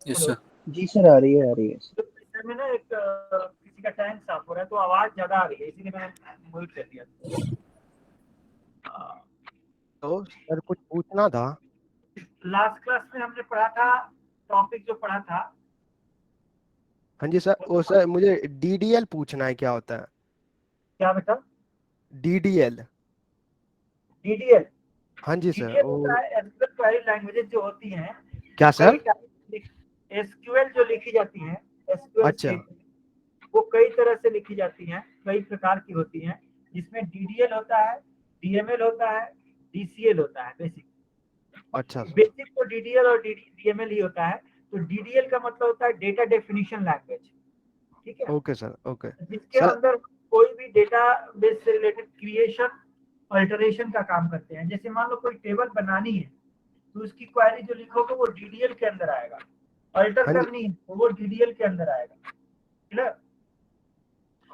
Yes hello. Sir. जी sir, आ रही है, आ रही है। तो सर में ना एक किसी का टैंक साफ हो रहा है तो आवाज़ ज़्यादा आ रही है, इसीलिए मैंने म्यूट कर दिया। तो सर कुछ पूछना था। लास्ट क्लास में हमने पढ़ा था, टॉपिक जो पढ़ा था। हाँ जी सर, वो सर मुझे डीडीएल पूछना है, क्या होता है क्या बेटा? डीडीएल? डीडीएल। हाँ जी सर डीडीएल होता वो। है एसक्यूएल क्वेरी लैंग्वेजेस जो होती हैं, वो क्या कई सर? टाइप एसक्यूएल जो लिखी जाती हैं, एसक्यूएल अच्छा। स्टेटमेंट वो कई तरह से लिखी जाती हैं, कई प्रकार की होती हैं, जिसमें डीडीएल होता है, डीएमएल होता है, डीसीएल होता है। बेसिक अच्छा सर। बेसिक तो डीडीएल और डीएमएल ही होता है। तो डीडीएल का मतलब होता है डेटा डेफिनेशन लैंग्वेज, ठीक है, ओके सर, ओके जिसके सर। अंदर कोई भी डेटा बेस से रिलेटेड क्रिएशन अल्टरेशन का काम करते हैं। जैसे मान लो कोई टेबल बनानी है तो उसकी क्वेरी जो लिखोगे वो डीडीएल के अंदर आएगा, अल्टर हाँ जी, करनी है तो वो डीडीएल के अंदर आएगा। क्लियर?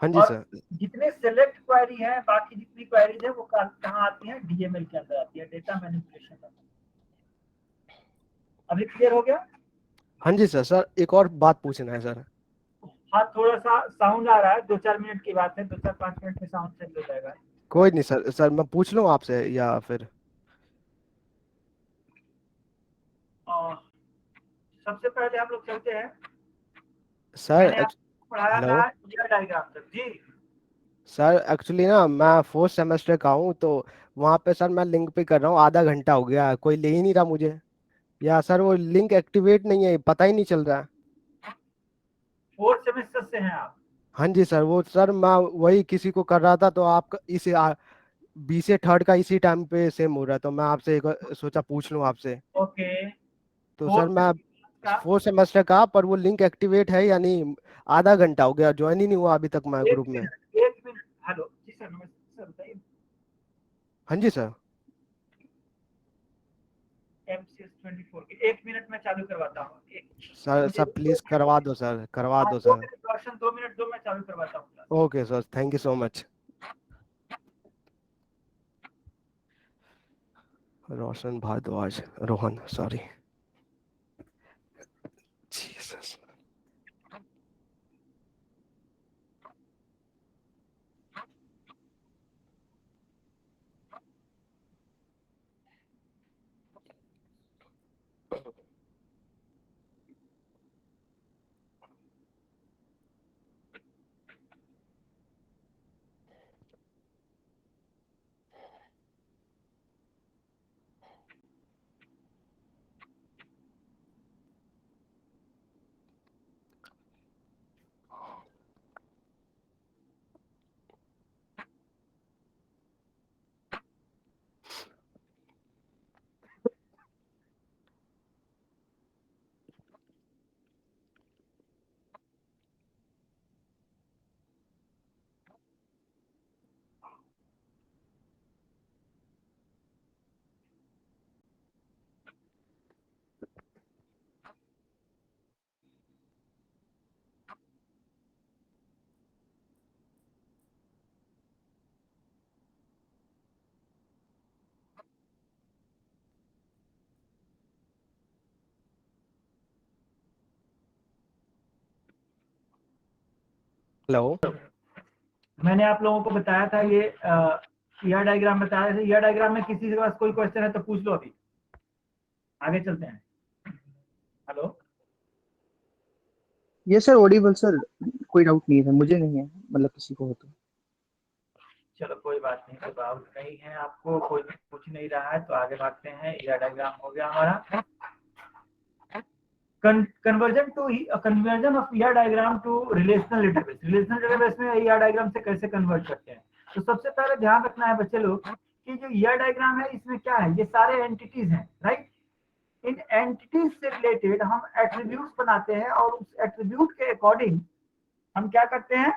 हाँ जी और सर। जितने सेलेक्ट क्वेरी है, बाकी जितनी क्वेरीज है वो कहाँ आती है? डीएमएल के अंदर आती है, डेटा मैनिपुलेशन का। अभी क्लियर हो गया? हाँ जी सर। सर एक और बात पूछना है सर। हाँ, थोड़ा सा साउंड आ रहा है, 2-4 मिनट की बात है, 2-4-5 मिनट में साउंड सेट हो जाएगा। कोई नहीं सर, सर मैं पूछ लूँ आपसे या फिर? और सबसे पहले हम लोग चलते हैं, सर मैंने आपको पढ़ाया हेलो था ईयर डायग्राम तक जी। सर, एक्चुअली ना मैं फोर्थ सेमेस्टर का हूँ, तो वहाँ पे सर मैं लिंक पे कर रहा हूँ, आधा घंटा हो गया, कोई ले ही नहीं रहा मुझे। या सर वो लिंक एक्टिवेट नहीं है, पता ही नहीं चल रहा है। फोर्थ सेमेस्टर से हैं आप? हाँ जी सर, वो सर मैं वही किसी को कर रहा था, तो आप इसी बी से थर्ड का इसी टाइम पे सेम हो रहा है, तो मैं आपसे एक बार सोचा पूछ लूँ आपसे। ओके। तो सर फोर्थ मैं का फोर्थ सेमेस्टर का, पर वो लिंक एक्टिवेट है या नहीं? आधा घंटा हो गया, ज्वाइन ही नहीं हुआ अभी तक मैं एक ग्रुप में। मिनट, एक मिनट। हेलो जी सर, नमस्ते सर, बताइए। हाँ जी सर। एमसीएस 24 के 1 मिनट में चालू करवाता हूँ। एक सर मुझे सर प्लीज करवा दो सर, करवा दो दो सर। मिनट रोशन, 2 मिनट दो, मैं चालू करवाता हूँ। Okay sir, thank you so much. Roshan Bhardwaj, Rohan, sorry. Jesus. Hello. मैंने आप लोगों को बताया था ये ईयर डायग्राम बताया था। ईयर डायग्राम में किसी के पास कोई क्वेश्चन है तो पूछ लो, अभी आगे चलते हैं। हेलो। ये सर ऑडिबल सर, कोई डाउट नहीं है, मुझे नहीं है, मतलब किसी को हो तो। चलो कोई बात नहीं, कोई डाउट नहीं है आपको, कोई पूछ नहीं रहा है तो आगे भागते हैं। ईयर डायग्राम हो गया हमारा। Conversion of ER diagram to relational database. Relational database में ईआर डायग्राम से कैसे कन्वर्ट करते हैं? तो सबसे पहले ध्यान रखना है बच्चे लोग कि जो ईआर डायग्राम है इसमें क्या है, ये सारे एंटिटीज हैं, राइट। इन एंटिटीज से रिलेटेड हम एट्रीब्यूट्स बनाते हैं और उस एट्रीब्यूट के अकॉर्डिंग हम क्या करते हैं?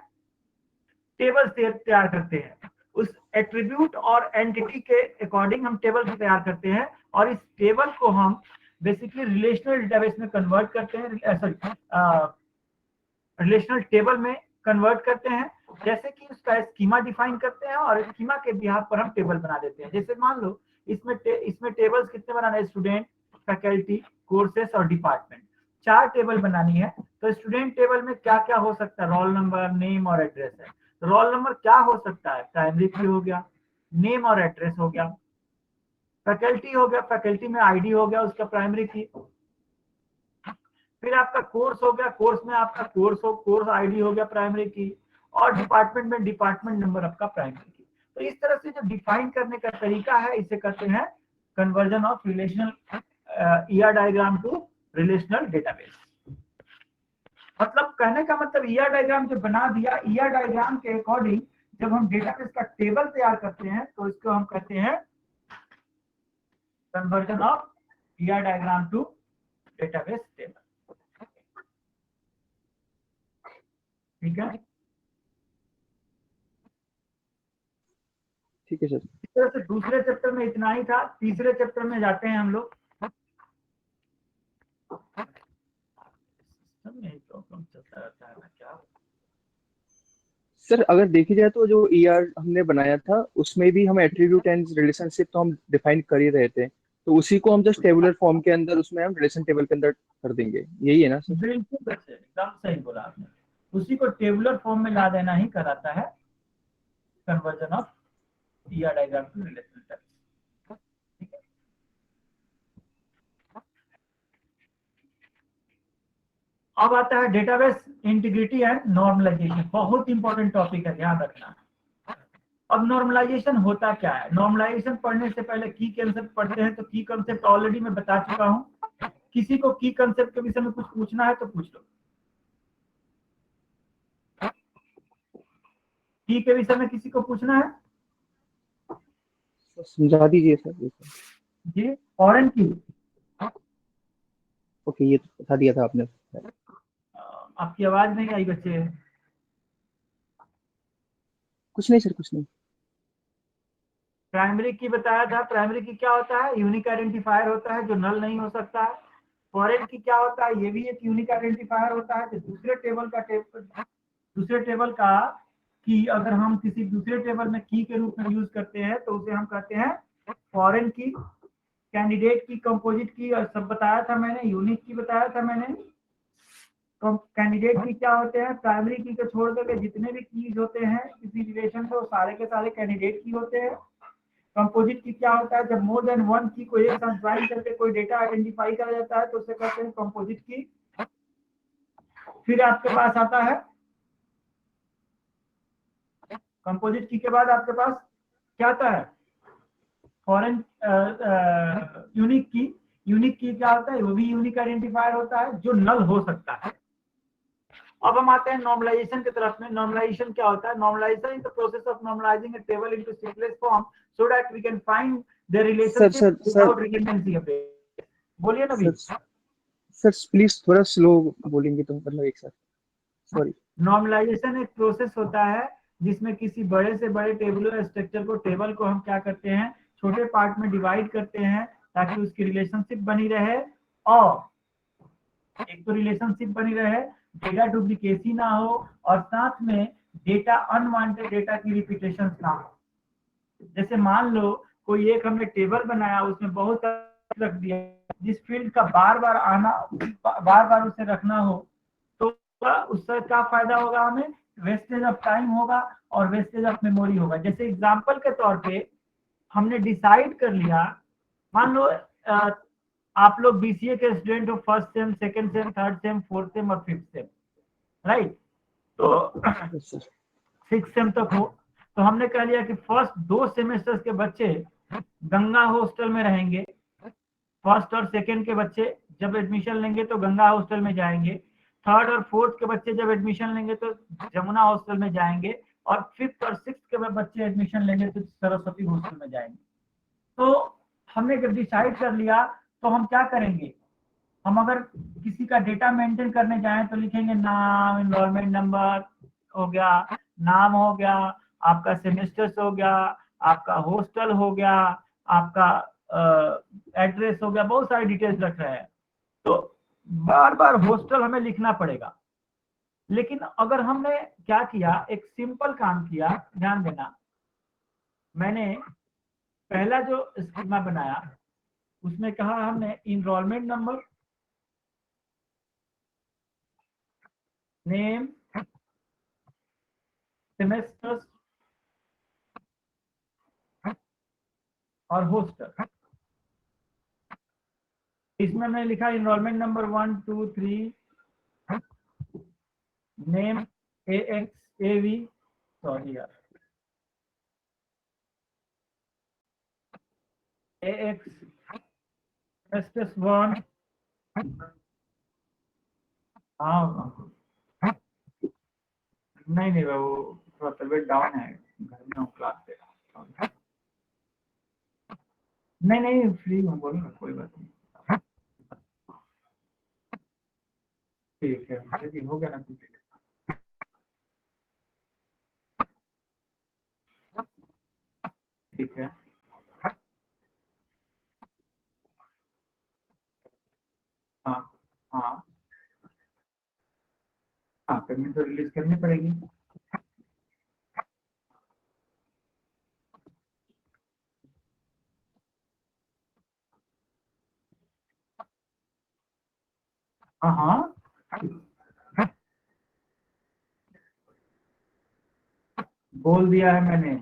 टेबल तैयार करते हैं। उस एट्रीब्यूट और एंटिटी के अकॉर्डिंग हम टेबल तैयार करते हैं और इस टेबल को हम बेसिकली रिलेशनल डेटाबेस में कन्वर्ट करते हैं, सॉरी, रिलेशनल टेबल में कन्वर्ट करते हैं। जैसे कि उसका स्कीमा डिफाइन करते हैं और स्कीमा के बिहाफ पर हम टेबल बना देते हैं। जैसे मान लो इसमें टेबल्स कितने बनाना है? स्टूडेंट, फैकल्टी, कोर्सेस और डिपार्टमेंट। 4 टेबल बनानी है, तो स्टूडेंट टेबल में क्या क्या हो सकता है, रोल नंबर, नेम और एड्रेस है। रोल नंबर क्या हो सकता है, प्राइमरी की हो गया, नेम और एड्रेस हो गया, फैकल्टी हो गया, फैकल्टी में आईडी हो गया उसका प्राइमरी की, फिर आपका कोर्स हो गया, कोर्स में आपका कोर्स आईडी हो गया प्राइमरी की, और डिपार्टमेंट में डिपार्टमेंट नंबर आपका प्राइमरी की। तो इस तरह से जो डिफाइन करने का तरीका है, इसे कहते हैं conversion of relational ER diagram to relational database. मतलब कहने का मतलब ईआर डायग्राम जो बना दिया, ईआर डायग्राम के अकॉर्डिंग जब हम डेटाबेस का टेबल तैयार करते हैं तो इसको हम कहते हैं conversion of ER diagram to database table. ठीक है, ठीक है सर। इस तरह से दूसरे चैप्टर में इतना ही था। तीसरे चैप्टर में जाते हैं हम लोग। प्रॉब्लम चलता रहता है ना क्या। सर अगर देखी जाए तो जो ईआर हमने बनाया था उसमें भी हम एट्रीब्यूट एंड रिलेशनशिप तो हम डिफाइन कर ही रहे थे, तो उसी को हम जस्ट टेबुलर फॉर्म के अंदर उसमें हम रिलेशन टेबल के अंदर कर देंगे, यही है ना सर? बिल्कुल बच्चे, एकदम सही बोला आपने। उसी को टेबुलर फॉर्म में ला देना ही कराता है conversion of ER diagram to relational table. ठीक है, अब आता है डेटाबेस इंटीग्रिटी एंड नॉर्मलाइजेशन। बहुत इंपॉर्टेंट टॉपिक है, ध्यान रखना। अब नॉर्मलाइजेशन होता क्या है? नॉर्मलाइजेशन पढ़ने से पहले की कंसेप्ट पढ़ते हैं, तो की कंसेप्ट ऑलरेडी मैं बता चुका हूं। किसी को की कंसेप्ट के विषय में कुछ पूछना है तो पूछ लो। की के विषय में किसी को पूछना है? समझा दीजिए सर ये सर। जी, फॉरेन की। ओके, ये तो बता दिया था आपने। आपकी आवाज नहीं आई बच्चे। कुछ नहीं सर, कुछ नहीं। प्राइमरी की बताया था। प्राइमरी की क्या होता है? यूनिक आइडेंटिफायर होता है जो नल नहीं हो सकता है। फॉरेन की क्या होता है? ये भी एक यूनिक आइडेंटिफायर होता है जो दूसरे टेबल का की अगर हम किसी दूसरे टेबल में की के रूप में यूज करते हैं तो उसे हम कहते हैं फॉरेन की। कैंडिडेट की, कंपोजिट की और सब बताया था मैंने। यूनिक की बताया था मैंने। तो कैंडिडेट की क्या होते हैं? प्राइमरी की को छोड़ करके जितने भी कीज होते हैं किसी रिलेशन के, वो सारे के सारे कैंडिडेट की होते हैं। कंपोजिट की क्या होता है? जब मोर देन वन की को एक साथ ज्वाइन करके कोई डेटा आइडेंटिफाई करा जाता है तो उसे कहते हैं कंपोजिट की। फिर आपके पास आता है कंपोजिट की के बाद आपके पास क्या आता है? फॉरेन यूनिक की। यूनिक की क्या होता है? वो भी यूनिक आइडेंटिफायर होता है जो नल हो सकता है। अब हम आते हैं नॉर्मलाइजेशन की तरफ में। नॉर्मलाइजेशन क्या होता है? Normalization is the process of normalizing a table into simplest form so that we can find the sir relationship sir sir without redundancy of data. बोलिए ना भी। सर सर प्लीज थोड़ा स्लो बोलेंगे तो मतलब एक साथ। सॉरी। नॉर्मलाइजेशन एक प्रोसेस होता है जिसमें किसी बड़े से बड़े टेबुलर स्ट्रक्चर को, टेबल को हम क्या करते हैं, छोटे पार्ट में डिवाइड करते हैं ताकि उसकी रिलेशनशिप बनी रहे, और एक तो रिलेशनशिप बनी रहे, डेटा डुप्लीकेसी ना हो, और साथ में डेटा अनवांटेड डेटा की रिपीटेशन ना हो। जैसे मान लो कोई एक हमने टेबल बनाया, उसमें बहुत सारा रख दिया, जिस फील्ड का बार बार आना, बार बार उसे रखना हो तो उससे क्या फायदा होगा? हमें वेस्टेज ऑफ टाइम होगा और वेस्टेज ऑफ मेमोरी होगा। जैसे एग्जांपल के तौर पे हमने डिसाइड कर लिया, मान लो आप लोग बीसीए के स्टूडेंट हो, first sem, second same, third same, fourth same और फिफ्थ सेम, राइट? तो यस सर। 6 सेम तक हो। तो हमने कह लिया कि फर्स्ट 2 सेमेस्टर्स के बच्चे गंगा हॉस्टल में रहेंगे। फर्स्ट और सेकंड के बच्चे जब एडमिशन लेंगे तो गंगा हॉस्टल में जाएंगे। थर्ड और फोर्थ के बच्चे जब एडमिशन लेंगे तो जमुना हॉस्टल में जाएंगे। और फिफ्थ और सिक्स के बच्चे एडमिशन लेंगे तो सरस्वती हॉस्टल में जाएंगे। तो हमने जब डिसाइड कर लिया तो हम क्या करेंगे? हम अगर किसी का डेटा मेंटेन करने जाएं तो लिखेंगे नाम, एनरोलमेंट नंबर हो गया, नाम हो गया, आपका सेमेस्टर्स हो गया, आपका हॉस्टल हो गया, आपका एड्रेस हो गया, बहुत सारी डिटेल्स रख रहे हैं। तो बार बार हॉस्टल हमें लिखना पड़ेगा। लेकिन अगर हमने क्या किया, एक सिंपल काम किया, ध्यान देना। मैंने पहला जो स्कीमा बनाया उसमें कहा हमने इनरोलमेंट नंबर, नेम, सेमेस्टर्स और होस्टर। इसमें मैंने लिखा enrollment number 1 2 3, name AXAV, sorry यार, AX सेमेस्टर्स 1। हाँ नहीं नहीं वो थोड़ा तबीयत डाउन है, घर में हूँ, क्लास पे। नहीं नहीं फ्री हूँ, बोलो ना, कोई बात नहीं। ठीक है, यदि हो गया ना कुछ। ठीक है, हाँ हाँ हाँ, पेमेंट तो रिलीज करनी पड़ेगी। हाँ हाँ, बोल दिया है मैंने,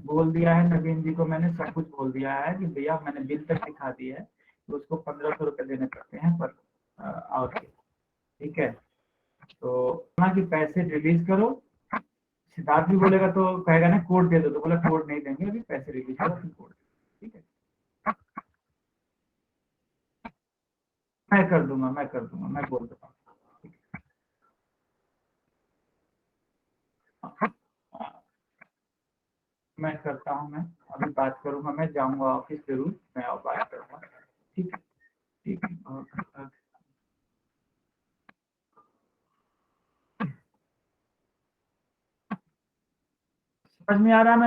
बोल दिया है नवीन जी को, मैंने सब कुछ बोल दिया है कि भैया मैंने बिल तक दिखा दी है, तो उसको 1500 रुपये देने पड़ते हैं पर आवर के। ठीक है, तो ना कि पैसे रिलीज करो। सिद्धार्थ भी बोलेगा तो कहेगा ना कोड दे दो, तो बोला कोड नहीं देंगे, अभी पैसे रिलीज करो फिर कोड। ठीक है, मैं कर दूंगा, मैं कर दूंगा, मैं बोल दूंगा। हाँ, मैं करता हूँ, मैं अभी बात करूंगा, मैं जाऊंगा ऑफिस जरूर, मैं और बात करूंगा। ठीक है, ठीक है, ओके। समझ में आ रहा है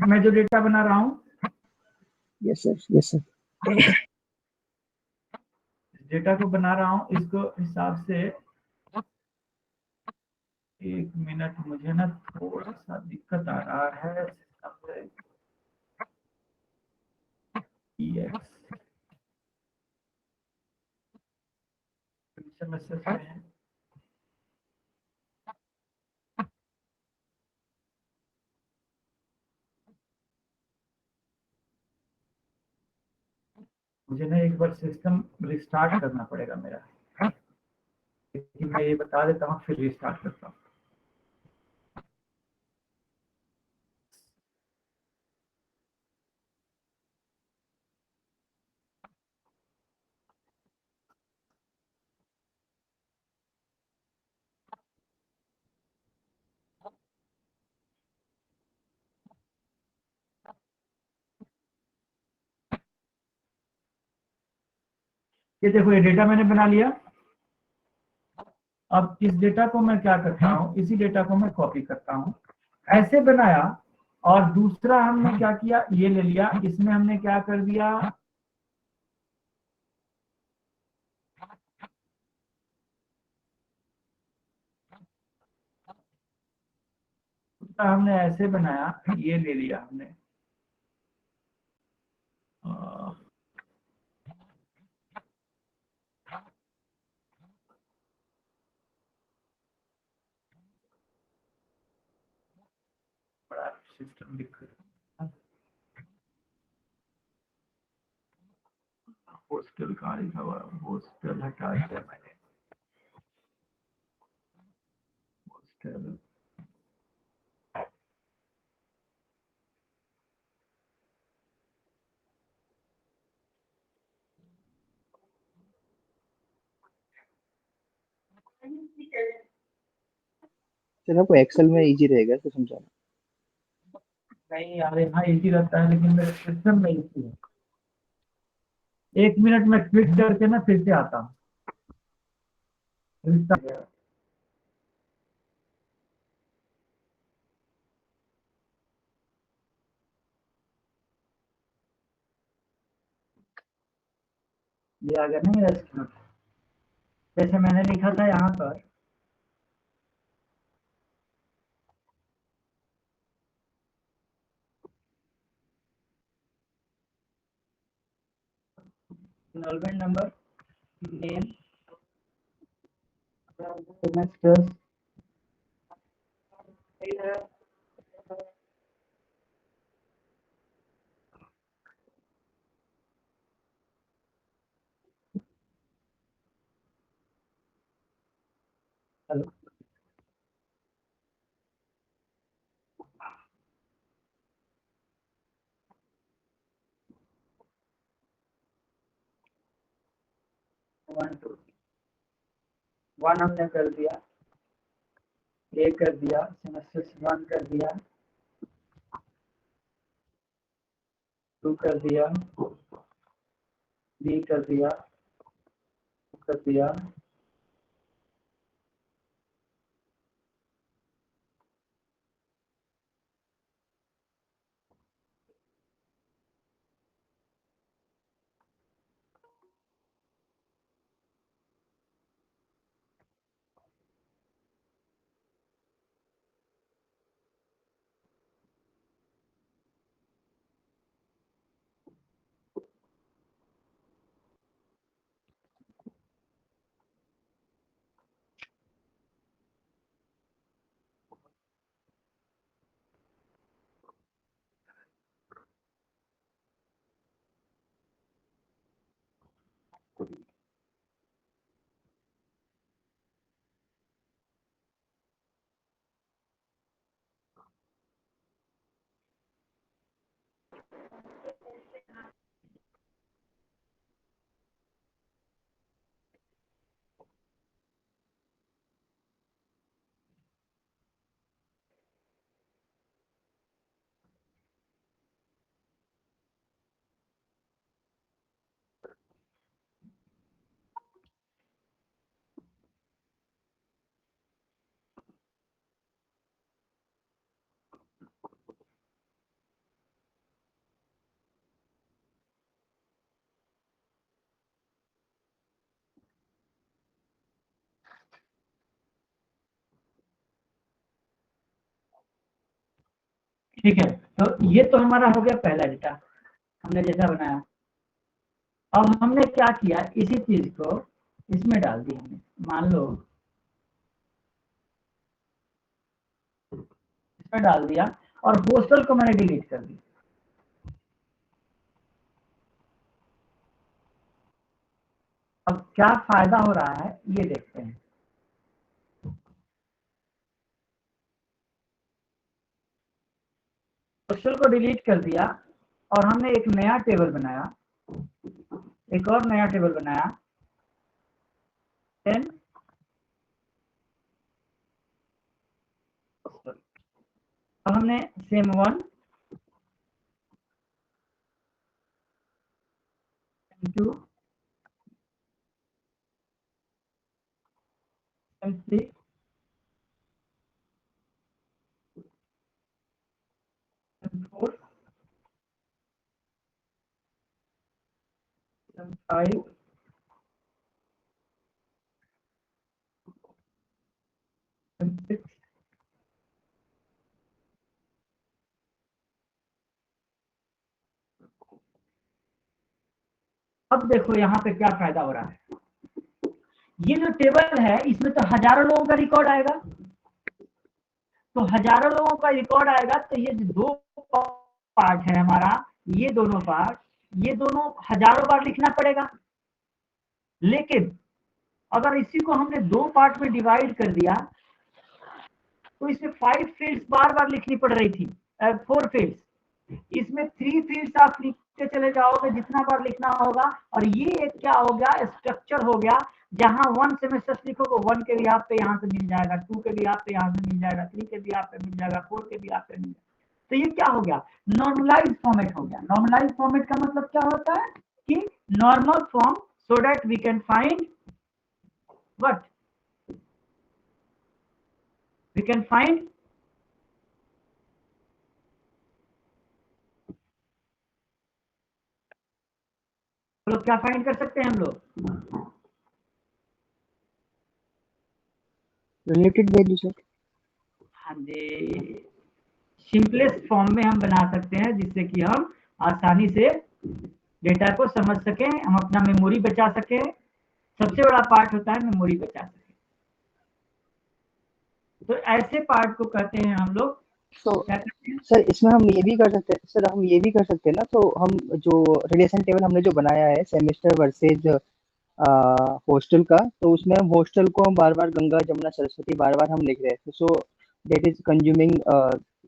मैं जो डेटा बना रहा हूँ? Yes sir, yes sir. Data को बना रहा हूँ, इसको हिसाब से 1 मिनट, मुझे ना थोड़ा सा दिक्कत आ रहा है सिस्टम से। EX मैसेज में मुझे ना एक बार सिस्टम रिस्टार्ट करना पड़ेगा मेरा, लेकिन मैं ये बता देता हूँ फिर रिस्टार्ट करता हूँ। ये देखो, ये डेटा मैंने बना लिया। अब इस डेटा को मैं क्या करता हूँ, इसी डेटा को मैं कॉपी करता हूँ, ऐसे बनाया। और दूसरा हमने क्या किया, ये ले लिया, इसमें हमने क्या कर दिया, हमने ऐसे बनाया, ये ले लिया हमने। बड़ा सिस्टम दिख रहा है। हॉस्टल का लिखा हुआ, हॉस्टल हटा दिया मैंने, हॉस्टल। सर आपको एक्सेल में इजी रहेगा तो समझाना। नहीं यार, यहाँ इजी रहता है लेकिन मेरे सिस्टम में इजी है। 1 मिनट में क्लिक करके ना फिर से आता हूँ। ये आ गया ना मेरा स्क्रिप्ट, जैसे मैंने लिखा था यहाँ पर। Enrollment number, name, semesters, hello, one हमने कर दिया, ए कर दिया, सेमेस्टर 1 कर दिया, 2 कर दिया, बी कर दिया, कर दिया, ठीक है। तो ये तो हमारा हो गया पहला डेटा, हमने जैसा बनाया। अब हमने क्या किया, इसी चीज को इसमें डाल दी हमने, मान लो इसमें डाल दिया, और हॉस्टल को मैंने डिलीट कर दिया। अब क्या फायदा हो रहा है ये देखते हैं। हॉस्टल को डिलीट कर दिया और हमने एक नया टेबल बनाया, एक और नया टेबल बनाया, 10 अब हमने सेम 1 2 3 4 5 6 अब देखो यहाँ पे क्या फायदा हो रहा है। ये जो टेबल है इसमें तो हजारों लोगों का रिकॉर्ड आएगा, तो हजारों लोगों का रिकॉर्ड आएगा, तो ये जो दो पार्ट है हमारा, ये दोनों पार्ट, ये दोनों हजारों बार लिखना पड़ेगा। लेकिन अगर इसी को हमने दो पार्ट में डिवाइड कर दिया तो इसमें 5 फील्ड्स बार बार लिखनी पड़ रही थी, 4 फील्ड्स, इसमें 3 फील्ड्स आप लिखते चले जाओगे जितना बार लिखना होगा। और ये एक क्या हो गया, स्ट्रक्चर हो गया, जहां 1 सेमेस्टर लिखोगे 1 के भी आप पे यहाँ से मिल जाएगा, 2 के भी आप पे यहाँ से मिल जाएगा, 3 के भी आप पे मिल जाएगा, 4 के भी आप पे मिल जाएगा। तो ये क्या हो गया, नॉर्मलाइज फॉर्मेट हो गया। नॉर्मलाइज फॉर्मेट का मतलब क्या होता है कि normal form, so that we can find what, we can find लोग क्या फाइंड कर सकते हैं हम लोग, रिलेटेड वैल्यू सर। हाँ जी, सिंपलेस्ट फॉर्म में हम बना सकते हैं जिससे कि हम आसानी से डेटा को समझ सकें, हम अपना मेमोरी बचा सकें। सबसे बड़ा पार्ट होता है मेमोरी बचा सकें। तो ऐसे पार्ट को कहते हैं हम लोग तो क्या कहते हैं? सर इसमें हम ये भी कर सकते हैं सर, हम ये भी कर सकते हैं ना, तो हम जो रिलेशन टेबल हमने जो बनाया है सेमेस्टर वर्सेज हॉस्टल का, तो उसमें हम हॉस्टल को हम बार बार गंगा जमुना सरस्वती बार बार हम लिख रहे थे, so that is consuming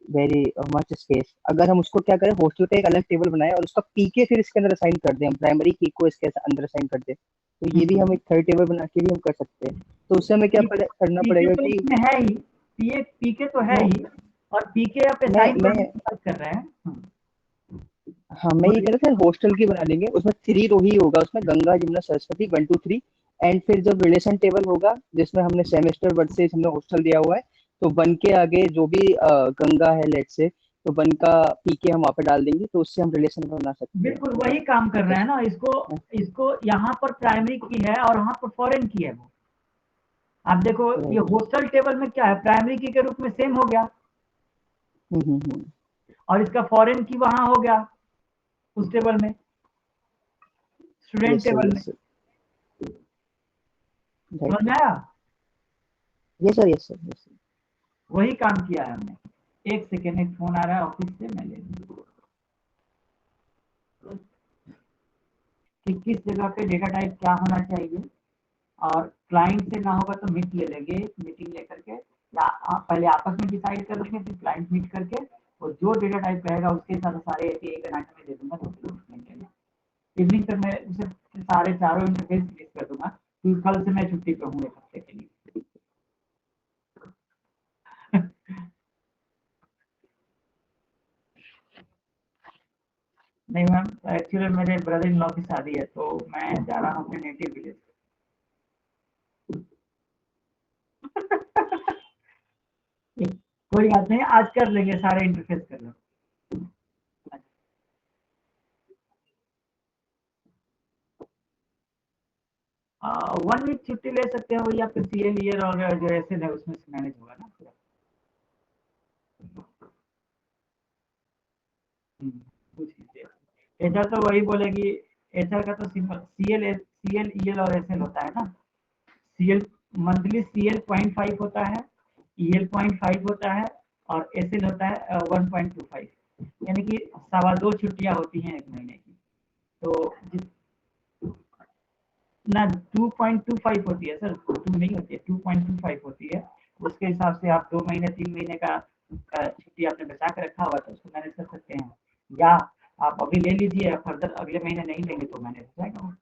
very much space. अगर हम उसको क्या करें, हॉस्टल का एक अलग टेबल बनाए और उसका पीके फिर इसके अंदर असाइन कर दें, हम प्राइमरी की को इसके अंदर असाइन कर दें, तो ये भी हम एक थर्ड टेबल बना के भी हम कर सकते हैं। तो उससे हमें क्या करना पीके पड़ेगा तो कि इसमें है ही, पीके तो है नो ही, और पीके आप मैं असाइन मैं करने की बात कर रहे हैं। हाँ मैं ये कह रहा था हॉस्टल की बना लेंगे, उसमें 3 रो ही होगा, उसमें गंगा जमुना सरस्वती 1 2 3, एंड फिर जब रिलेशन टेबल होगा जिसमें हमने सेमेस्टर वर्सेस हमने हॉस्टल दिया हुआ है, तो 1 के आगे जो भी गंगा है लेट से, तो 1 का पीके हम वहाँ पे डाल देंगे, तो उससे हम रिलेशन बना सकते हैं। बिल्कुल वही काम कर रहे हैं ना, इसको हाँ। इसको यहाँ पर प्राइमरी की है और वहाँ पर फॉरेन की है। वो आप देखो ये राइट। हॉस्टल टेबल में क्या है, प्राइमरी की के रूप में सेम हो गया, हम्म। और इसका फॉरेन की वहां हो गया उस टेबल में, स्टूडेंट यस सर, टेबल में। Yes sir. समझ राइट। में आया? Yes sir, yes sir, yes sir. वही काम किया है हमने। एक सेकेंड, एक फोन आ रहा है ऑफिस से, मैं ले लूं। कि किस जगह पे डेटा टाइप क्या होना चाहिए, और क्लाइंट से ना होगा तो मीट ले लेंगे, मीटिंग लेकर के, या पहले आपस में डिसाइड कर लेंगे, फिर क्लाइंट मीट करके, और जो डेटा टाइप रहेगा उसके साथ सारे एक में दे दूंगा, तो इवनिंग तक मैं उसे सारे चारों इंटरफेस फिनिश कर दूंगा, क्योंकि कल से मैं छुट्टी पे हूँ एक हफ्ते के लिए। नहीं मैम, एक्चुअली मेरे ब्रदर इन लॉ की शादी है, तो मैं जा रहा हूँ अपने नेटिव विलेज। कोई बात नहीं, आज कर लेंगे, सारे इंटरफेस कर लेंगे। 1 वीक छुट्टी ले सकते हैं, वही आपके सीएल ईयर और जो ऐसे है उसमें से मैनेज होगा ना पूरा। पूछ लीजिए, एचआर तो वही बोलेगी। एचआर का तो सिंपल सीएल ईएल और एसएल होता है ना। सीएल मंथली सीएल 0.5 होता है, ईएल 0.5 होता है, और एसएल होता है 1.25, यानी कि 2.25 छुट्टियां होती हैं एक महीने की। तो ना 2.25 होती है सर, 2 नहीं होती है, 2.25 होती है। उसके हिसाब से आप 2 महीने 3 महीने का छुट्टी आपने बचा के रखा हुआ, तो उसको मैनेज कर सकते हैं, या आप अभी ले लीजिए, या फर्दर अगले महीने नहीं लेंगे तो मैनेज हो जाएगा।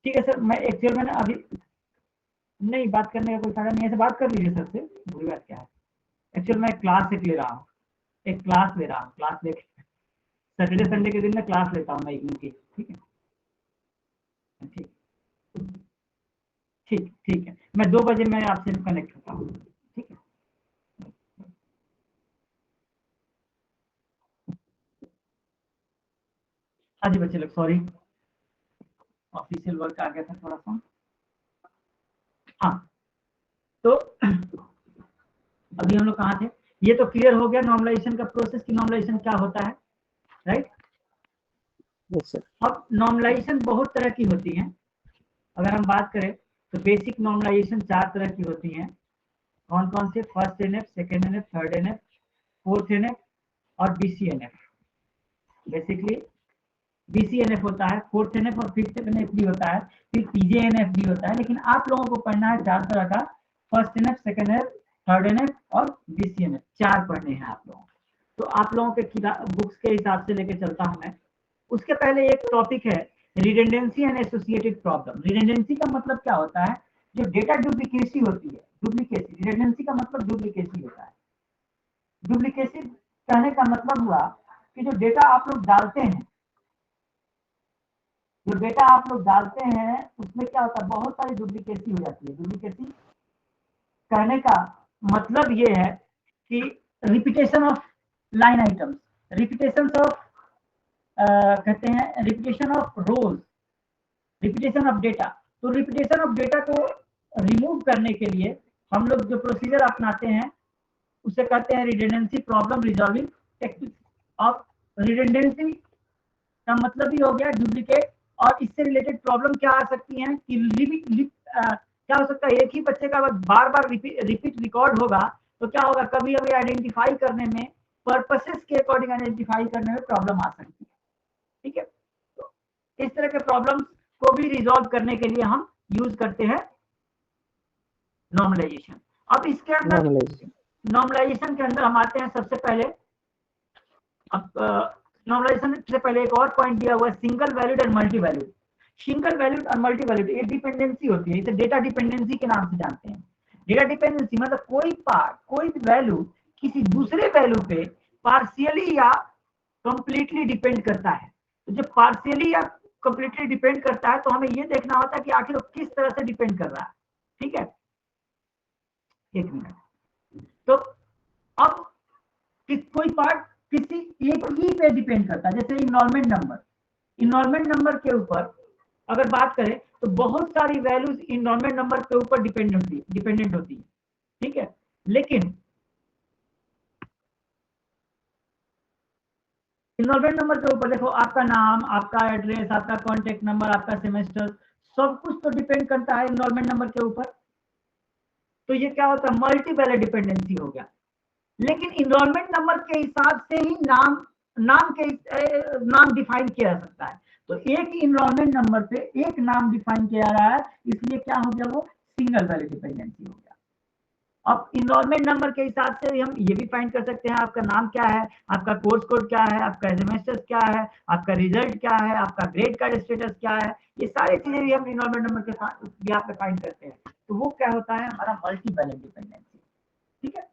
ठीक है सर, मैं एक्चुअल में ना अभी नहीं बात करने का कोई फायदा नहीं है, बात कर लीजिए सर से, बुरी बात क्या है। एक्चुअल मैं क्लास एक ले रहा हूँ, एक क्लास ले रहा हूँ, क्लास लेके सैटरडे संडे के दिन में क्लास लेता हूँ मैं इवनिंग की। ठीक है, ठीक ठीक ठीक है, मैं 2 बजे मैं आपसे कनेक्ट होता हूँ। ठीक है। हाँ जी बच्चे लोग, सॉरी, ऑफिशियल वर्क आ गया था थोड़ा सा। हाँ, तो अभी हम लोग कहाँ थे? ये तो क्लियर हो गया नॉर्मलाइजेशन का प्रोसेस, की नॉर्मलाइजेशन क्या होता है, राइट। Yes sir. अब नॉर्मलाइजेशन बहुत तरह की होती है। अगर हम बात करें तो बेसिक नॉर्मलाइजेशन 4 तरह की होती हैं। कौन कौन से? First NF, second NF, third NF, fourth NF और बीसीएनएफ। बेसिकली बीसीएनएफ होता है, फोर्थ एनएफ और फिफ्थ एनएफ भी होता है, फिर पीजेएनएफ भी होता है, लेकिन आप लोगों को पढ़ना है 4 तरह का। First NF, second NF, third NF और बीसीएनएफ, 4 पढ़ने हैं आप लोगों को। तो आप लोगों के बुक्स के हिसाब से लेके चलता हूं मैं। उसके पहले एक टॉपिक है redundancy and associated problem. Redundancy का मतलब क्या होता है? जो डेटा डुप्लीकेसी होती है, डुप्लीकेसी, रिडंडेंसी का मतलब डुप्लीकेसी होता है। डुप्लीकेसी कहने का मतलब हुआ कि जो डेटा आप लोग डालते हैं, जो डेटा आप लोग डालते हैं उसमें क्या होता है, बहुत सारी डुप्लीकेसी हो जाती है। डुप्लीकेसी कहने का मतलब ये है कि repetition of line items, repetition of कहते हैं repetition of rose, repetition of data. तो रिपीटेशन ऑफ डेटा को रिमूव करने के लिए हम लोग जो प्रोसीजर अपनाते हैं उसे कहते हैं रिडंडेंसी प्रॉब्लम रिजॉल्विंग टेक्निक। अब रिडंडेंसी का मतलब ही हो गया डुप्लीकेट, और इससे रिलेटेड प्रॉब्लम क्या आ सकती है कि क्या हो सकता है, एक ही बच्चे का बार बार रिपीट रिकॉर्ड होगा तो क्या होगा, कभी कभी आइडेंटिफाई करने में, पर्पसेस के अकॉर्डिंग आइडेंटिफाई करने में प्रॉब्लम आ सकती है। ठीक है, तो इस तरह के प्रॉब्लम्स को भी रिजॉल्व करने के लिए हम यूज करते हैं नॉर्मलाइजेशन। अब इसके अंदर नॉर्मलाइजेशन के अंदर हम आते हैं सबसे पहले, अब नॉर्मलाइजेशन से पहले एक और पॉइंट दिया हुआ है, single valued and multi valued. Single valued और मल्टी वैल्यूड एक डिपेंडेंसी होती है, इसे डेटा डिपेंडेंसी के नाम से जानते हैं। डेटा डिपेंडेंसी मतलब कोई पार्ट, कोई भी वैल्यू किसी दूसरे वैल्यू पे पार्शियली या कंप्लीटली डिपेंड करता है। तो जब पार्शियली या कंप्लीटली डिपेंड करता है तो हमें ये देखना होता है कि आखिर वो किस तरह से डिपेंड कर रहा है। ठीक है, एक मिनट। तो अब कोई पार्ट किसी एक ही पे डिपेंड करता है, जैसे इनरोलमेंट नंबर, इनरोलमेंट नंबर के ऊपर अगर बात करें तो बहुत सारी वैल्यूज इनरोलमेंट नंबर के ऊपर डिपेंडेंट होती है। ठीक है, लेकिन इनरोलमेंट नंबर के ऊपर देखो, आपका नाम, आपका एड्रेस, आपका कॉन्टेक्ट नंबर, आपका सेमेस्टर, सब कुछ तो डिपेंड करता है इनरोलमेंट नंबर के ऊपर। तो ये क्या होता है, मल्टी वैल्यू डिपेंडेंसी हो गया। लेकिन इनरोलमेंट नंबर के हिसाब से ही नाम डिफाइन किया जा सकता है। तो एक इनरोलमेंट नंबर पे एक नाम डिफाइन किया जा रहा है, इसलिए क्या हो गया, वो सिंगल वैल्यू डिपेंडेंसी हो गया। अब इनरोलमेंट नंबर के हिसाब से हम ये भी फाइंड कर सकते हैं, आपका नाम क्या है, आपका कोर्स कोड क्या है, आपका सेमेस्टर क्या है, आपका रिजल्ट क्या है, आपका ग्रेड कार्ड स्टेटस क्या है, ये सारी चीजें भी हम इनरोलमेंट नंबर के साथ यहाँ पे फाइंड करते हैं। तो वो क्या होता है, हमारा मल्टी वैल्यू डिपेंडेंसी। ठीक है,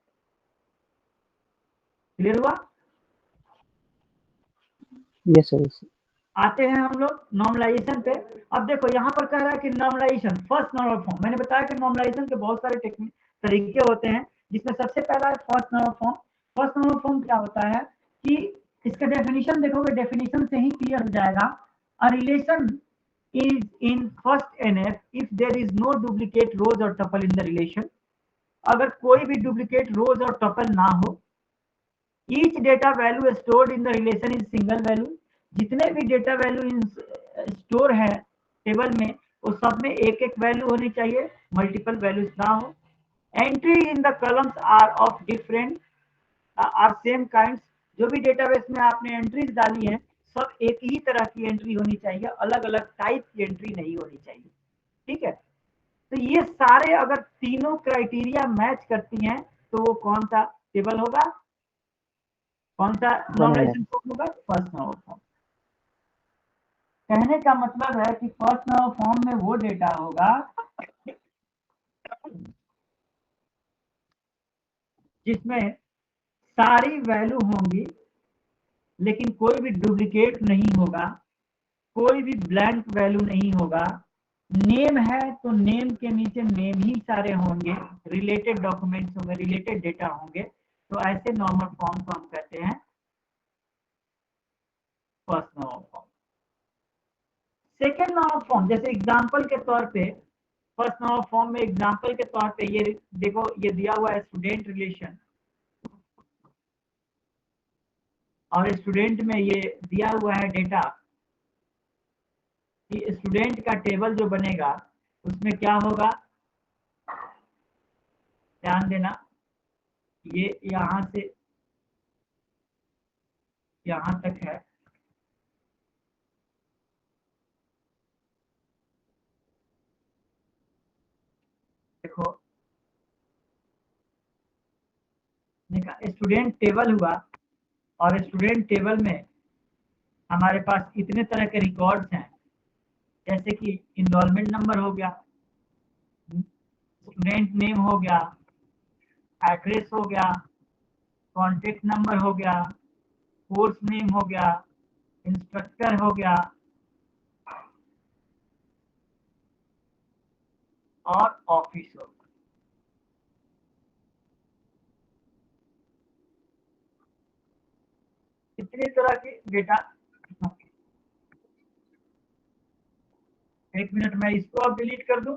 क्लियर हुआ? Yes sir. आते हैं हम लोग नॉर्मलाइजेशन पे। अब देखो यहाँ पर कह रहा है कि नॉर्मलाइजेशन फर्स्ट नॉर्मल फॉर्म। मैंने बताया कि नॉर्मलाइजेशन के बहुत सारे तरीके होते हैं, जिसमें सबसे पहला है first normal form. First normal form क्या होता है कि इसका डेफिनेशन देखोगे, डेफिनेशन से ही क्लियर हो जाएगा। A relation is in first NF if there is no duplicate rows or tuple in the relation। अगर कोई भी डुप्लीकेट रोज और टपल ना हो, each data value stored in the relation is single value। जितने भी डेटा वैल्यू स्टोर है table में, वो सब में एक एक वैल्यू होनी चाहिए, मल्टीपल वैल्यूज ना हो। Entry in the columns are of different are same kinds. जो भी डेटाबेस में आपने एंट्रीज डाली है, सब एक ही तरह की एंट्री होनी चाहिए, अलग अलग टाइप की एंट्री नहीं होनी चाहिए। ठीक है, तो ये सारे अगर तीनों क्राइटेरिया मैच करती हैं तो वो कौन सा टेबल होगा, कौन सा नॉर्मलाइजेशन फॉर्म होगा, फर्स्ट नॉर्मल फॉर्म। कहने का मतलब है कि फर्स्ट नॉर्मल फॉर्म में वो डेटा होगा जिसमें सारी वैल्यू होंगी, लेकिन कोई भी डुप्लीकेट नहीं होगा, कोई भी ब्लैंक वैल्यू नहीं होगा। नेम है तो नेम के नीचे नेम ही सारे होंगे, रिलेटेड डॉक्यूमेंट्स होंगे, रिलेटेड डेटा होंगे। तो ऐसे नॉर्मल फॉर्म को हम कहते हैं first normal form. Second normal form, जैसे एग्जांपल के तौर पे, फर्स्ट नॉर्मल फॉर्म में एग्जांपल के तौर पे ये देखो, ये दिया हुआ है स्टूडेंट रिलेशन, और स्टूडेंट में ये दिया हुआ है डेटा कि स्टूडेंट का टेबल जो बनेगा उसमें क्या होगा। ध्यान देना, ये यहां से यहां तक है। देखो, स्टूडेंट टेबल हुआ, और स्टूडेंट टेबल में हमारे पास इतने तरह के रिकॉर्ड्स हैं, जैसे कि इनरोलमेंट नंबर हो गया, स्टूडेंट नेम हो गया, एड्रेस हो गया, कॉन्टेक्ट नंबर हो गया, कोर्स नेम हो गया, इंस्ट्रक्टर हो गया, और ऑफिस हो गया। इतनी तरह के डेटा। एक मिनट, मैं इसको अब डिलीट कर दूं।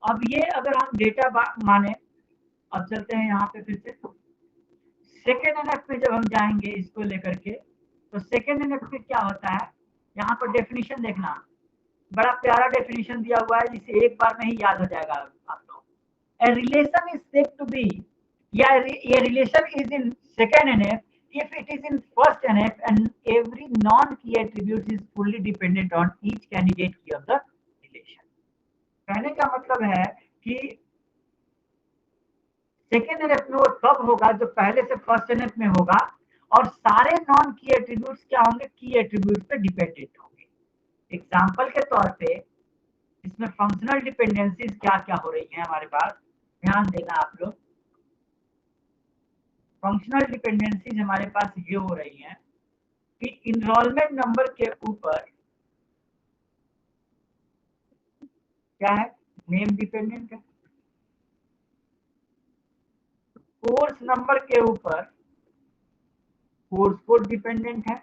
अब ये अगर हम डेटा माने, अब चलते हैं यहाँ पे फिर से। सेकेंड एनएफ में जब हम जाएंगे इसको लेकर के, तो सेकेंड एनएफ में क्या होता है, यहाँ पर डेफिनेशन देखना, बड़ा प्यारा डेफिनेशन दिया हुआ है जिसे एक बार में ही याद हो जाएगा आप लोग। A relation is said to be, या ये relation is in second NF if it is in first NF and every non-key attribute is fully dependent on each candidate key of the relation। कहने का मतलब है कि second NF में वो तब होगा जो पहले से फर्स्ट एनएफ में होगा, और सारे नॉन की एट्रीब्यूट्स क्या होंगे, की एट्रीब्यूट पे डिपेंडेंट होंगे। एग्जांपल के तौर पे इसमें फंक्शनल डिपेंडेंसीज क्या क्या हो रही है हमारे पास, ध्यान देना आप लोग। फंक्शनल डिपेंडेंसीज हमारे पास ये हो रही हैं कि इनरोलमेंट नंबर के ऊपर क्या है, नेम डिपेंडेंट है, कोर्स नंबर के ऊपर कोर्स कोड डिपेंडेंट है,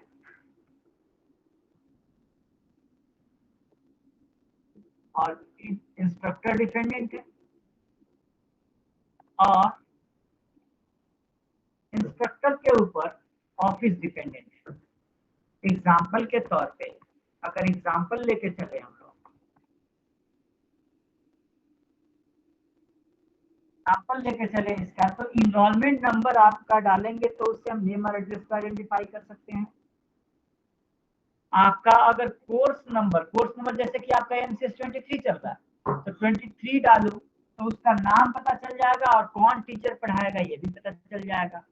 और इंस्ट्रक्टर डिपेंडेंट है, और इंस्ट्रक्टर के ऊपर ऑफिस डिपेंडेंट है। एग्जाम्पल के तौर पे अगर एग्जाम्पल लेके चले हम लोग, एग्जाम्पल लेके चले इसका, तो इनरोलमेंट नंबर आपका डालेंगे तो उससे हम नेम और एड्रेस को आइडेंटिफाई कर सकते हैं। आपका अगर कोर्स नंबर जैसे कि आपका एमसीएस 23 चल रहा है तो 23 डालू तो उसका नाम पता चल जाएगा और कौन टीचर पढ़ाएगा ये भी पता चल जाएगा।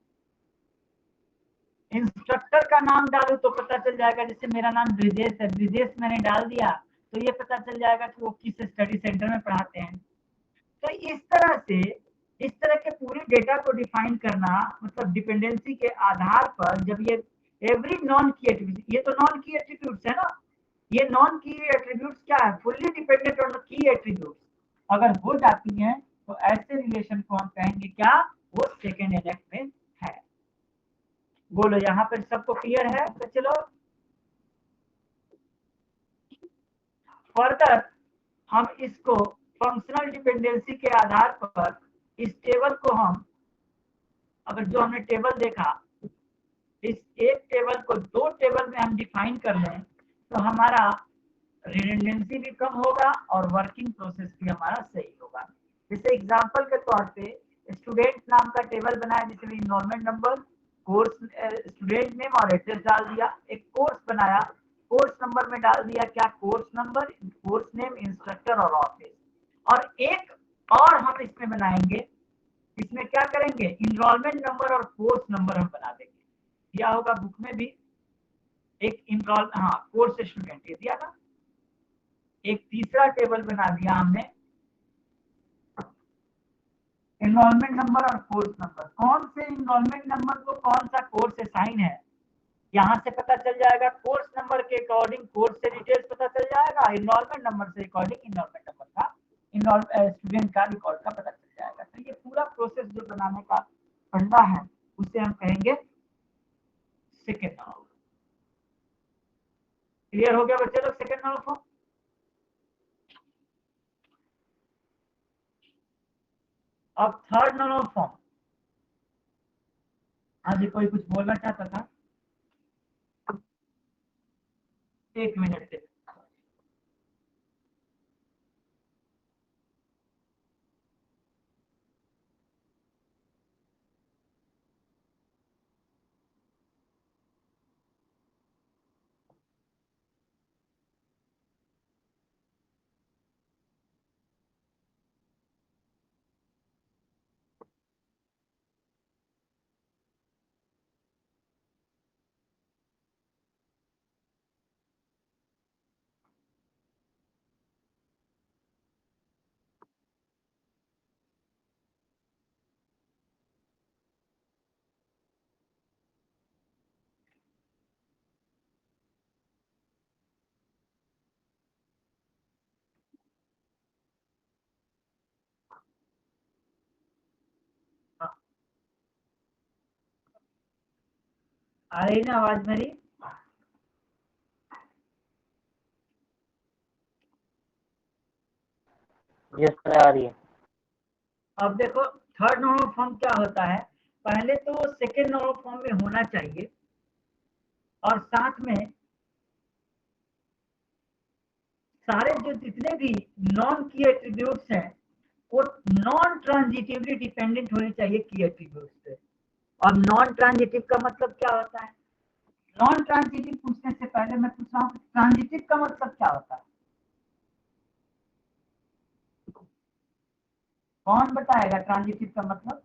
इंस्ट्रक्टर का नाम डालू तो पता चल जाएगा, जैसे मेरा नाम ब्रिजेश है, ब्रिजेश मैंने डाल दिया तो ये पता चल जाएगा कि वो किस स्टडी सेंटर में पढ़ाते हैं। तो इस तरह से इस तरह के पूरी डेटा को डिफाइन करना, मतलब डिपेंडेंसी के आधार पर, जब ये एवरी नॉन की एट्रीब्यूट, ये तो नॉन की एट्रीब्यूट्स है ना, ये नॉन की एट्रीब्यूट्स क्या है, फुल्ली डिपेंडेंट ऑन की एट्रीब्यूट्स अगर हो जाती हैं तो ऐसे रिलेशन को हम कहेंगे क्या, वो सेकेंड एनएफ में है। बोलो यहाँ पर सबको क्लियर है? तो चलो फर्दर हम इसको फंक्शनल डिपेंडेंसी के आधार पर इस टेबल को हम, अगर जो हमने टेबल देखा, इस एक टेबल को दो टेबल में हम डिफाइन कर लें तो हमारा रिडंडेंसी भी कम होगा और वर्किंग प्रोसेस भी हमारा सही होगा। जैसे एग्जांपल के तौर पे स्टूडेंट नाम का टेबल बनाया जिसमें enrollment number, course, student name और एड्रेस डाल दिया। एक कोर्स बनाया, कोर्स नंबर में डाल दिया क्या, course number, course name, instructor और ऑफिस। और एक और हम इसमें बनाएंगे, इसमें क्या करेंगे, इनरोलमेंट नंबर और कोर्स नंबर हम बना देंगे। दिया होगा बुक में भी एक इनरोल, हाँ कोर्स स्टूडेंट ये दिया था। एक तीसरा टेबल बना दिया हमने, इनरोलमेंट नंबर और कोर्स नंबर। कौन से इनरोलमेंट नंबर को कौन सा कोर्स असाइन है यहाँ से पता चल जाएगा। कोर्स नंबर के अकॉर्डिंग कोर्स से डिटेल्स पता चल जाएगा, इनरोलमेंट नंबर से अकॉर्डिंग इनरोलमेंट नंबर का, स्टूडेंट का रिकॉर्ड का पता चल जाएगा। तो ये पूरा प्रोसेस जो बनाने का फंडा है उसे हम कहेंगे सेकेंड नॉर्मल। क्लियर हो गया बच्चे लोग सेकेंड नॉर्मल फॉर्म? अब थर्ड नॉर्मल फॉर्म, हाँ जी कोई कुछ बोलना चाहता था? एक मिनट से आ रही ना आवाज मेरी? यस सर आ रही है। अब देखो थर्ड नॉर्मल फॉर्म क्या होता है, पहले तो सेकेंड नॉर्मल फॉर्म में होना चाहिए और साथ में सारे जो जितने भी नॉन की एट्रीब्यूट्स हैं वो नॉन ट्रांजिटिवली डिपेंडेंट होने चाहिए की एट्रीब्यूट्स पे। और नॉन ट्रांजिटिव का मतलब क्या होता है? नॉन ट्रांजिटिव पूछने से पहले मैं पूछ रहा हूँ ट्रांजिटिव का मतलब क्या होता है? कौन बताएगा ट्रांजिटिव का मतलब?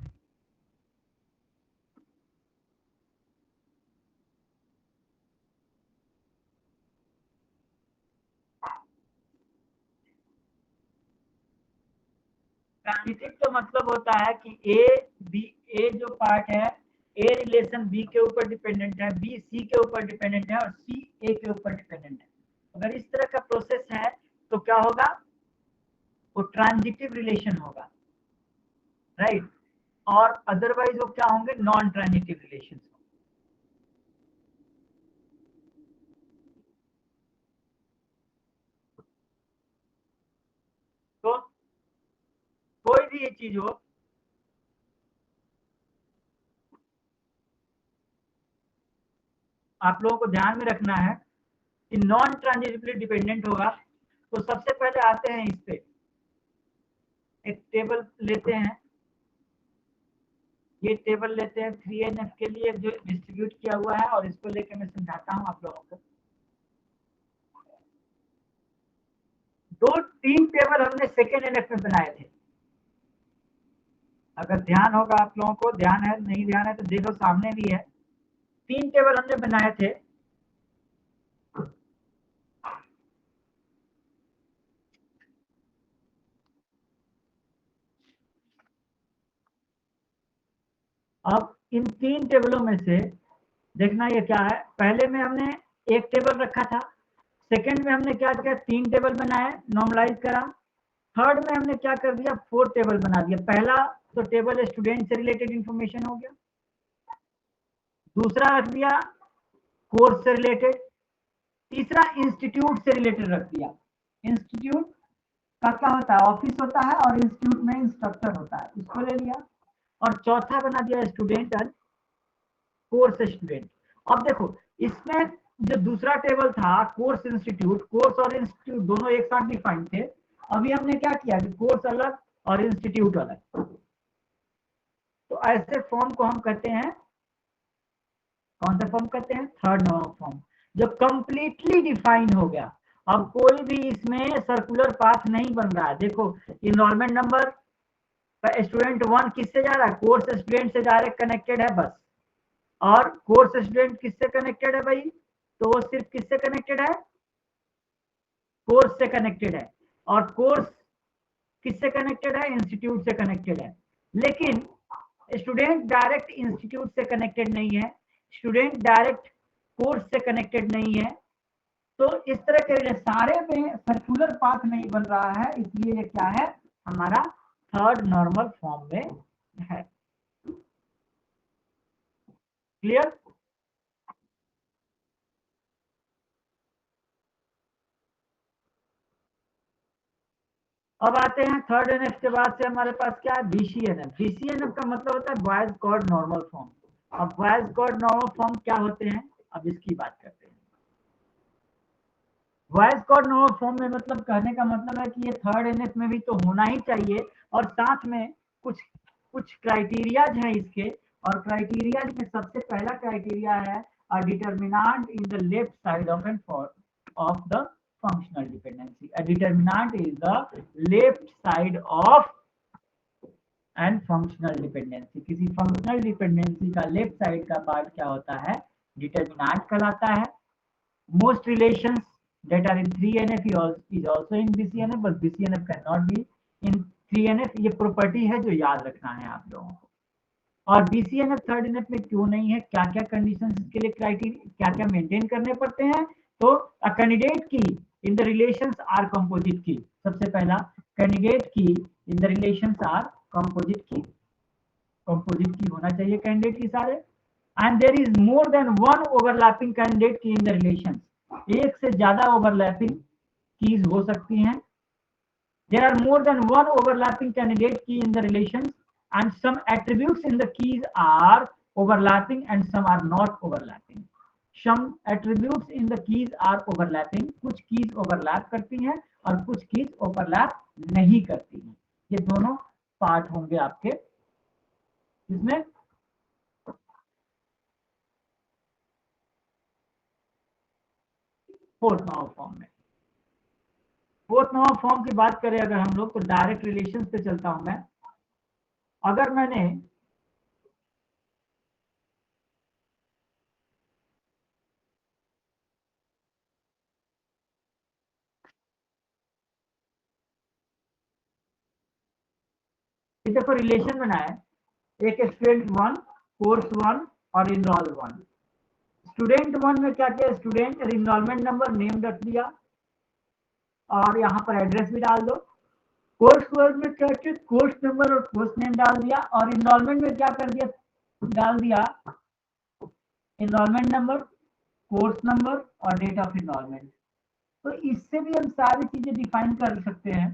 ट्रांजिटिव का मतलब होता है कि ए जो पार्ट है, ए रिलेशन बी के ऊपर डिपेंडेंट है, बी सी के ऊपर डिपेंडेंट है और सी ए के ऊपर डिपेंडेंट है। अगर इस तरह का प्रोसेस है तो क्या होगा? वो ट्रांजिटिव रिलेशन होगा, राइट। और अदरवाइज वो क्या होंगे? Non transitive relation. तो कोई भी ये चीज हो, आप लोगों को ध्यान में रखना है कि नॉन ट्रांजिटिवली डिपेंडेंट होगा। तो सबसे पहले आते हैं इस पे, एक टेबल लेते हैं, ये टेबल लेते हैं 3NF के लिए जो डिस्ट्रीब्यूट किया हुआ है और इसको लेकर मैं समझाता हूं आप लोगों को। तीन टेबल हमने सेकेंड NF में बनाए थे। अगर ध्यान होगा आप लोगों को, ध्यान है नहीं ध्यान है तो देखो सामने भी है। 3 टेबल हमने बनाए थे। अब इन 3 टेबलों में से देखना ये क्या है। पहले में हमने एक टेबल रखा था, सेकंड में हमने क्या किया? 3 टेबल बनाए, नॉर्मलाइज करा। थर्ड में हमने क्या कर दिया? 4 टेबल बना दिया। पहला तो टेबल स्टूडेंट से रिलेटेड इंफॉर्मेशन हो गया, दूसरा रख दिया कोर्स से रिलेटेड, तीसरा इंस्टीट्यूट से रिलेटेड रख दिया। इंस्टीट्यूट का क्या होता है? ऑफिस होता है और इंस्टीट्यूट में इंस्ट्रक्टर होता है, उसको ले लिया। और चौथा बना दिया स्टूडेंट और कोर्स स्टूडेंट। अब देखो इसमें जो दूसरा टेबल था कोर्स इंस्टीट्यूट, कोर्स और इंस्टीट्यूट दोनों एक साथ डिफाइंड थे। अभी हमने क्या किया कि कोर्स अलग और इंस्टीट्यूट अलग। तो ऐसे फॉर्म को हम कहते हैं, कौन सा फॉर्म कहते हैं? थर्ड नॉर्मल फॉर्म, जो कंप्लीटली डिफाइन हो गया। अब कोई भी इसमें सर्कुलर पाथ नहीं बन रहा है। देखो इनरोलमेंट नंबर स्टूडेंट 1 किससे जा रहा है? कोर्स स्टूडेंट से डायरेक्ट कनेक्टेड है बस। और कोर्स स्टूडेंट किससे कनेक्टेड है भाई? तो वो सिर्फ किससे कनेक्टेड है? कोर्स से कनेक्टेड है। और कोर्स किससे कनेक्टेड है? इंस्टीट्यूट से कनेक्टेड है। लेकिन स्टूडेंट डायरेक्ट इंस्टीट्यूट से कनेक्टेड नहीं है, स्टूडेंट डायरेक्ट कोर्स से कनेक्टेड नहीं है। तो इस तरह के सारे में सर्कुलर पाथ नहीं बन रहा है, इसलिए ये क्या है? हमारा थर्ड नॉर्मल फॉर्म में है। क्लियर? अब आते हैं थर्ड NF के बाद से हमारे पास क्या है? BCNF। BCNF का मतलब होता है बॉयज गॉड नॉर्मल फॉर्म। अब बॉयज गॉड नॉर्मल फॉर्म क्या होते हैं, अब इसकी बात करते हैं। बॉयज गॉड नॉर्मल फॉर्म में मतलब कहने का मतलब है कि ये थर्ड NF में भी तो होना ही चाहिए। और साथ में कुछ क्राइटेरियाज हैं इसके, और क्राइटेरियाज में सबसे पहला क्राइटेरिया है a determinant in the left side of the functional dependency. A determinant is the left side of and functional dependency. किसी functional dependency का left side का part क्या होता है? Determinant कहलाता है। Most relations that are in 3NF is also in BCNF, but BCNF cannot be in 3NF. ये property है जो याद रखना है आप लोगों को। और BCNF थर्ड NF में क्यों नहीं है? क्या क्या कंडीशन इसके लिए, क्राइटेरिया क्या क्या मेंटेन करने पड़ते हैं? तो अ कैंडिडेट की in the relations are composite key. सबसे पहला कैंडिडेट की in the relations are composite key. Composite key होना चाहिए कैंडिडेट की सारे। And there is more than one overlapping candidate की इन द रिलेशंस। एक से ज्यादा ओवरलैपिंग कीज हो सकती हैं। There are more than one overlapping candidate की in the relations and some attributes in the keys are overlapping and some are not overlapping. some attributes in the keys are overlapping, कुछ keys overlap करती हैं और कुछ keys overlap नहीं करती हैं। ये दोनों पार्ट होंगे आपके इसमें। फोर्थ नॉर्मल फॉर्म में, फोर्थ नॉर्मल फॉर्म की बात करें अगर हम लोग तो डायरेक्ट रिलेशन पे चलता हूं मैं। अगर मैंने देखो रिलेशन बनाया, एक स्टूडेंट 1, कोर्स 1 और इनरोल 1। स्टूडेंट 1 में क्या किया, स्टूडेंट इनरोलमेंट नंबर नेम रख दिया और यहाँ पर एड्रेस भी डाल दो। कोर्स 1 में क्या किया, कोर्स नंबर और कोर्स नेम डाल दिया और इनरोलमेंट में क्या कर दिया, डाल दिया इनरोलमेंट नंबर, कोर्स नंबर और डेट ऑफ इनरोलमेंट। तो इससे भी हम सारी चीजें डिफाइन कर सकते हैं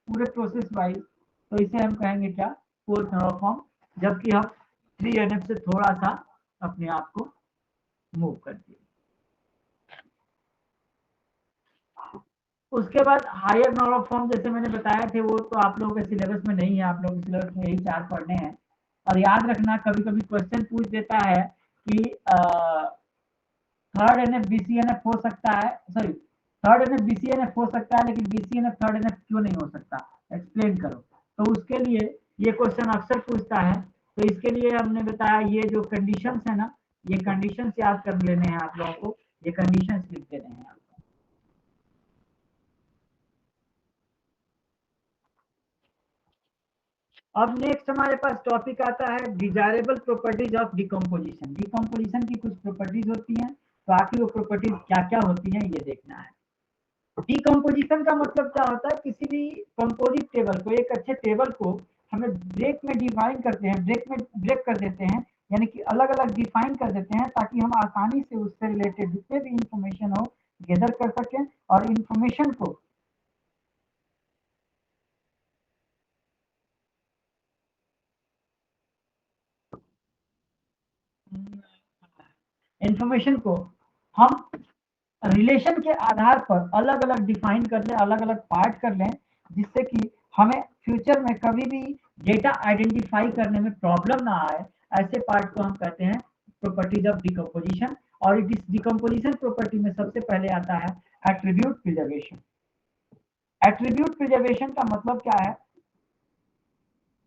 पूरे प्रोसेस वाइज। तो इसे हम कहेंगे क्या, फोर्थ नॉर्मल फॉर्म, जबकि हम 3NF से थोड़ा सा अपने आप को मूव कर दिए। उसके बाद हायर नॉर्मल फॉर्म जैसे मैंने बताया थे वो तो आप लोगों के सिलेबस में नहीं है, आप लोगों के सिलेबस में यही 4 पढ़ने हैं। और याद रखना कभी कभी क्वेश्चन पूछ देता है कि थर्ड NF BCNF हो सकता है, सॉरी थर्ड NF BCNF हो सकता है लेकिन BCNF थर्ड NF क्यों नहीं हो सकता, एक्सप्लेन करो। तो उसके लिए ये क्वेश्चन अक्सर पूछता है। तो इसके लिए हमने बताया ये जो कंडीशंस है ना, ये कंडीशंस याद कर लेने हैं आप लोगों को, ये कंडीशंस लिख देने हैं आपको। अब नेक्स्ट हमारे पास टॉपिक आता है desirable properties of decomposition. Decomposition की कुछ प्रॉपर्टीज होती हैं, तो आखिर वो प्रॉपर्टीज क्या क्या होती हैं ये देखना है। डिकम्पोजिशन का मतलब क्या होता है, किसी भी कंपोजिट टेबल को, एक अच्छे टेबल को हमें ब्रेक में डिफाइन करते हैं, ब्रेक कर देते हैं, यानी कि अलग अलग डिफाइन कर देते हैं ताकि हम आसानी से उससे रिलेटेड जितने भी इंफॉर्मेशन हो गैदर कर सकें और इंफॉर्मेशन को हम रिलेशन के आधार पर अलग अलग डिफाइन कर लें, अलग अलग पार्ट कर लें, जिससे कि हमें फ्यूचर में कभी भी डेटा आइडेंटिफाई करने में प्रॉब्लम ना आए। ऐसे पार्ट को हम कहते हैं प्रॉपर्टीज ऑफ डिकम्पोजिशन। और इस डिकम्पोजिशन प्रॉपर्टी में सबसे पहले आता है एट्रीब्यूट प्रिजर्वेशन। एट्रीब्यूट प्रिजर्वेशन का मतलब क्या है,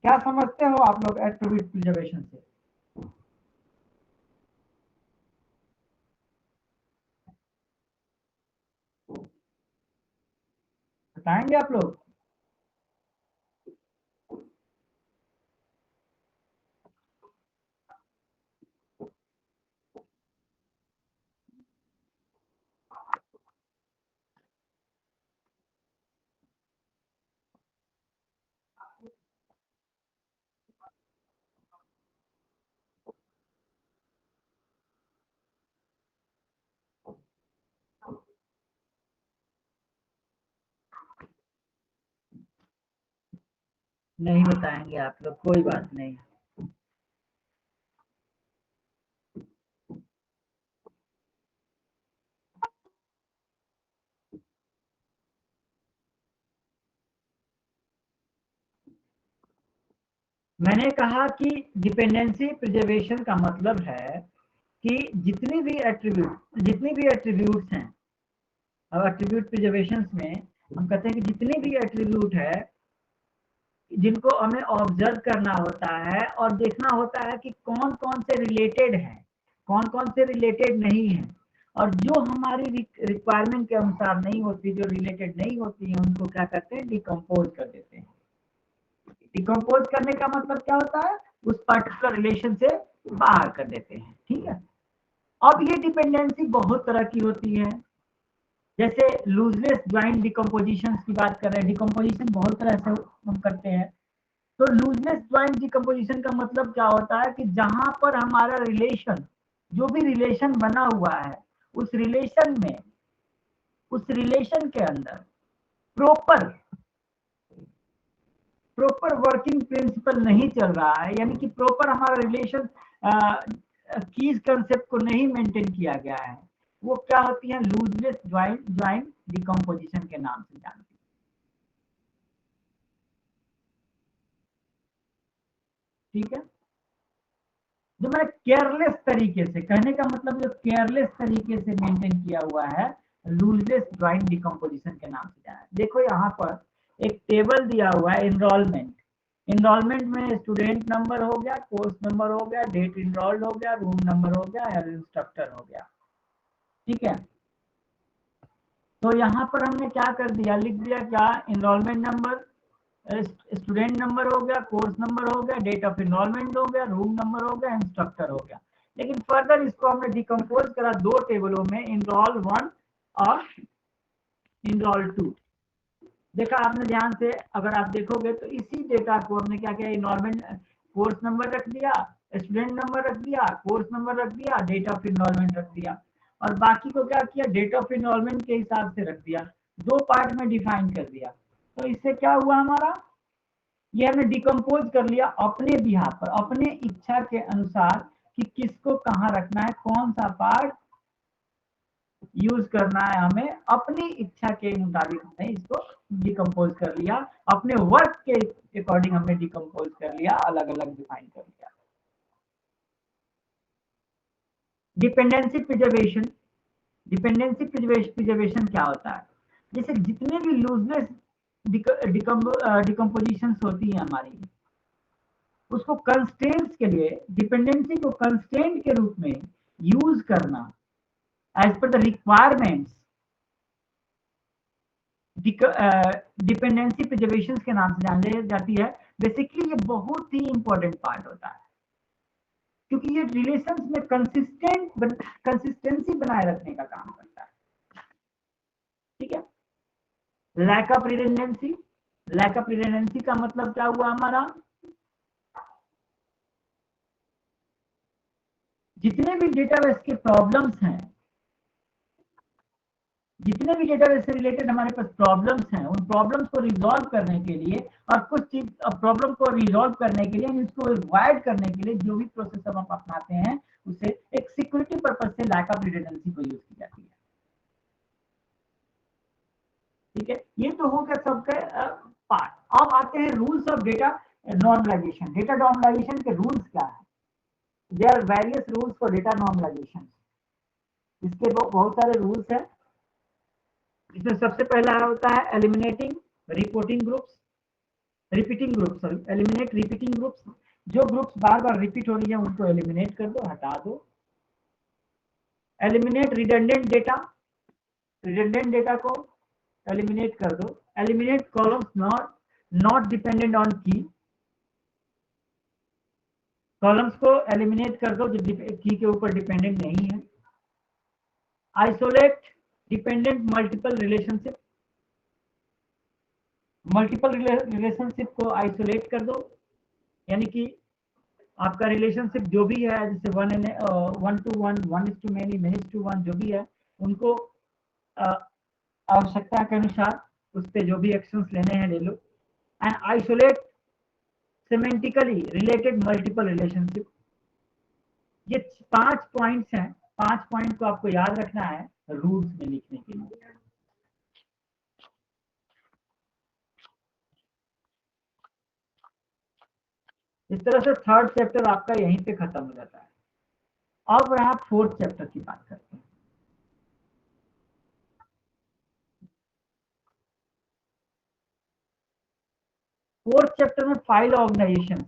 क्या समझते हो आप लोग एट्रीब्यूट प्रिजर्वेशन से? बताएंगे आप लोग? नहीं बताएंगे आप लोग, कोई बात नहीं। मैंने कहा कि डिपेंडेंसी प्रिजर्वेशन का मतलब है कि जितनी भी एट्रीब्यूट्स हैं, अब एट्रीब्यूट प्रिजर्वेशन में हम कहते हैं कि जितनी भी एट्रीब्यूट है जिनको हमें ऑब्जर्व करना होता है और देखना होता है कि कौन कौन से रिलेटेड हैं, कौन कौन से रिलेटेड नहीं है, और जो हमारी रिक्वायरमेंट के अनुसार नहीं होती, जो रिलेटेड नहीं होती है, उनको क्या करते हैं, डिकम्पोज कर देते हैं। डिकम्पोज करने का मतलब क्या होता है, उस पर्टिकुलर रिलेशन से बाहर कर देते हैं। ठीक है, अब ये डिपेंडेंसी बहुत तरह की होती है, जैसे लूजलेस ज्वाइंट डिकम्पोजिशन की बात कर रहे हैं। डिकम्पोजिशन बहुत तरह से हम करते हैं। तो लूजलेस ज्वाइंट डिकम्पोजिशन का मतलब क्या होता है कि जहां पर हमारा रिलेशन, जो भी रिलेशन बना हुआ है, उस रिलेशन में, उस रिलेशन के अंदर प्रॉपर प्रॉपर वर्किंग प्रिंसिपल नहीं चल रहा है, यानी कि प्रॉपर हमारा रिलेशन कीज कंसेप्ट को नहीं मेंटेन किया गया है, वो क्या होती है, लूजलेस ज्वाइन डिकम्पोजिशन के नाम से जानती है। ठीक है, जो मैंने केयरलेस तरीके से, कहने का मतलब जो केयरलेस तरीके से मेंटेन किया हुआ है, लूजलेस ज्वाइन डिकम्पोजिशन के नाम से जाना है। देखो यहाँ पर एक टेबल दिया हुआ है, इनरोलमेंट। इनरोलमेंट में स्टूडेंट नंबर हो गया, कोर्स नंबर हो गया, डेट इनरोल्ड हो गया, रूम नंबर हो गया और इंस्ट्रक्टर हो गया। ठीक है, तो यहाँ पर हमने क्या कर दिया, लिख दिया क्या, इनरोलमेंट नंबर, स्टूडेंट नंबर हो गया, कोर्स नंबर हो गया, डेट ऑफ इनरोलमेंट हो गया, रूम नंबर हो गया, इंस्ट्रक्टर हो गया। लेकिन फर्दर इसको हमने डिकम्पोज करा दो टेबलों में, इनरोल 1 और इनरोल 2। देखा आपने ध्यान से, अगर आप देखोगे तो इसी डेटा को हमने क्या किया, इनरोलमेंट कोर्स नंबर रख दिया, स्टूडेंट नंबर रख दिया, कोर्स नंबर रख दिया, डेट ऑफ इनरोलमेंट रख दिया, और बाकी को क्या किया, डेट ऑफ इनरोलमेंट के हिसाब से रख दिया, दो पार्ट में डिफाइन कर दिया। तो इससे क्या हुआ हमारा, ये हमने डिकम्पोज कर लिया अपने बिहार पर, अपने इच्छा के अनुसार कि किसको कहाँ रखना है, कौन सा पार्ट यूज करना है, हमें अपनी इच्छा के मुताबिक हमने इसको डिकम्पोज कर लिया, अपने वर्क के अकॉर्डिंग हमने डिकम्पोज कर लिया, अलग अलग डिफाइन कर लिया। डिपेंडेंसी प्रिजर्वेशन, डिपेंडेंसी प्रिजर्वेशन क्या होता है, जैसे जितने भी लूजनेस डिकम्पोजिशन होती है हमारी, उसको कंस्ट्रेंट्स के लिए, डिपेंडेंसी को कंस्ट्रेंट के रूप में यूज करना as per the requirements, dependency preservation के नाम से जानी जाती है। बेसिकली ये बहुत ही इंपॉर्टेंट पार्ट होता है, क्योंकि ये रिलेशंस में कंसिस्टेंसी बनाए रखने का काम करता है। ठीक है, lack of redundancy, lack of redundancy का मतलब क्या हुआ हमारा, जितने भी डेटाबेस के प्रॉब्लम्स हैं, जितने भी डेटाबेस से रिलेटेड हमारे पास प्रॉब्लम्स हैं, उन प्रॉब्लम्स को रिजॉल्व करने के लिए, और कुछ चीज प्रॉब्लम को रिजॉल्व करने के लिए, इसको अवॉइड करने के लिए जो भी प्रोसेस हम अपनाते हैं, उसे एक सिक्योरिटी पर्पज से लैक ऑफ रिडंडेंसी को यूज की जाती है। ठीक है, ये तो हो गया सबके पार्ट। अब आते हैं rules of data normalization. Data normalization के रूल्स क्या है, there are various rules for data normalization. इसके बहुत सारे रूल्स हैं। इसमें सबसे पहला होता है eliminating reporting groups, repeating groups, sorry, eliminate repeating groups. जो ग्रुप्स बार बार रिपीट हो रही है उनको एलिमिनेट कर दो, हटा दो। Eliminate redundant data, redundant data को एलिमिनेट कर दो। Eliminate columns not not dependent on की, कॉलम्स को एलिमिनेट कर दो जो की के ऊपर डिपेंडेंट नहीं है। Isolate dependent multiple relationship, multiple relationship को आइसोलेट कर दो, यानी कि आपका रिलेशनशिप जो भी है, जैसे 1:1, 1:many, many:1, जो भी है, उनको आवश्यकता के अनुसार उस पर जो भी एक्शंस लेने हैं ले लो। And isolate semantically related multiple relationship. ये 5 पॉइंट्स हैं, 5 पॉइंट को आपको याद रखना है रूल्स में लिखने के लिए। इस तरह से थर्ड चैप्टर आपका यहीं पे खत्म हो जाता है। अब यहाँ फोर्थ चैप्टर की बात करते हैं। फोर्थ चैप्टर में फाइल ऑर्गेनाइजेशन।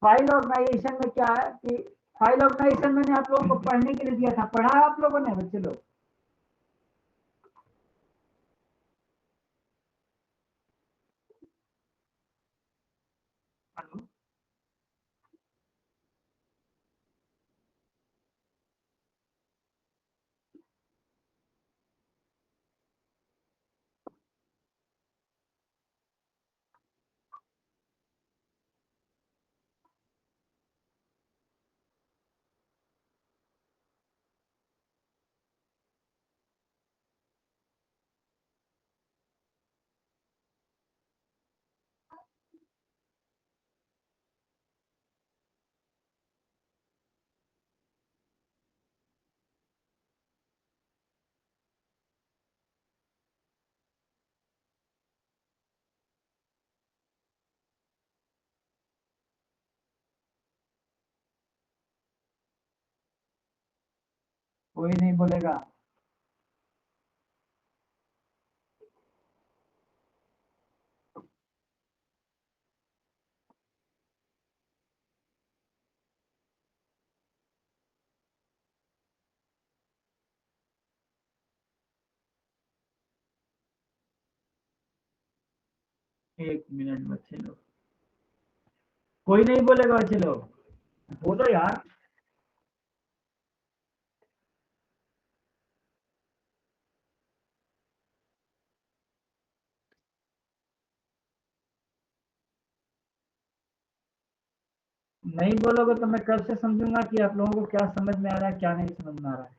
फाइल ऑर्गेनाइजेशन में क्या है कि फाइल ऑर्गेनाइजेशन मैंने आप लोगों को पढ़ने के लिए दिया था, पढ़ा है आप लोगों ने बच्चे लोग? हेलो, कोई नहीं बोलेगा। एक मिनट बच्चे लोग, कोई नहीं बोलेगा बच्चे लोग, बोलो यार। नहीं बोलोगे तो मैं कब से समझूंगा कि आप लोगों को क्या समझ में आ रहा है, क्या नहीं समझ में आ रहा है।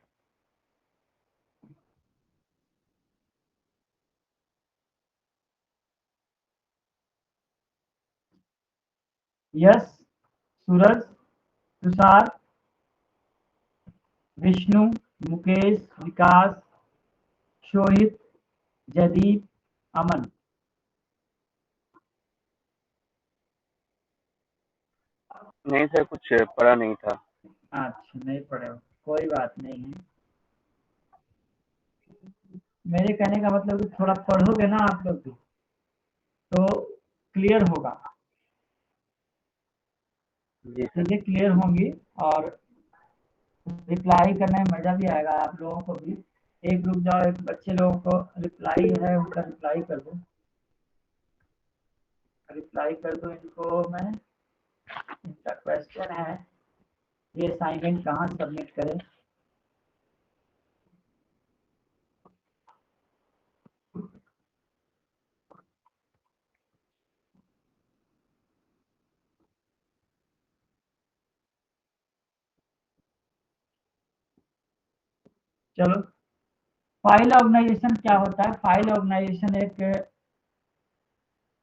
यस, सूरज, तुषार, विष्णु, मुकेश, विकास, शोहित, जयदीप, अमन। नहीं सर, कुछ पढ़ा नहीं था। अच्छा, नहीं पढ़े हो, कोई बात नहीं है। मेरे कहने का मतलब कि थोड़ा पढ़ोगे ना आप लोग भी तो क्लियर होगा, जी सर। चीजें क्लियर होंगी और रिप्लाई करने में मजा भी आएगा आप लोगों को भी। एक रुक जाओ, एक बच्चे लोगों को रिप्लाई है, उनका रिप्लाई कर दो, रिप्लाई कर दो इनको मैं। इनका क्वेश्चन है ये असाइनमेंट कहाँ सबमिट करें। चलो, फाइल ऑर्गेनाइजेशन क्या होता है? फाइल ऑर्गेनाइजेशन एक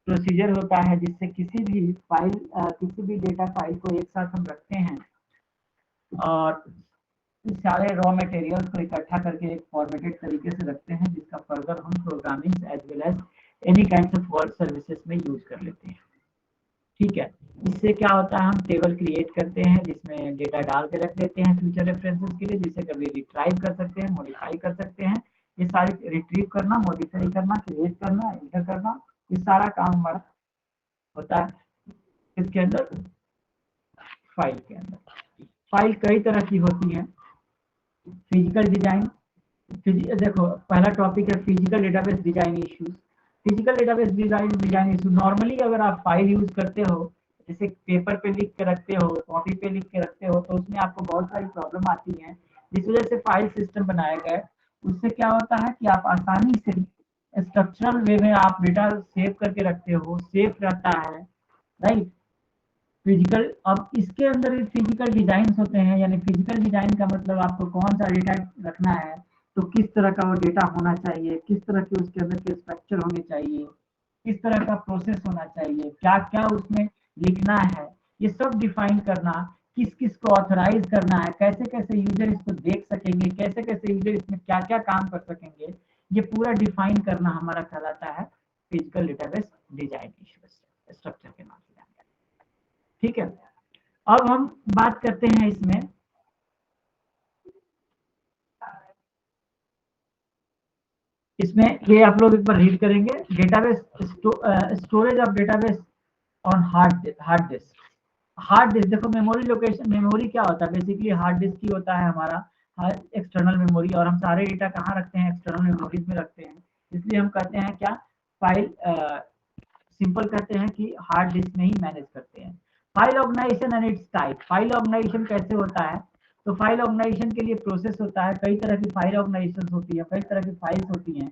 प्रोसीजर होता है जिससे किसी भी फाइल किसी भी डेटा फाइल को एक साथ हम रखते हैं और सारे रॉ मटेरियल्स को इकट्ठा करके एक फॉर्मेटेड तरीके से रखते हैं जिसका फर्दर हम programming as well as any kind of work services में यूज कर लेते हैं। ठीक है, इससे क्या होता है, हम टेबल क्रिएट करते हैं जिसमें डेटा डाल के रख देते हैं फ्यूचर रेफरेंसेस के लिए, जिसे कभी रिट्राइव कर सकते हैं, मॉडिफाई कर सकते हैं। ये सारी रिट्रीव करना, मॉडिफाई करना, क्रिएट करना, एंटर करना, ये सारा काम हमारा होता है इसके अंदर, फाइल के अंदर। फाइल कई तरह की होती है। फिजिकल डिजाइन, देखो पहला टॉपिक है physical database design issues. Physical database design issue, normally अगर आप फाइल यूज करते हो, जैसे पेपर पे लिख के रखते हो, कॉपी पे लिख के रखते हो, तो उसमें आपको बहुत सारी प्रॉब्लम आती है। जिस वजह से फाइल सिस्टम बनाया गया है, उससे क्या होता है कि आप आसानी से स्ट्रक्चरल वे में आप डेटा सेव करके रखते हो, सेफ रहता है, राइट। फिजिकल, अब इसके अंदर भी फिजिकल डिजाइन होते हैं, यानी फिजिकल डिजाइन का मतलब आपको कौन सा डेटा रखना है, तो किस तरह का वो डेटा होना चाहिए, किस तरह के उसके अंदर के स्ट्रक्चर होने चाहिए, किस तरह का प्रोसेस होना चाहिए, क्या क्या उसमें लिखना है, ये सब डिफाइन करना, किस किस को ऑथराइज करना है, कैसे कैसे यूजर इसको देख सकेंगे, कैसे कैसे यूजर इसमें क्या क्या काम कर सकेंगे, ये पूरा डिफाइन करना हमारा कहलाता है physical database design issues structure के नाम से। ठीक है, अब हम बात करते हैं इसमें, ये आप लोग एक बार रीड करेंगे, database storage of database on hard disk. Hard disk, देखो मेमोरी लोकेशन, मेमोरी क्या होता है, बेसिकली हार्ड डिस्क ही होता है हमारा एक्सटर्नल मेमोरी, और हम सारे डेटा कहाँ रखते हैं, एक्सटर्नल मेमोरीज में रखते हैं। इसलिए हम कहते हैं क्या, फाइल सिंपल कहते हैं कि हार्ड डिस्क में ही मैनेज करते हैं। File organization and its type, file organization कैसे होता है, तो फाइल ऑर्गेनाइजेशन के लिए प्रोसेस होता है, कई तरह की फाइल ऑर्गेनाइजेशन होती है, कई तरह की फाइल्स होती हैं।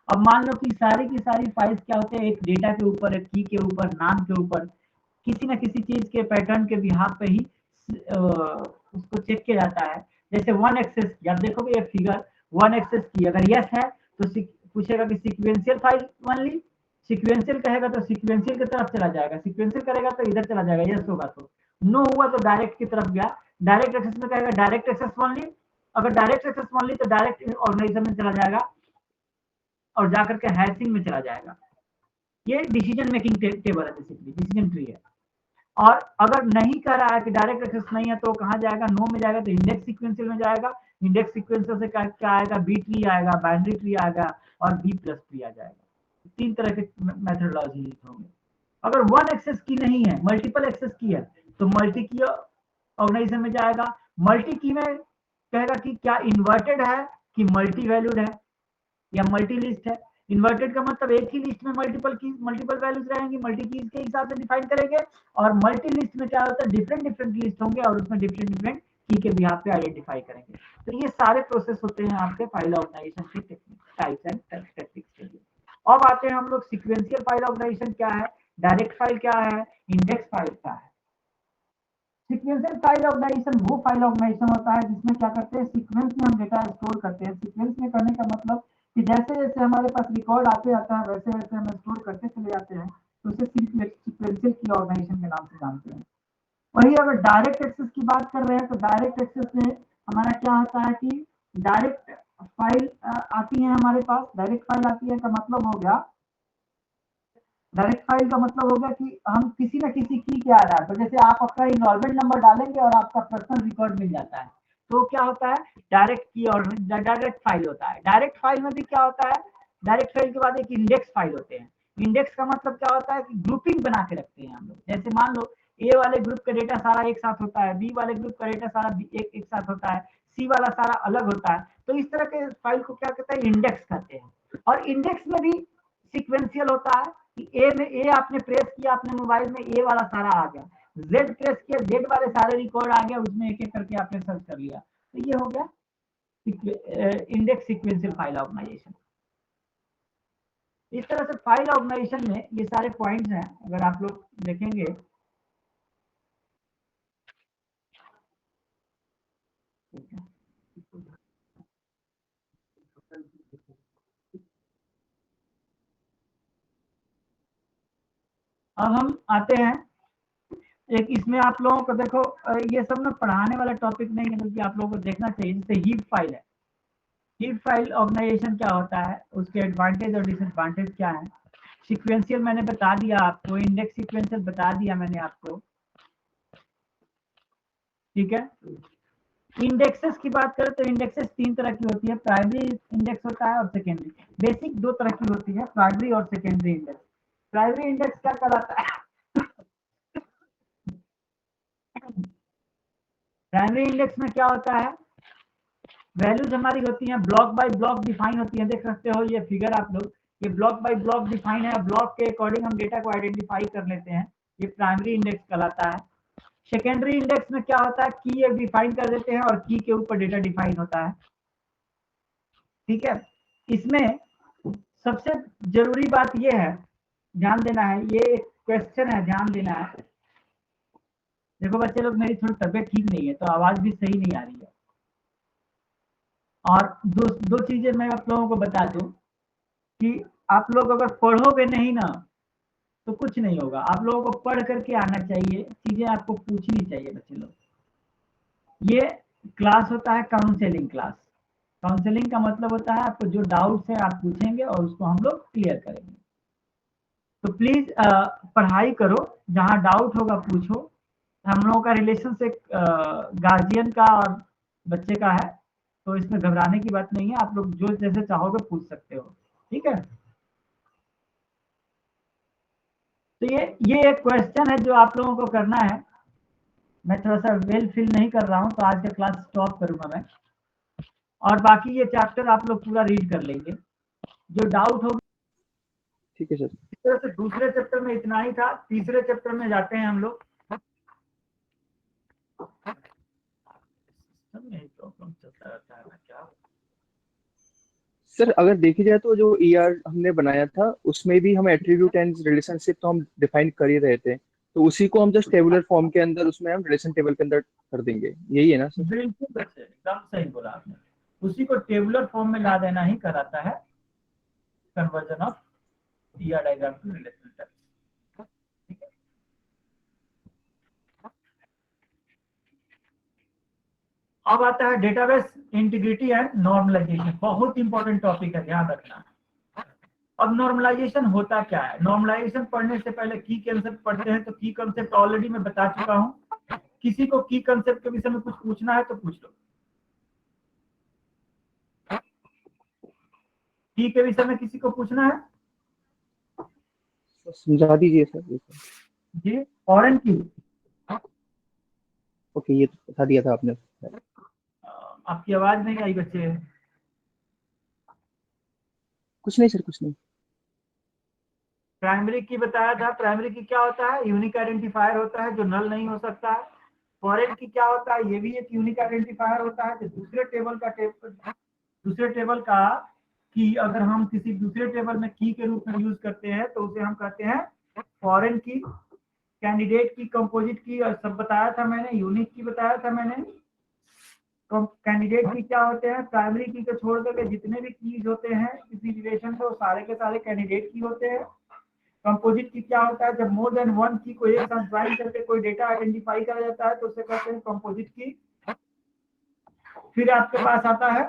अब मान लो कि सारी की सारी फाइल्स क्या होते हैं, एक डेटा के ऊपर, एक की के ऊपर, नाम के ऊपर, किसी न किसी चीज के पैटर्न के बिहाफ पे ही उसको चेक किया जाता है। जैसे वन एक्सेस की, आप देखोगे ये फिगर, वन एक्सेस की अगर यस है तो पूछेगा कि सीक्वेंशियल फाइल ओनली, सीक्वेंशियल कहेगा तो सीक्वेंशियल की तरफ चला जाएगा, सीक्वेंशियल करेगा तो इधर चला जाएगा, यस होगा तो, नो हुआ तो डायरेक्ट की तरफ गया, डायरेक्ट एक्सेस में कहेगा डायरेक्ट एक्सेस ओनली, अगर डायरेक्ट एक्सेस ओनली तो डायरेक्ट ऑर्गेनाइजेशन में चला जाएगा और जाकर के हैशिंग में चला जाएगा। ये डिसीजन मेकिंग टेबल है, बेसिकली डिसीजन ट्री है। और अगर नहीं कर रहा है कि डायरेक्ट एक्सेस नहीं है तो कहाँ जाएगा, नो में जाएगा, तो इंडेक्स सीक्वेंशियल में जाएगा। इंडेक्स सीक्वेंशियल से क्या आएगा, बी ट्री आएगा, बाइनरी ट्री आएगा और बी प्लस ट्री आ जाएगा। 3 तरह के मेथडोलॉजी होंगे। अगर वन एक्सेस की नहीं है, मल्टीपल एक्सेस की है, तो मल्टी की ऑर्गेनाइजेशन में जाएगा। मल्टी की में कहेगा कि क्या इन्वर्टेड है कि मल्टी वैल्यूड है या मल्टी लिस्ट है। इन्वर्टेड का मतलब एक ही लिस्ट में मल्टीपल वैल्यूज रहेंगी, मल्टी कीज के हिसाब से डिफाइन करेंगे। और मल्टी लिस्ट में क्या होता है, डिफरेंट लिस्ट होंगे और उसमें डिफरेंट की के बिहाफ पे आइडेंटिफाई करेंगे। तो ये सारे प्रोसेस होते हैं आपके फाइल ऑर्गेनाइजेशन के टेक्निक टाइप्स एंड टैक्टिक्स के लिए। अब आते हैं हम लोग सीक्वेंशियल फाइल ऑर्गेनाइजेशन क्या है, डायरेक्ट फाइल क्या है, इंडेक्स फाइल क्या है। सीक्वेंशियल फाइल ऑर्गेनाइजेशन वो फाइल ऑर्गेनाइजेशन होता है जिसमें क्या करते हैं, सीक्वेंस में हम डेटा स्टोर करते हैं। सीक्वेंस में करने का मतलब कि जैसे जैसे हमारे पास रिकॉर्ड आते आता है वैसे वैसे हम स्टोर करते चले जाते हैं, तो उसे सीक्वेंशियल की ऑर्गेनाइजेशन के नाम से जानते हैं। वही अगर डायरेक्ट एक्सेस की बात कर रहे हैं तो डायरेक्ट एक्सेस में हमारा क्या होता है कि डायरेक्ट फाइल आती है हमारे पास। डायरेक्ट फाइल आती है का मतलब हो गया, डायरेक्ट फाइल का मतलब होगा कि हम किसी न किसी की के आधार पर, जैसे आप अपना इनरोलमेंट नंबर डालेंगे और आपका पर्सनल रिकॉर्ड मिल जाता है, तो क्या होता है, डायरेक्ट की और डायरेक्ट फाइल होता है। डायरेक्ट फाइल में भी क्या होता है, डायरेक्ट फाइल के बाद एक इंडेक्स फाइल होते हैं। इंडेक्स का मतलब क्या होता है कि ग्रुपिंग बना के रखते हैं हम लोग। जैसे मान लो ए वाले ग्रुप का डेटा सारा एक साथ होता है, बी वाले ग्रुप का डेटा सारा एक साथ होता है, सी वाला सारा अलग होता है। तो इस तरह के फाइल को क्या कहते हैं, इंडेक्स कहते हैं। और इंडेक्स में भी सीक्वेंशियल होता है कि ए में ए आपने प्रेस किया अपने मोबाइल में, ए वाला सारा आ गया, जेड प्रेस किया, जेड वाले सारे रिकॉर्ड आ गया, उसमें एक एक करके आपने सर्च कर लिया। तो ये हो गया इंडेक्स सीक्वेंशियल फाइल ऑर्गेनाइजेशन। इस तरह से फाइल ऑर्गेनाइजेशन में ये सारे पॉइंट्स हैं, अगर आप लोग देखेंगे। अब हम आते हैं एक इसमें, आप लोगों को देखो ये सब ना पढ़ाने वाला टॉपिक नहीं है, बल्कि आप लोगों को देखना चाहिए। जैसे हीप फाइल है, हीप फाइल ऑर्गेनाइजेशन क्या होता है, उसके एडवांटेज और डिसएडवांटेज क्या है। सीक्वेंशियल मैंने बता दिया आपको, इंडेक्स सीक्वेंशियल बता दिया मैंने आपको, ठीक है। इंडेक्सेस की बात करें तो इंडेक्सेस 3 तरह की होती है, प्राइमरी इंडेक्स होता है और सेकेंडरी। बेसिक 2 तरह की होती है, प्राइमरी और सेकेंडरी इंडेक्स। प्राइमरी इंडेक्स क्या कहलाता है, प्राइमरी इंडेक्स में क्या होता है, वैल्यूज हमारी होती हैं ब्लॉक बाय ब्लॉक डिफाइन होती है। देख सकते हो ये फिगर आप लोग, ये ब्लॉक बाय ब्लॉक डिफाइन है, ब्लॉक के अकॉर्डिंग हम डेटा को आइडेंटिफाई कर लेते हैं, ये प्राइमरी इंडेक्स कहलाता है। सेकेंडरी इंडेक्स में क्या होता है, की एक डिफाइन कर देते हैं और की के ऊपर डेटा डिफाइन होता है, ठीक है। इसमें सबसे जरूरी बात ये है, ध्यान देना है, ये एक क्वेश्चन है, ध्यान देना है। देखो बच्चे लोग, मेरी थोड़ी तबीयत ठीक नहीं है तो आवाज भी सही नहीं आ रही है। और दो चीजें मैं आप लोगों को बता दूं कि आप लोग अगर पढ़ोगे नहीं ना तो कुछ नहीं होगा। आप लोगों को पढ़ करके आना चाहिए, चीजें आपको पूछनी चाहिए बच्चे लोग। ये क्लास होता है काउंसलिंग क्लास। काउंसलिंग का मतलब होता है आपको जो डाउट्स है आप पूछेंगे और उसको हम लोग क्लियर करेंगे। तो प्लीज पढ़ाई करो, जहां डाउट होगा पूछो। हम लोगों का रिलेशनशिप गार्जियन का और बच्चे का है, तो इसमें घबराने की बात नहीं है। आप लोग जो जैसे चाहोगे पूछ सकते हो, ठीक है। तो ये एक क्वेश्चन है जो आप लोगों को करना है। मैं थोड़ा सा वेल फील नहीं कर रहा हूँ तो आज का क्लास स्टॉप करूंगा मैं, और बाकी ये चैप्टर आप लोग पूरा रीड कर लेंगे। जो डाउट होगा, ठीक है सर। इस तरह से दूसरे चैप्टर में इतना ही था। तीसरे चैप्टर में जाते हैं हम लोग। प्रॉब्लम चलता रहता है ना क्या। सर अगर देखी जाए तो जो ईआर हमने बनाया था उसमें भी हम एट्रीब्यूट एंड रिलेशनशिप तो हम डिफाइन कर ही रहे थे, तो उसी को हम जस्ट टेबुलर फॉर्म के अंदर उसमें हम रिलेशन टेबल के अंदर कर देंगे, यही है ना सर? बिल्कुल बच्चे, एकदम सही बोला आपने। उसी को टेबुलर फॉर्म में ला देना ही कराता है conversion of ER diagram to relational type, ठीक है। अब आता है डेटाबेस इंटीग्रिटी एंड नॉर्मलाइजेशन। बहुत इंपॉर्टेंट टॉपिक है, ध्यान रखना। अब नॉर्मलाइजेशन होता क्या है? नॉर्मलाइजेशन पढ़ने से पहले की कंसेप्ट पढ़ते हैं, तो की कंसेप्ट ऑलरेडी मैं बता चुका हूं। किसी को की कंसेप्ट के विषय में कुछ पूछना है तो पूछ लो। की के विषय में किसी को पूछना है? समझा दीजिए सर ये सर। जी, फॉरेन की। ओके, ये तो बता दिया था आपने। आपकी आवाज नहीं आई बच्चे। कुछ नहीं सर, कुछ नहीं। प्राइमरी की बताया था। प्राइमरी की क्या होता है? यूनिक आइडेंटिफायर होता है जो नल नहीं हो सकता है। फॉरेन की क्या होता है? ये भी एक यूनिक आइडेंटिफायर होता है जो दूसरे टेबल का की अगर हम किसी दूसरे टेबल में की के रूप में यूज करते हैं तो उसे हम कहते हैं फॉरेन की। कैंडिडेट की, कंपोजिट की और सब बताया था मैंने। यूनिक की बताया था मैंने। कैंडिडेट की क्या होते हैं? प्राइमरी की को छोड़ करके जितने भी कीज होते हैं किसी रिलेशन से, वो सारे के सारे कैंडिडेट की होते हैं। कंपोजिट की क्या होता है? जब मोर देन वन की को एक साथ ज्वाइन करके कोई डेटा आइडेंटिफाई करा जाता है तो उसे कहते हैं कंपोजिट की। फिर आपके पास आता है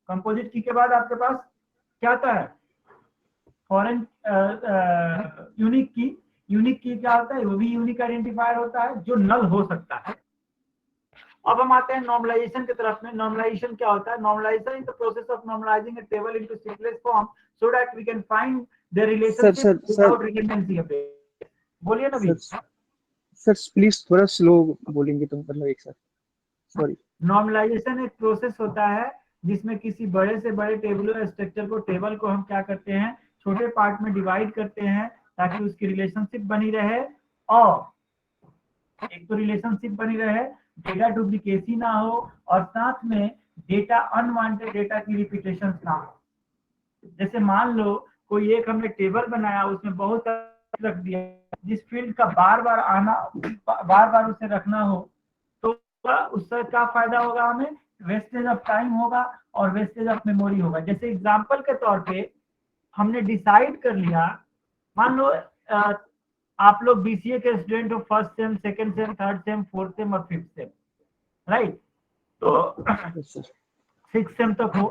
कंपोजिट की के बाद आपके पास क्या आता है? फॉरेन यूनिक की। यूनिक की क्या होता है? वो भी यूनिक आइडेंटिफायर होता है जो नल हो सकता है। अब हम आते हैं नॉर्मलाइजेशन की तरफ में। नॉर्मलाइजेशन क्या होता है? Normalization is the process of normalizing a table into simplest form so that we can find the sir relationship sir sir without redundancy of it. बोलिए नबी। सर सर प्लीज थोड़ा स्लो बोलेंगे तो मतलब एक साथ। सॉरी। नॉर्मलाइजेशन एक process होता है जिसमें किसी बड़े से बड़े टेबल टेबल को हम क्या करते हैं, छोटे पार्ट में डिवाइड करते हैं ताकि उसकी रिलेशनशिप बनी रहे। और एक तो रिलेशनशिप बनी रहे, डेटा डुप्लीकेसी ना हो, और साथ में डेटा अनवांटेड डेटा की रिपीटेशन ना हो। जैसे मान लो कोई एक हमने टेबल बनाया, उसमें बहुत सारा रख दिया, जिस फील्ड का बार बार उसे रखना हो तो उससे क्या फायदा होगा? हमें वेस्टेज ऑफ टाइम होगा और वेस्टेज ऑफ मेमोरी होगा। जैसे एग्जांपल के तौर पे हमने डिसाइड कर लिया, मान लो आप लोग बीसीए के स्टूडेंट हो, first sem, second same, third same, fourth same और फिफ्थ सेम, राइट? तो यस सर। 6 सेम तक हो।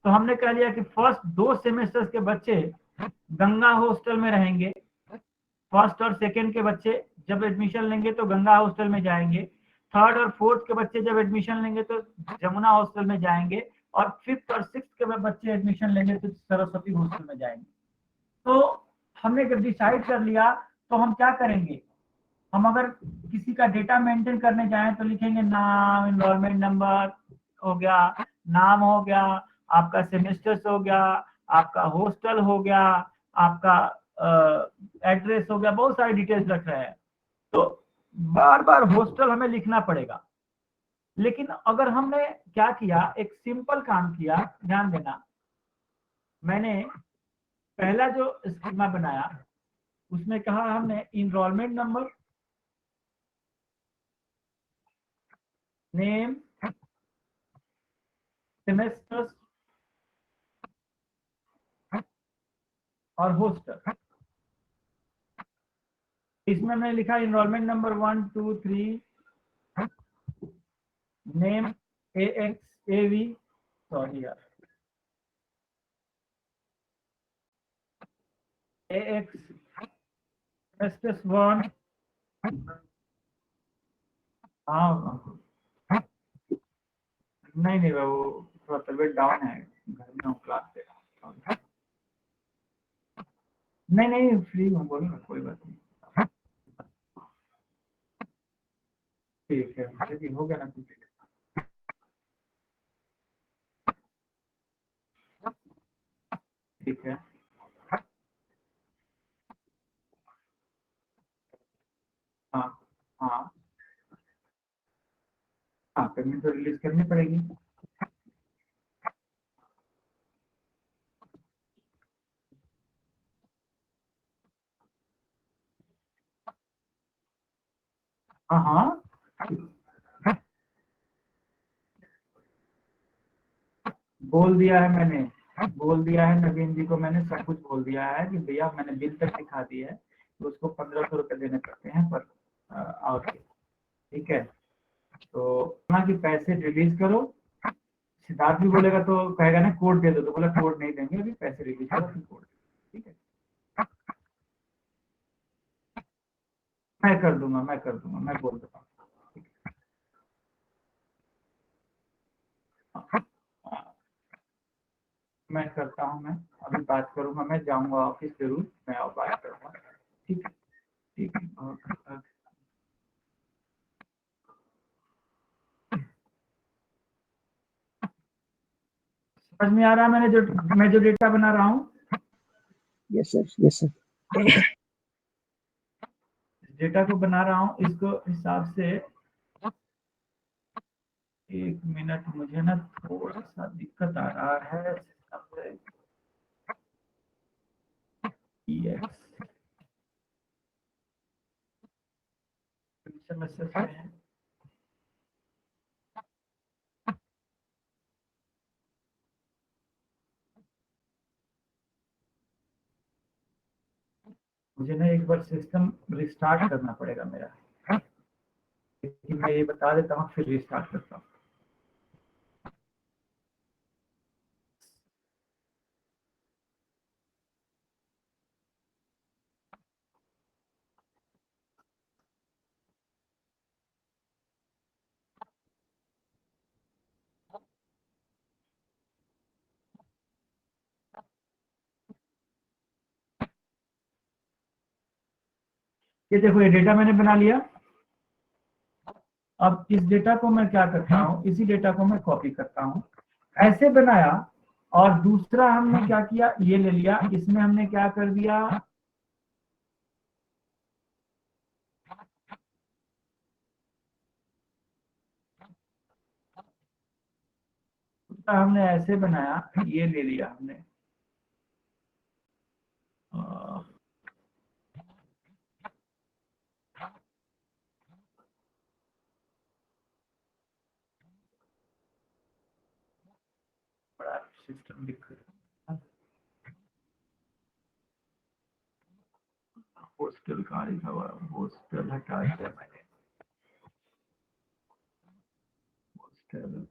तो हमने कह लिया कि फर्स्ट 2 सेमेस्टर्स के बच्चे गंगा हॉस्टल में रहेंगे। फर्स्ट और सेकंड के बच्चे जब एडमिशन लेंगे तो गंगा हॉस्टल में जाएंगे। थर्ड और फोर्थ के बच्चे जब एडमिशन लेंगे तो जमुना हॉस्टल में जाएंगे। और फिफ्थ और सिक्स के बच्चे एडमिशन लेंगे तो सरस्वती हॉस्टल में जाएंगे। तो हमने जब डिसाइड कर लिया तो हम क्या करेंगे? हम अगर किसी का डेटा मेंटेन करने जाएं तो लिखेंगे नाम, एनरोलमेंट नंबर हो गया, नाम हो गया, आपका सेमेस्टर्स हो गया, आपका हॉस्टल हो गया, आपका एड्रेस हो गया, बहुत सारी डिटेल्स रख रहे हैं। तो बार बार हॉस्टल हमें लिखना पड़ेगा। लेकिन अगर हमने क्या किया, एक सिंपल काम किया, ध्यान देना, मैंने पहला जो स्कीमा बनाया उसमें कहा हमने इनरोलमेंट नंबर, नेम, सेमेस्टर्स और हॉस्टल। इसमें मैंने लिखा enrollment number 1 2 3, name AXAV, sorry यार, AX सेमेस्टर्स 1। हाँ, नहीं नहीं वो थोड़ा तबियत डाउन है, घर में हूँ, क्लास से। नहीं नहीं फ्री हूँ, बोलो ना, कोई बात नहीं। ठीक है, हो गया ना कुछ? ठीक है, हाँ हाँ हाँ, पेमेंट तो रिलीज करनी पड़ेगी। हाँ हाँ, बोल दिया है मैंने, बोल दिया है नवीन जी को, मैंने सब कुछ बोल दिया है कि भैया मैंने बिल तक दिखा दी है, तो उसको 1500 रुपये देने पड़ते हैं पर आउट के। ठीक है, तो ना कि पैसे रिलीज करो, सिद्धार्थ भी बोलेगा तो कहेगा ना कोड दे दो, तो बोला कोड नहीं देंगे, अभी पैसे रिलीज करो फिर कोड। ठीक है, मैं कर दूंगा, मैं बोल देता हूँ। मैं करता हूँ, मैं अभी बात करूंगा, मैं जाऊंगा ऑफिस जरूर, मैं और बात करूंगा। ठीक है, ठीक है, और समझ में आ रहा है मैं जो डेटा बना रहा हूँ? Yes sir, yes sir. Data को बना रहा हूँ, इसको हिसाब से 1 मिनट, मुझे ना थोड़ा सा दिक्कत आ रहा है समस्या है। मुझे ना एक बार सिस्टम रिस्टार्ट करना पड़ेगा मेरा, लेकिन मैं ये बता देता हूँ फिर रिस्टार्ट करता हूँ। ये देखो, ये डेटा मैंने बना लिया। अब इस डेटा को मैं क्या करता हूँ, इसी डेटा को मैं कॉपी करता हूँ, ऐसे बनाया। और दूसरा हमने क्या किया, ये ले लिया, इसमें हमने क्या कर दिया, हमने ऐसे बनाया, ये ले लिया हमने, बड़ा सिस्टम लिख, हॉस्टल का लिखा हुआ, हॉस्टल हटा दिया मैंने, हॉस्टल।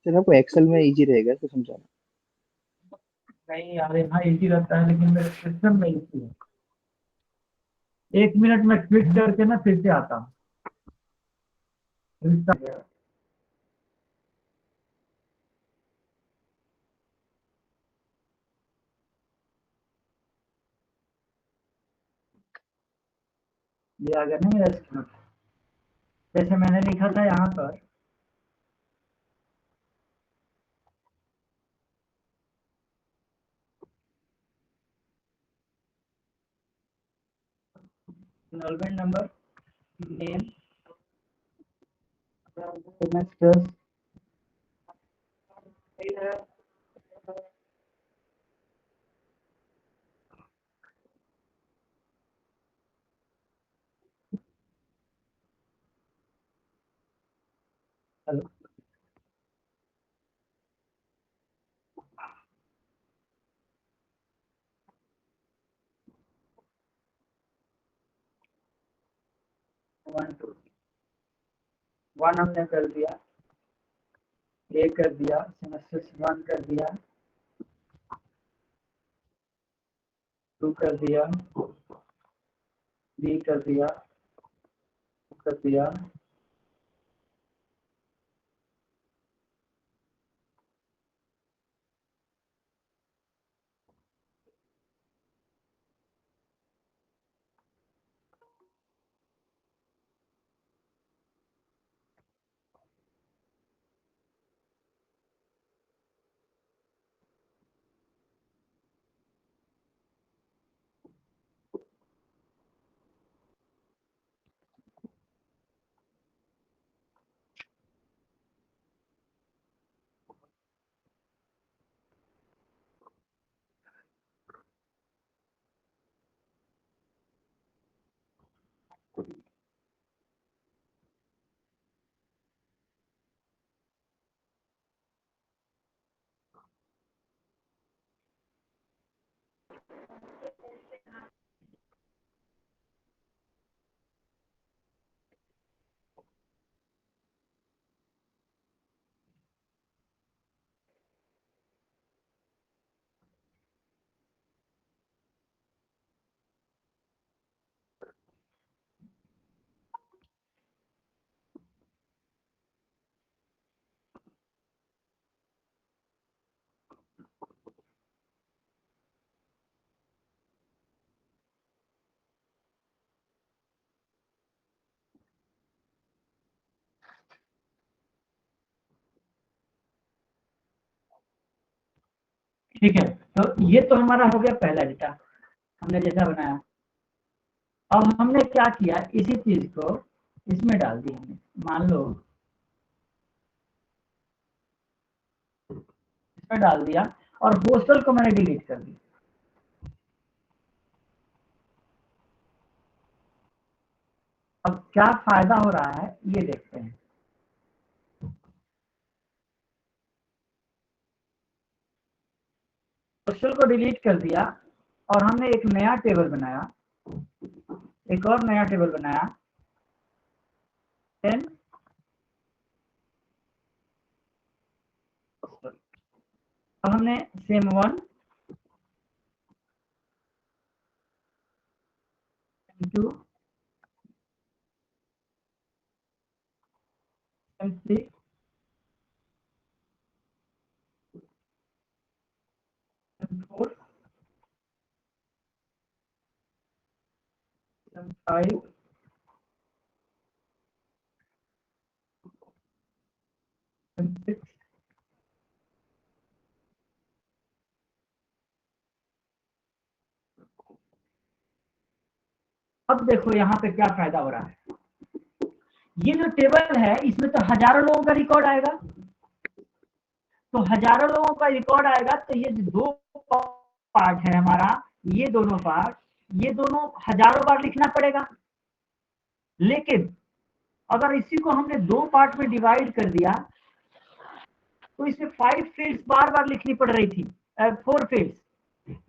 सर आपको एक्सेल में इजी रहेगा तो समझाना। नहीं यार, यहाँ इजी रहता है, लेकिन मेरे सिस्टम में इजी है। 1 मिनट में क्विक करके ना फिर से आता हूँ। ये आ गया ना मेरा स्क्रिप्ट, जैसे मैंने लिखा था यहाँ पर, enrolment number, name, semesters, hello, one हमने कर दिया, ए कर दिया, सेमेस्टर 1 कर दिया, 2 कर दिया, बी कर दिया, कर दिया, ठीक है, तो ये तो हमारा हो गया पहला डेटा हमने जैसा बनाया। अब हमने क्या किया, इसी चीज को इसमें डाल दिया हमने, मान लो इसमें डाल दिया और हॉस्टल को मैंने डिलीट कर दिया। अब क्या फायदा हो रहा है ये देखते हैं। हॉस्टल को डिलीट कर दिया और हमने एक नया टेबल बनाया, एक और नया टेबल बनाया, 10 अब हमने सेम 1 2 3 4 5 6 अब देखो यहाँ पे क्या फायदा हो रहा है। ये जो टेबल है इसमें तो हजारों लोगों का रिकॉर्ड आएगा, तो हजारों लोगों का रिकॉर्ड आएगा, तो ये जो दो पार्ट है हमारा, ये दोनों पार्ट, ये दोनों हजारों बार लिखना पड़ेगा। लेकिन अगर इसी को हमने दो पार्ट में डिवाइड कर दिया तो इसमें 5 फील्ड्स बार बार लिखनी पड़ रही थी, 4 फील्ड्स,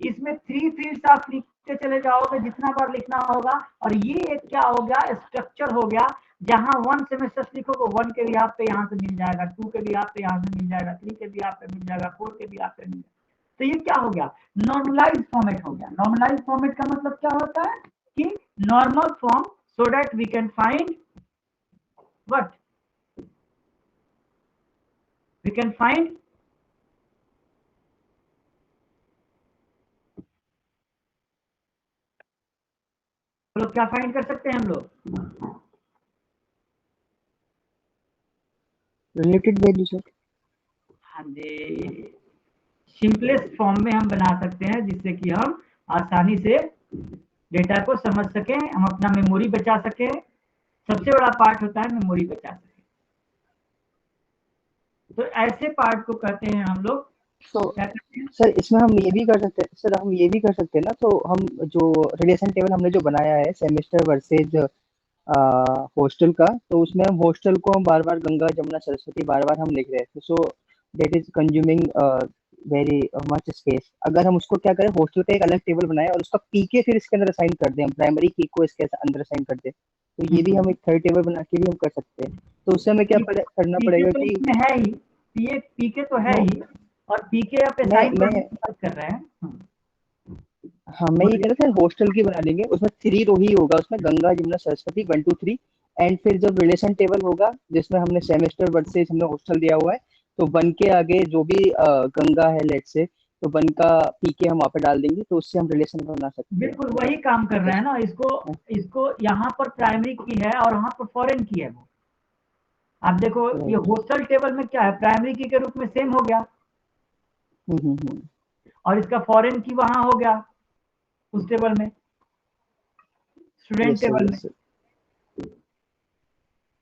इसमें 3 फील्ड्स आप लिखते चले जाओगे जितना बार लिखना होगा। और ये एक क्या हो गया, स्ट्रक्चर हो गया, जहां 1 सेमेस्टर लिखोगे 1 के भी आप पे यहाँ से मिल जाएगा, 2 के भी आप पे यहाँ से मिल जाएगा, 3 के भी आप पे मिल जाएगा, 4 के भी आप पे मिल जाएगा। तो ये क्या हो गया, नॉर्मलाइज फॉर्मेट हो गया। नॉर्मलाइज फॉर्मेट का मतलब क्या होता है कि normal form, so that we can find what, we can find लोग क्या फाइंड कर सकते हैं हम लोग, रिलेटेड वैल्यू सर। हाँ जी, सिंपलेस्ट फॉर्म में हम बना सकते हैं जिससे कि हम आसानी से डेटा को समझ सकें, हम अपना मेमोरी बचा सकें। सबसे बड़ा पार्ट होता है मेमोरी बचा सकें। तो ऐसे पार्ट को कहते हैं हम लोग तो क्या कहते हैं, सर इसमें हम ये भी कर सकते हैं सर, हम ये भी कर सकते हैं ना, तो हम जो रिलेशन टेबल हमने जो बनाया है सेमेस्टर वर्सेज हॉस्टल का, तो उसमें हम हॉस्टल को हम बार बार गंगा जमुना सरस्वती बार बार हम लिख रहे थे, so that is consuming very much space. अगर हम उसको क्या करें, हॉस्टल का एक अलग टेबल बनाए और उसका पीके फिर इसके अंदर असाइन कर दें, हम प्राइमरी की को इसके अंदर असाइन कर दें, तो ये भी हम एक थर्ड टेबल बना के भी हम कर सकते हैं। तो उससे हमें क्या करना पीके पड़ेगा तो कि इसमें है ही, पीके तो है ही, और पीके आप असाइन मैं कर रहे हैं। हाँ, मैं ये कह रहा था हॉस्टल की बना लेंगे, उसमें 3 रो ही होगा, उसमें गंगा जमुना सरस्वती 1 2 3, एंड फिर जब रिलेशन टेबल होगा जिसमें हमने सेमेस्टर वर्सेस हमने हॉस्टल दिया हुआ है, तो 1 के आगे जो भी गंगा है लेट से, तो 1 का पीके हम वहाँ पे डाल देंगे, तो उससे हम रिलेशन बना सकते हैं। बिल्कुल वही काम कर रहे हैं ना, इसको यहाँ पर प्राइमरी की है और वहाँ पर फॉरेन की है। वो आप देखो ये हॉस्टल टेबल में क्या है, प्राइमरी की के रूप में सेम हो गया, और इसका फॉरेन की वहां हो गया उस टेबल में, स्टूडेंट टेबल में।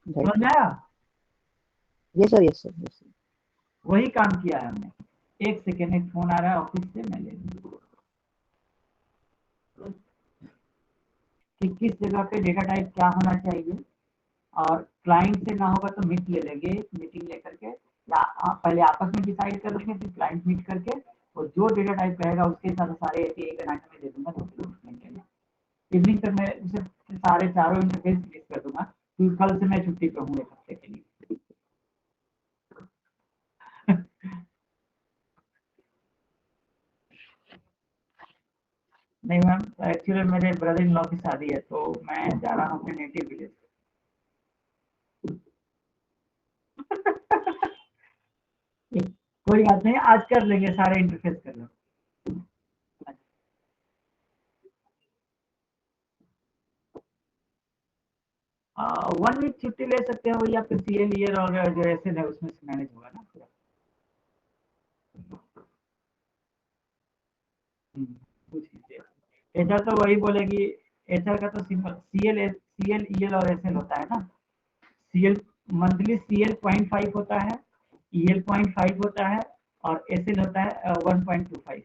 समझ में आया? Yes sir, yes sir, yes sir. वही काम किया है हमने। एक सेकेंड, एक फोन आ रहा है ऑफिस से, मैं ले लूं कि किस जगह पे डेटा टाइप क्या होना चाहिए, और क्लाइंट से ना होगा तो मीट ले लेंगे, मीटिंग लेकर के, या पहले आपस में डिसाइड कर लेंगे, फिर क्लाइंट मीट करके और जो डेटा टाइप कहेगा उसके हिसाब से सारे एक एनाटॉमी दे दूंगा 2 किलो के लिए। इवनिंग तक मैं उसे सारे चारों इंटरफेस रिलीज कर दूंगा, क्योंकि कल से मैं छुट्टी पे हूँ 1 हफ्ते के लिए। नहीं मैम, एक्चुअली मेरे ब्रदर इन लॉ की शादी है, तो मैं जा रहा हूँ अपने नेटिव विलेज। कोई बात नहीं, आज कर लेंगे, सारे इंटरफेस कर लो। 1 वीक छुट्टी ले सकते हैं, वही आपके सीएल ईयर और जो एसएन है उसमें से मैनेज होगा ना पूरा। पूछ लीजिए। एचआर तो वही बोलेगी, एचआर का तो सिंपल सीएल ईएल और एसएल होता है ना। सीएल मंथली सीएल 0.5 होता है, ईएल 0.5 होता है और एसएल होता है 1.25,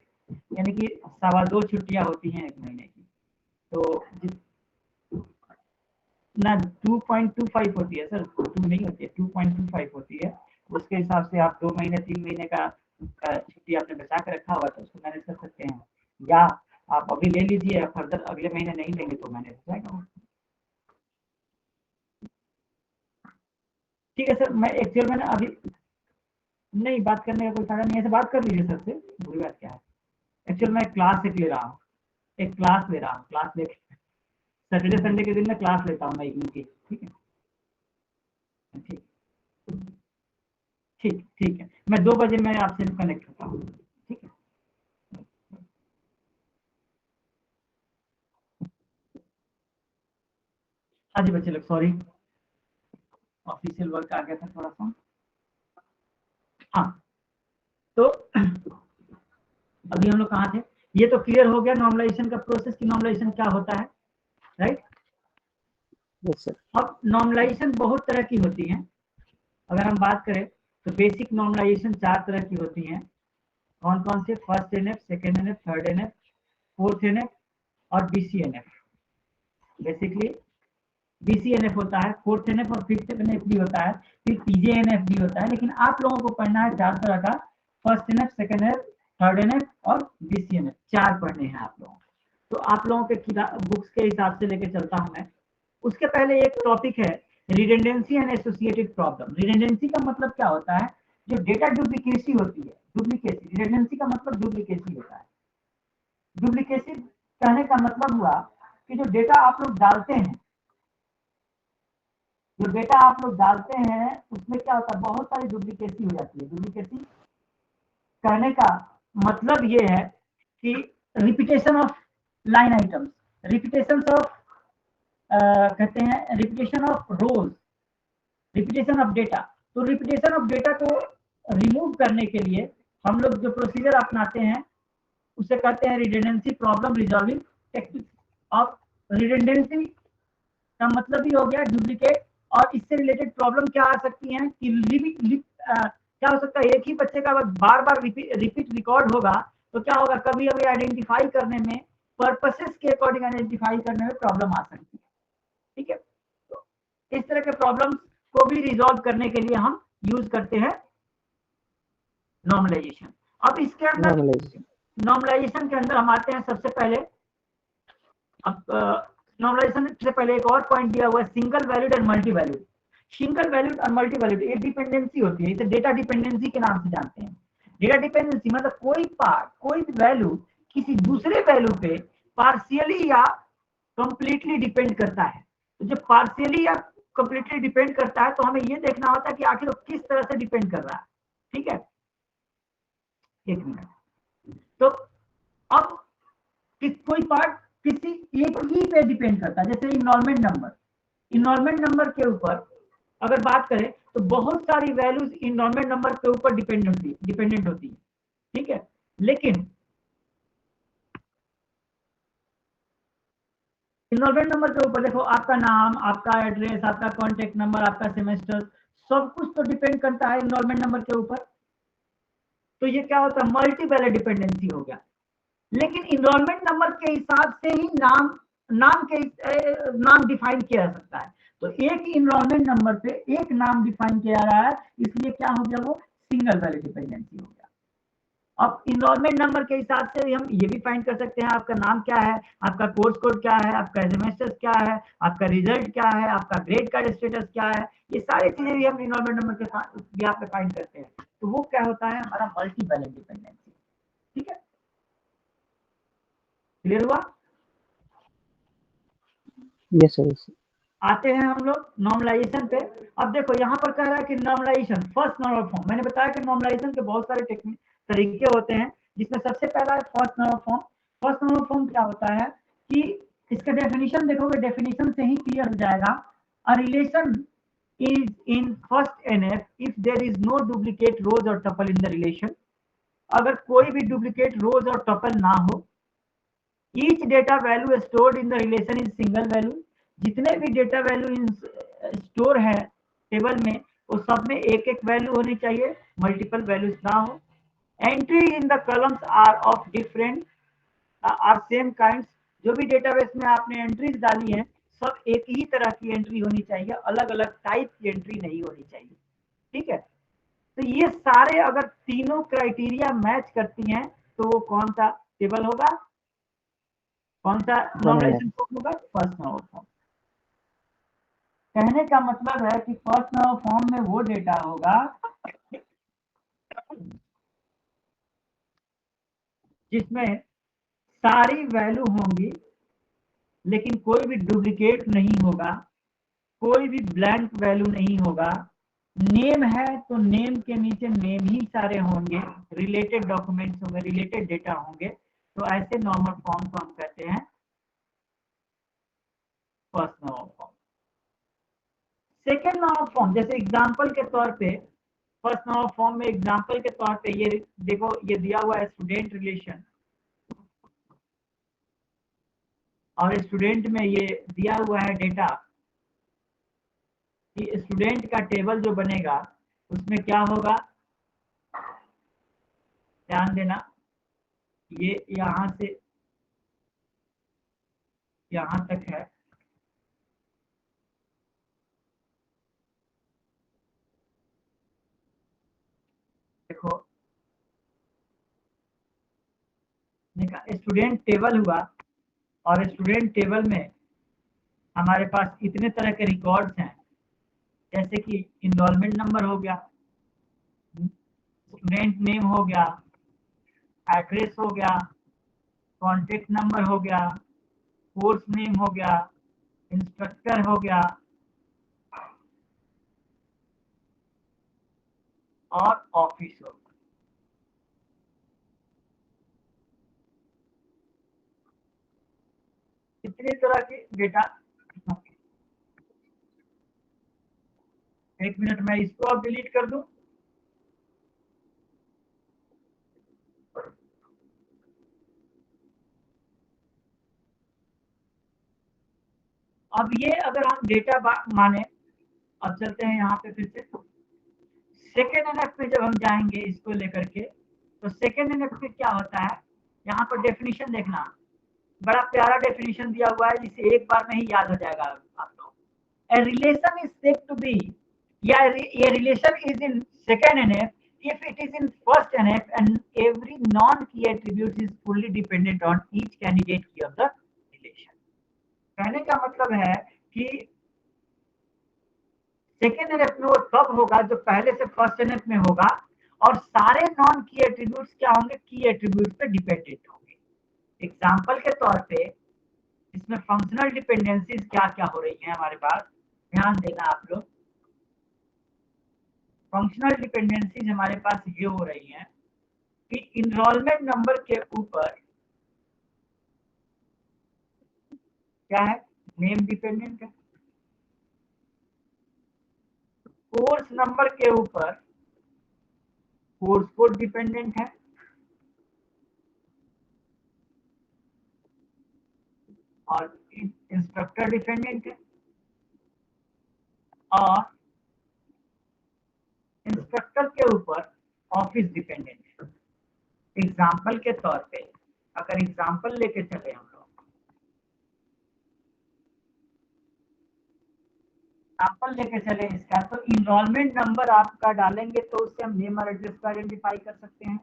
यानी कि 2.25 छुट्टियां होती हैं 1 महीने की। तो ना 2.25 होती है सर, 2 नहीं होती है, 2.25 होती है। उसके हिसाब से आप 2 महीने 3 महीने का छुट्टी आपने बचा के रखा हुआ तो उसको मैनेज कर सकते हैं, या आप अभी ले लीजिए, फर्दर अगले महीने नहीं लेंगे तो मैनेज हो जाएगा। ठीक है सर, मैं एक्चुअल में अभी नहीं बात करने का कोई फायदा नहीं है, ऐसे बात कर लीजिए सर से, बुरी बात क्या है। एक्चुअल मैं क्लास एक ले रहा हूँ, क्लास ले सैटरडे संडे के दिन मैं क्लास लेता हूँ मैं इवनिंग की। ठीक है, ठीक ठीक ठीक है, मैं 2 बजे मैं आपसे कनेक्ट होता हूँ। ठीक है, हाँ जी बच्चे लोग, सॉरी ऑफिशियल वर्क आ गया था थोड़ा सा। हाँ, तो अभी हम लोग कहाँ थे, ये तो क्लियर हो गया नॉर्मलाइजेशन का प्रोसेस की नॉर्मलाइजेशन क्या होता है, राइट। Yes sir. अब नॉर्मलाइजेशन बहुत तरह की होती है, अगर हम बात करें तो बेसिक नॉर्मलाइजेशन 4 तरह की होती हैं। कौन कौन से, first NF, second NF, third NF, fourth NF और बीसीएनएफ। बेसिकली बीसीएनएफ होता है, फोर्थ एनएफ और फिफ्थ एनएफ भी होता है, फिर पीजेएनएफ भी होता है, लेकिन आप लोगों को पढ़ना है 4 तरह का, first NF, second NF, third NF और बीसीएनएफ, 4 पढ़ने हैं आप लोगों को। तो आप लोगों के बुक्स के हिसाब से लेके चलता हूं मैं। उसके पहले एक टॉपिक है redundancy and associated problem. Redundancy का मतलब क्या होता है, जो डेटा डुप्लीकेसी होती है, डुप्लीकेसी, रिडंडेंसी का मतलब डुप्लीकेसी होता है। डुप्लीकेसी कहने का मतलब हुआ कि जो डेटा आप लोग डालते हैं, उसमें क्या होता है, बहुत सारी डुप्लीकेसी हो जाती है। डुप्लीकेसी कहने का मतलब ये है कि repetition of line items, repetition of कहते हैं repetition of rose, repetition of data. तो रिपीटेशन ऑफ डेटा को रिमूव करने के लिए हम लोग जो प्रोसीजर अपनाते हैं उसे कहते हैं रिडंडेंसी प्रॉब्लम रिजॉल्विंग टेक्निक। अब रिडंडेंसी का मतलब ही हो गया डुप्लीकेट, और इससे रिलेटेड प्रॉब्लम क्या आ सकती है कि क्या हो सकता है, एक ही बच्चे का बार बार रिपीट रिकॉर्ड होगा तो क्या होगा, कभी कभी आइडेंटिफाई करने में, पर्पसेस के अकॉर्डिंग आइडेंटिफाई करने में प्रॉब्लम आ सकती है। ठीक है, तो इस तरह के प्रॉब्लम को भी रिजॉल्व करने के लिए हम यूज करते हैं नॉर्मलाइजेशन। अब इसके अंदर नॉर्मलाइजेशन के अंदर हम आते हैं सबसे पहले, अब नॉर्मलाइजेशन से पहले एक और पॉइंट दिया हुआ है, single valued and multi valued. Single valued और मल्टी वैल्यूड ये डिपेंडेंसी होती है, इसे डेटा डिपेंडेंसी के नाम से जानते हैं। डेटा डिपेंडेंसी मतलब कोई पार्ट, कोई भी वैल्यू किसी दूसरे वैल्यू पे पार्शियली या कंप्लीटली डिपेंड करता है। तो जब पार्शियली या कंप्लीटली डिपेंड करता है तो हमें ये देखना होता है कि आखिर वो किस तरह से डिपेंड कर रहा है। ठीक है, एक मिनट। तो अब कोई पार्ट किसी एक ही पे डिपेंड करता है, जैसे इनरोलमेंट नंबर। इनरोलमेंट नंबर के ऊपर अगर बात करें तो बहुत सारी वैल्यूज इनरोलमेंट नंबर के ऊपर डिपेंडेंट होती है। ठीक है, लेकिन इनरोलमेंट नंबर के ऊपर देखो, आपका नाम, आपका एड्रेस, आपका कॉन्टेक्ट नंबर, आपका सेमेस्टर, सब कुछ तो डिपेंड करता है इनरोलमेंट नंबर के ऊपर। तो ये क्या होता है, मल्टी वैल्यू डिपेंडेंसी हो गया। लेकिन इनरोलमेंट नंबर के हिसाब से ही नाम डिफाइन किया जा सकता है। तो एक इनरोलमेंट नंबर पे एक नाम डिफाइन किया जा रहा है, इसलिए क्या हो गया, वो सिंगल वैल्यू डिपेंडेंसी हो गया। अब इनरोलमेंट नंबर के हिसाब से हम ये भी फाइंड कर सकते हैं आपका नाम क्या है, आपका कोर्स कोड क्या है, आपका सेमेस्टर क्या है, आपका रिजल्ट क्या है, आपका ग्रेड कार्ड स्टेटस क्या है, ये सारी चीजें भी हम इनरोलमेंट नंबर के साथ यहाँ पे फाइंड करते हैं। तो वो क्या होता है हमारा मल्टी वैलिड डिपेंडेंसी। ठीक है, क्लियर हुआ? Yes sir. आते हैं हम लोग नॉर्मलाइजेशन पे। अब देखो यहाँ पर कह रहा है कि नॉर्मलाइजेशन फर्स्ट नॉर्मल फॉर्म। मैंने बताया कि नॉर्मलाइजेशन के बहुत सारे तरीके होते हैं, जिसमें सबसे पहला है first normal form. First normal form क्या होता है कि इसका डेफिनेशन देखोगे, डेफिनेशन से ही क्लियर हो जाएगा। A relation is in first NF if there is no duplicate rows or tuple in the relation। अगर कोई भी डुप्लीकेट रोज और टपल ना हो। Each data value stored in the relation is single value. जितने भी डेटा वैल्यू स्टोर है table में, वो सब में एक एक वैल्यू होनी चाहिए, मल्टीपल वैल्यूज ना हो। Entry in the columns are of different are same kinds. जो भी डेटाबेस में आपने एंट्रीज डाली हैं, सब एक ही तरह की एंट्री होनी चाहिए, अलग अलग टाइप की एंट्री नहीं होनी चाहिए। ठीक है, तो ये सारे अगर तीनों क्राइटेरिया मैच करती हैं तो वो कौन सा टेबल होगा, कौन सा नॉर्मलाइजेशन फॉर्म होगा? First normal form. कहने का मतलब है कि फर्स्ट नॉर्मल फॉर्म में वो डेटा होगा जिसमें सारी वैल्यू होंगी, लेकिन कोई भी डुप्लीकेट नहीं होगा, कोई भी ब्लैंक वैल्यू नहीं होगा। नेम है तो नेम के नीचे नेम ही सारे होंगे, रिलेटेड डॉक्यूमेंट्स होंगे, रिलेटेड डेटा होंगे। तो ऐसे नॉर्मल फॉर्म को हम कहते हैं first normal form. Second normal form, जैसे एग्जांपल के तौर पे फर्स्ट नॉर्मल फॉर्म में एग्जांपल के तौर पे ये देखो, ये दिया हुआ है स्टूडेंट रिलेशन, और स्टूडेंट में ये दिया हुआ है डेटा कि स्टूडेंट का टेबल जो बनेगा उसमें क्या होगा। ध्यान देना, ये यहां से यहां तक है। देखो, स्टूडेंट टेबल हुआ, और स्टूडेंट टेबल में हमारे पास इतने तरह के रिकॉर्ड्स हैं, जैसे कि इनरोलमेंट नंबर हो गया, स्टूडेंट नेम हो गया, एड्रेस हो गया, कॉन्टेक्ट नंबर हो गया, कोर्स नेम हो गया, इंस्ट्रक्टर हो गया, और ऑफिस हो गया। इतनी तरह के डेटा। एक मिनट, मैं इसको अब डिलीट कर दूं। अब ये अगर हम डेटा माने, अब चलते हैं यहाँ पे फिर से सेकेंड एनएफ में। जब हम जाएंगे इसको लेकर के, तो सेकेंड एनएफ में क्या होता है, यहाँ पर डेफिनेशन देखना, बड़ा प्यारा डेफिनेशन दिया हुआ है, जिसे एक बार में ही याद हो जाएगा आप लोग। A relation is said to be, yeah, a relation is in second NF if it is in first NF and every non-key attribute is fully dependent on each candidate key of the relation। कहने का मतलब है कि second NF में वो तब होगा जो पहले से फर्स्ट एनएफ में होगा, और सारे नॉन की एट्रीब्यूट्स क्या होंगे, की एट्रीब्यूट्स पे डिपेंडेंट होंगे। एग्जांपल के तौर पे इसमें फंक्शनल डिपेंडेंसीज क्या क्या हो रही है हमारे पास, ध्यान देना आप लोग। फंक्शनल डिपेंडेंसीज हमारे पास ये हो रही हैं कि इनरोलमेंट नंबर के ऊपर क्या है, नेम डिपेंडेंट है। कोर्स नंबर के ऊपर कोर्स कोड डिपेंडेंट है, और इंस्ट्रक्टर डिपेंडेंट है, और इंस्ट्रक्टर के ऊपर ऑफिस डिपेंडेंट है। एग्जाम्पल के तौर पे अगर एग्जाम्पल लेके चले हम लोग, एग्जाम्पल लेके चले इसका, तो इनरोलमेंट नंबर आपका डालेंगे तो उससे हम नेम और एड्रेस को आइडेंटिफाई कर सकते हैं।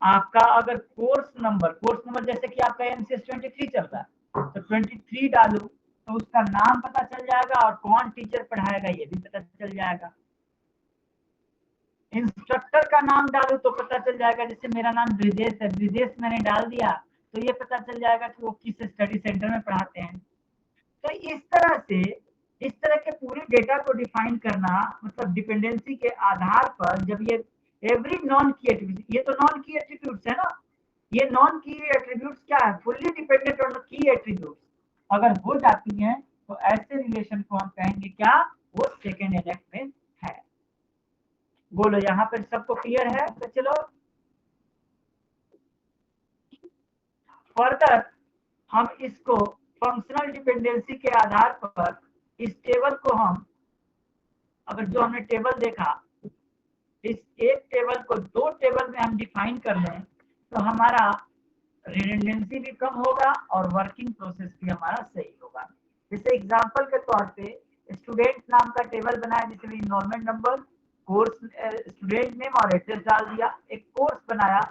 आपका अगर कोर्स नंबर जैसे कि आपका MCS 23 चल रहा है तो 23 डालू तो उसका नाम पता चल जाएगा और कौन टीचर पढ़ाएगा ये भी पता चल जाएगा। इंस्ट्रक्टर का नाम डालू तो पता चल जाएगा, जैसे मेरा नाम ब्रिजेश है, ब्रिजेश मैंने डाल दिया तो ये पता चल जाएगा कि वो किस स्टडी सेंटर में पढ़ाते हैं। तो इस तरह के पूरी डेटा को डिफाइन करना, मतलब डिपेंडेंसी के आधार पर जब ये एवरी नॉन की एट्रीब्यूट, ये तो नॉन की एट्रीब्यूट्स है ना, ये नॉन की एट्रीब्यूट्स क्या है, फुल्ली डिपेंडेंट ऑन की एट्रीब्यूट्स अगर हो जाती हैं तो ऐसे रिलेशन को हम कहेंगे क्या, वो सेकेंड NF में है। बोलो यहाँ पर सबको क्लियर है? तो चलो फर्दर हम इसको फंक्शनल डिपेंडेंसी के आधार पर इस टेबल को हम, अगर जो हमने टेबल देखा, इस एक टेबल को दो टेबल में हम डिफाइन कर लें तो हमारा रिडंडेंसी भी कम होगा और वर्किंग प्रोसेस भी हमारा सही होगा। जैसे एग्जांपल के तौर पे स्टूडेंट नाम का टेबल बनाया जिसमें enrollment number, course, student name और एड्रेस डाल दिया। एक कोर्स बनाया,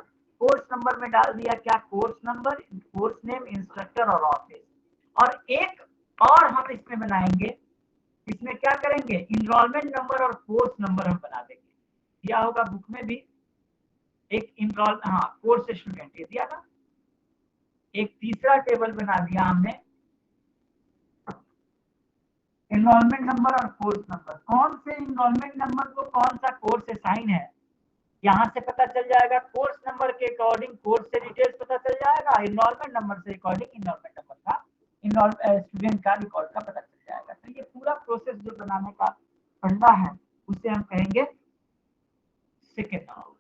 कोर्स नंबर में डाल दिया क्या, course number, course name, instructor और ऑफिस। और एक और हम इसमें बनाएंगे, इसमें क्या करेंगे, इनरोलमेंट नंबर और कोर्स नंबर हम बना देंगे। दिया होगा बुक में भी एक इनरोल, हाँ कोर्स स्टूडेंट ये दिया ना। एक तीसरा टेबल बना दिया हमने, इनरोलमेंट नंबर और कोर्स नंबर। कौन से इनरोलमेंट नंबर को कौन सा कोर्स असाइन है यहाँ से पता चल जाएगा। कोर्स नंबर के अकॉर्डिंग कोर्स से डिटेल्स पता चल जाएगा, इनरोलमेंट नंबर से अकॉर्डिंग इनरोलमेंट नंबर का, स्टूडेंट का रिकॉर्ड का पता चल जाएगा। तो ये पूरा प्रोसेस जो बनाने का फंडा है उसे हम कहेंगे सेकेंड नॉर्मल।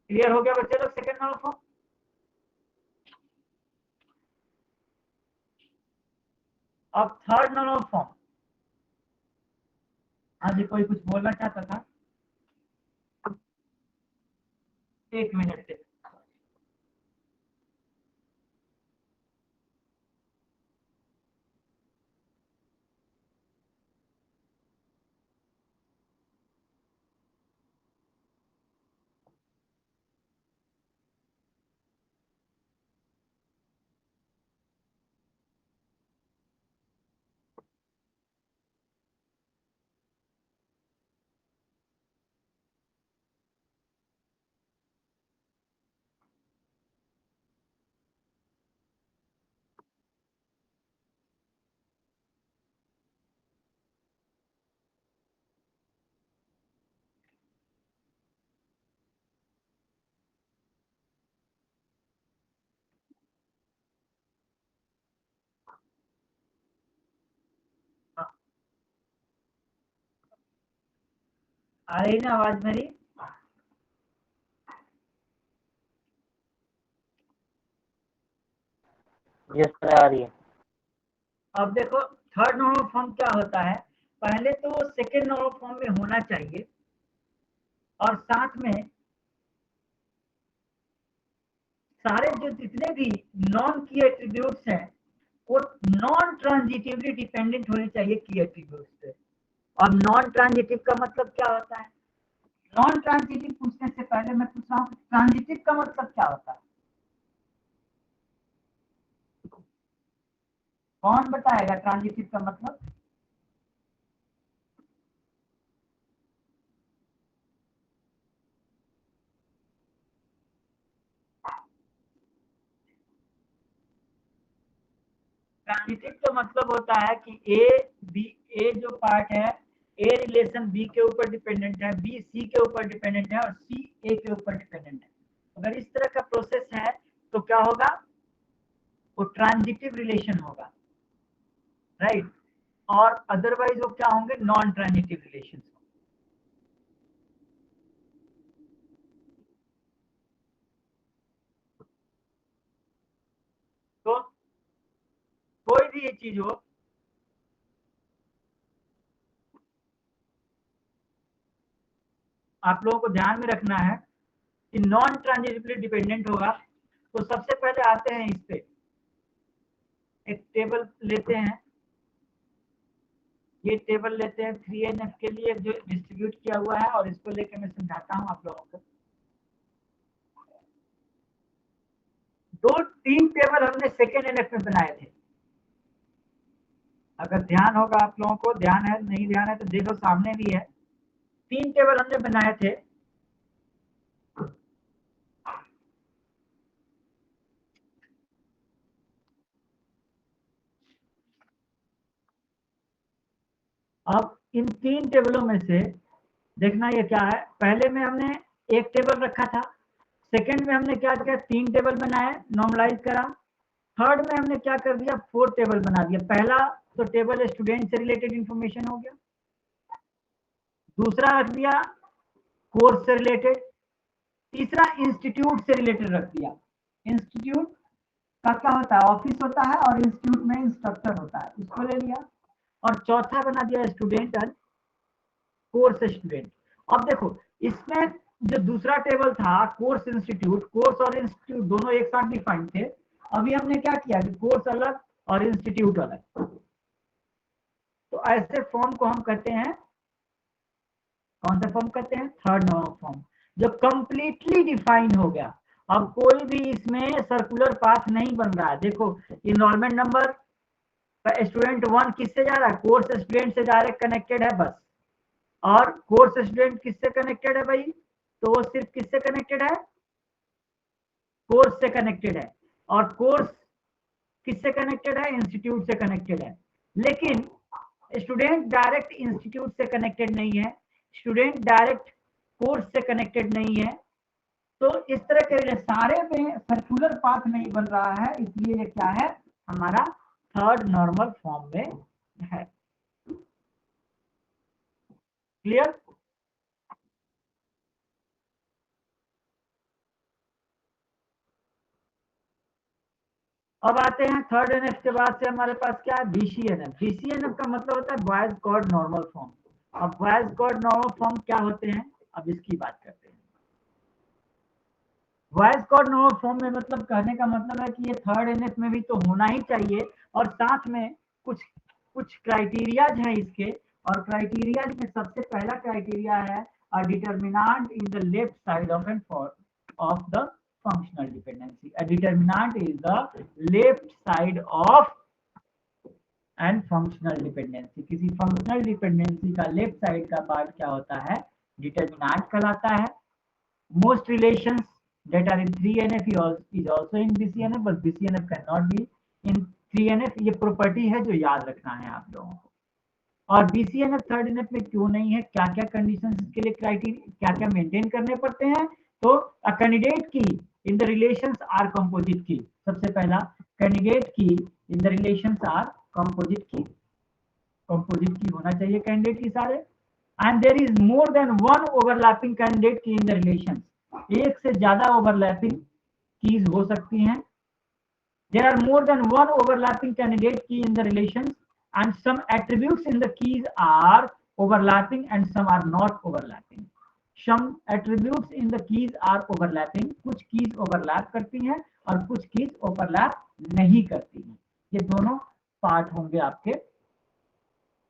क्लियर हो गया बच्चे लोग सेकेंड नॉर्मल फॉर्म? अब थर्ड नॉर्मल फॉर्म। हाँ जी, कोई कुछ बोलना चाहता था? एक मिनट से आ रही ना आवाज मेरी? यस सर, आ रही है। अब देखो थर्ड नॉर्मल फॉर्म क्या होता है, पहले तो वो सेकेंड नॉर्मल फॉर्म में होना चाहिए और साथ में सारे जो जितने भी नॉन की एट्रीब्यूट्स हैं वो नॉन ट्रांजिटिवली डिपेंडेंट होने चाहिए की एट्रीब्यूट्स पे। और नॉन ट्रांजिटिव का मतलब क्या होता है? नॉन ट्रांजिटिव पूछने से पहले मैं पूछ रहा हूँ ट्रांजिटिव का मतलब क्या होता है? कौन बताएगा ट्रांजिटिव का मतलब? ट्रांजिटिव का मतलब होता है कि ए जो पार्ट है, ए रिलेशन बी के ऊपर डिपेंडेंट है, बी सी के ऊपर डिपेंडेंट है और सी ए के ऊपर डिपेंडेंट है। अगर इस तरह का प्रोसेस है तो क्या होगा, वो ट्रांजिटिव रिलेशन होगा, राइट। और अदरवाइज वो क्या होंगे, नॉन ट्रांजिटिव रिलेशन। तो कोई भी ये चीज हो, आप लोगों को ध्यान में रखना है कि नॉन ट्रांजिटिवली डिपेंडेंट होगा। तो सबसे पहले आते हैं इस पे, एक टेबल लेते हैं, ये टेबल लेते हैं 3NF के लिए जो डिस्ट्रीब्यूट किया हुआ है और इसको लेकर मैं समझाता हूँ आप लोगों को। तीन टेबल हमने सेकेंड एनएफ में बनाए थे। अगर ध्यान होगा आप लोगों को, ध्यान है नहीं ध्यान है तो देखो सामने भी है, 3 टेबल हमने बनाए थे। अब इन 3 टेबलों में से देखना ये क्या है, पहले में हमने एक टेबल रखा था, सेकंड में हमने क्या किया 3 टेबल बनाए, नॉर्मलाइज करा, थर्ड में हमने क्या कर दिया 4 टेबल बना दिया। पहला तो टेबल स्टूडेंट से रिलेटेड इंफॉर्मेशन हो गया, दूसरा रख दिया कोर्स से रिलेटेड, तीसरा इंस्टीट्यूट से रिलेटेड रख दिया। इंस्टीट्यूट का क्या होता है, ऑफिस होता है, और इंस्टीट्यूट में इंस्ट्रक्टर होता है, उसको ले लिया। और चौथा बना दिया स्टूडेंट और कोर्स स्टूडेंट। अब देखो इसमें जो दूसरा टेबल था कोर्स इंस्टीट्यूट, कोर्स और इंस्टीट्यूट दोनों एक साथ डिफाइंड थे। अभी हमने क्या किया कि कोर्स अलग और इंस्टीट्यूट अलग। तो ऐसे फॉर्म को हम कहते हैं, कौन सा फॉर्म कहते हैं, थर्ड नॉर्मल फॉर्म, जो कंप्लीटली डिफाइन हो गया। अब कोई भी इसमें सर्कुलर पाथ नहीं बन रहा है। देखो इनरोलमेंट नंबर स्टूडेंट 1 किससे जा रहा है, कोर्स स्टूडेंट से डायरेक्ट कनेक्टेड है बस। और कोर्स स्टूडेंट किससे कनेक्टेड है भाई, तो वो सिर्फ किससे कनेक्टेड है, कोर्स से कनेक्टेड है। और कोर्स किससे कनेक्टेड है, इंस्टीट्यूट से कनेक्टेड है। लेकिन स्टूडेंट डायरेक्ट इंस्टीट्यूट से कनेक्टेड नहीं है, स्टूडेंट डायरेक्ट कोर्स से कनेक्टेड नहीं है। तो इस तरह के सारे में सर्कुलर पाथ नहीं बन रहा है, इसलिए ये क्या है, हमारा थर्ड नॉर्मल फॉर्म में है। क्लियर। अब आते हैं थर्ड एनएफ के बाद से हमारे पास क्या है, बीसीएनएफ। बीसीएनएफ का मतलब होता है बॉयज कॉड नॉर्मल फॉर्म। अब बॉयज कॉड नॉर्मल फॉर्म क्या होते हैं, अब इसकी बात करते हैं। बॉयज कॉड नॉर्मल फॉर्म में मतलब कहने का मतलब है कि ये थर्ड एनएफ में भी तो होना ही चाहिए, और साथ में कुछ कुछ क्राइटेरियाज हैं इसके। और क्राइटेरियाज में सबसे पहला क्राइटेरिया है a determinant in the left side of an of the functional dependency. A determinant is the left side of and functional dependency. किसी functional dependency का left side का part क्या होता है, determinant कहलाता है। Most relations that are in 3NF is also in BCNF, but BCNF cannot be in 3NF. ये property है जो याद रखना है आप लोगों को। और BCNF थर्ड एनएफ में क्यों नहीं है, क्या क्या कंडीशन इसके लिए, क्राइटेरिया क्या क्या मेंटेन करने पड़ते हैं। तो अ कैंडिडेट की in the relations are composite key, सबसे पहला कैंडिडेट की in the relations are composite key, composite key होना चाहिए कैंडिडेट की सारे। And there is more than one overlapping candidate की इन द रिलेशंस, एक से ज्यादा ओवरलैपिंग कीज हो सकती हैं। There are more than one overlapping candidate की in the relations and some attributes in the keys are overlapping and some are not overlapping. Some attributes in the keys are overlapping, कुछ keys overlap करती हैं और कुछ keys overlap नहीं करती हैं। ये दोनों पार्ट होंगे आपके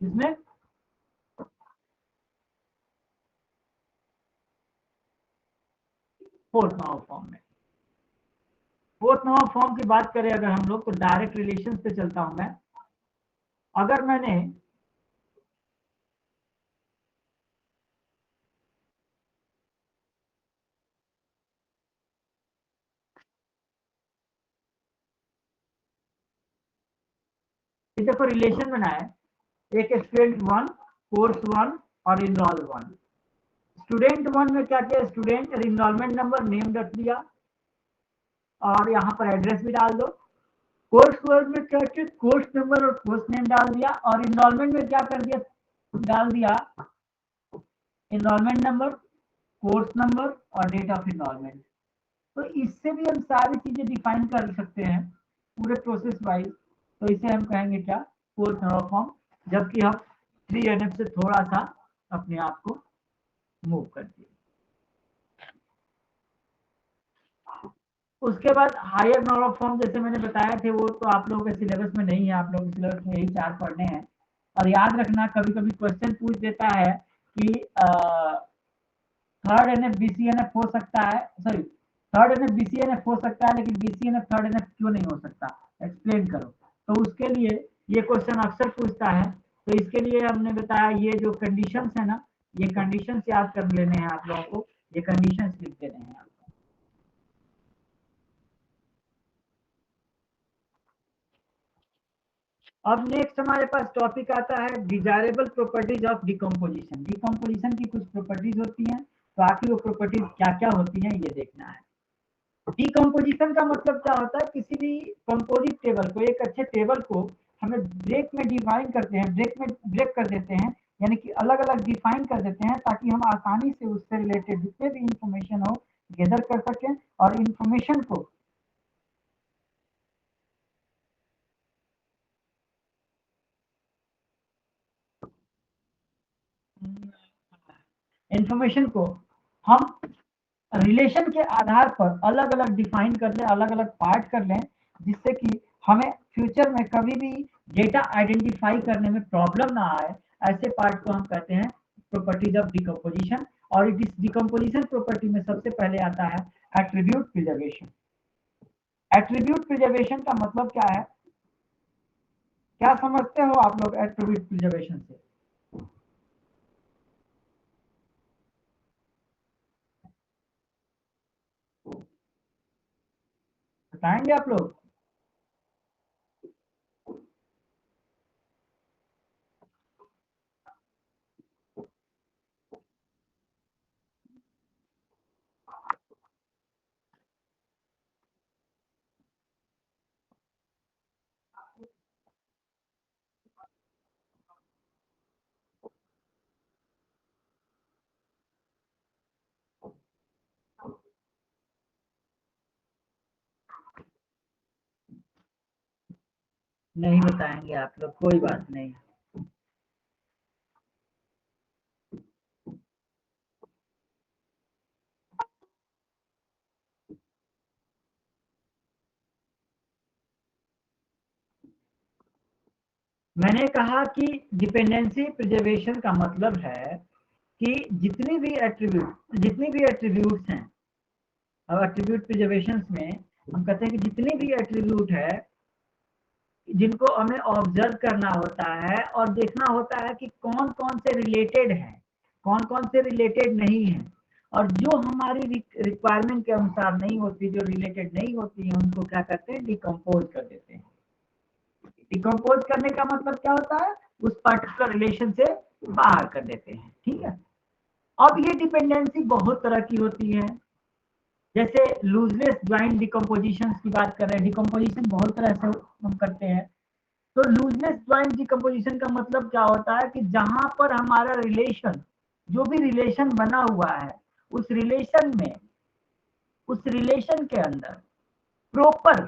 इसमें। फोर्थ नॉर्मल फॉर्म में, फोर्थ नॉर्मल फॉर्म की बात करें अगर हम लोग, तो डायरेक्ट रिलेशन पे चलता हूं मैं। अगर मैंने देखो रिलेशन बनाया, एक स्टूडेंट 1, कोर्स 1 और इनरोल 1। स्टूडेंट 1 में क्या किया, स्टूडेंट इनरोलमेंट नंबर नेम रख दिया और यहाँ पर एड्रेस भी डाल दो। कोर्स 1 में क्या किया, कोर्स नंबर और कोर्स नेम डाल दिया। और इनरोलमेंट में क्या कर दिया, डाल दिया इनरोलमेंट नंबर, कोर्स नंबर और डेट ऑफ इनरोलमेंट। तो इससे भी हम सारी चीजें डिफाइन कर सकते हैं पूरे प्रोसेस वाइज। तो इसे हम कहेंगे क्या, फोर्थ नॉर्मल फॉर्म, जबकि हम 3NF से थोड़ा सा अपने आप को मूव कर दिए। उसके बाद हायर नॉर्मल फॉर्म जैसे मैंने बताया थे, वो तो आप लोगों के सिलेबस में नहीं है, आप लोगों के सिलेबस में यही 4 पढ़ने हैं। और याद रखना कभी कभी क्वेश्चन पूछ देता है कि थर्ड एनएफ बीसीएनएफ हो सकता है, सॉरी थर्ड एनएफ बीसीएनएफ हो सकता है, लेकिन बीसीएनएफ थर्ड एनएफ क्यों नहीं हो सकता, एक्सप्लेन करो। तो उसके लिए ये क्वेश्चन अक्सर पूछता है, तो इसके लिए हमने बताया ये जो कंडीशंस है ना, ये कंडीशंस याद कर लेने हैं आप लोगों को, ये कंडीशंस लिख देने हैं आपको। अब नेक्स्ट हमारे पास टॉपिक आता है desirable properties of decomposition. Decomposition की कुछ प्रॉपर्टीज होती हैं, तो आखिर वो प्रॉपर्टीज क्या क्या होती हैं ये देखना है। डिकम्पोजिशन का मतलब क्या होता है, किसी भी कंपोजिट टेबल को, एक अच्छे टेबल को हमें ब्रेक में डिफाइन करते हैं, ब्रेक कर देते हैं, यानी कि अलग अलग डिफाइन कर देते हैं, ताकि हम आसानी से उससे रिलेटेड जितने भी इंफॉर्मेशन हो गैदर कर सकें और इंफॉर्मेशन को हम रिलेशन के आधार पर अलग अलग डिफाइन कर लें, अलग अलग पार्ट कर लें, जिससे कि हमें फ्यूचर में कभी भी डेटा आइडेंटिफाई करने में प्रॉब्लम ना आए। ऐसे पार्ट को हम कहते हैं प्रॉपर्टीज ऑफ डिकम्पोजिशन। और इस डिकम्पोजिशन प्रॉपर्टी में सबसे पहले आता है एट्रीब्यूट प्रिजर्वेशन। एट्रीब्यूट प्रिजर्वेशन का मतलब क्या है, क्या समझते हो आप लोग एट्रीब्यूट प्रिजर्वेशन से? बताएंगे आप लोग? नहीं बताएंगे आप लोग, कोई बात नहीं। मैंने कहा कि डिपेंडेंसी प्रिजर्वेशन का मतलब है कि जितनी भी एट्रीब्यूट्स हैं, और एट्रीब्यूट प्रिजर्वेशन में हम कहते हैं कि जितने भी एट्रीब्यूट है जिनको हमें ऑब्जर्व करना होता है और देखना होता है कि कौन कौन से रिलेटेड हैं, कौन कौन से रिलेटेड नहीं है, और जो हमारी रिक्वायरमेंट के अनुसार नहीं होती, जो रिलेटेड नहीं होती है, उनको क्या करते हैं, डिकम्पोज कर देते हैं। डिकम्पोज करने का मतलब क्या होता है, उस पर्टिकुलर रिलेशन से बाहर कर देते हैं। ठीक है। अब ये डिपेंडेंसी बहुत तरह की होती है, जैसे लूजलेस ज्वाइंट डिकम्पोजिशन की बात कर रहे हैं। डिकम्पोजिशन बहुत तरह से हम करते हैं। तो लूजलेस ज्वाइंट डिकम्पोजिशन का मतलब क्या होता है कि जहां पर हमारा रिलेशन, जो भी रिलेशन बना हुआ है, उस रिलेशन में, उस रिलेशन के अंदर प्रॉपर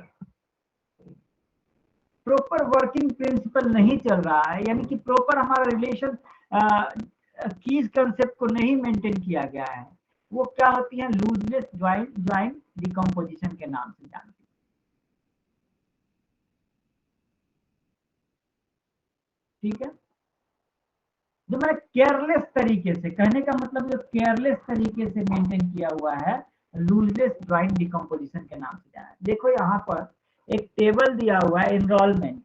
वर्किंग प्रिंसिपल नहीं चल रहा है, यानी कि प्रॉपर हमारा रिलेशन कीज कंसेप्ट को नहीं मेंटेन किया गया है, वो क्या होती है, लूजलेस ज्वाइंट डिकम्पोजिशन के नाम से जानती है। ठीक है। जो मैं केयरलेस तरीके से, कहने का मतलब जो केयरलेस तरीके से मेंटेन किया हुआ है, लूजलेस ज्वाइंट डिकम्पोजिशन के नाम से जाना है। देखो यहाँ पर एक टेबल दिया हुआ है, एनरोलमेंट।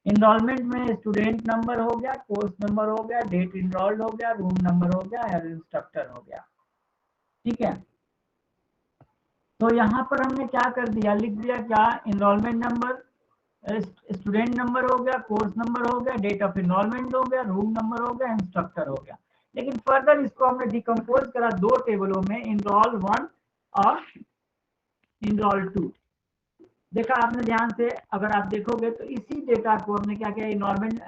एनरोलमेंट में स्टूडेंट नंबर हो गया, कोर्स नंबर हो गया, डेट इनरोल्ड हो गया, रूम नंबर हो गया, या इंस्ट्रक्टर हो गया। ठीक है। तो यहाँ पर हमने क्या कर दिया, लिख दिया क्या, एनरोलमेंट नंबर, स्टूडेंट नंबर हो गया, कोर्स नंबर हो गया, डेट ऑफ इनरोलमेंट हो गया, रूम नंबर हो गया, इंस्ट्रक्टर हो गया। लेकिन फर्दर इसको हमने डिकम्पोज करा दो टेबलों में, इनरोल 1 और इनरोल 2। देखा आपने ध्यान से, अगर आप देखोगे तो इसी डेटा को हमने क्या किया, इनरोलमेंट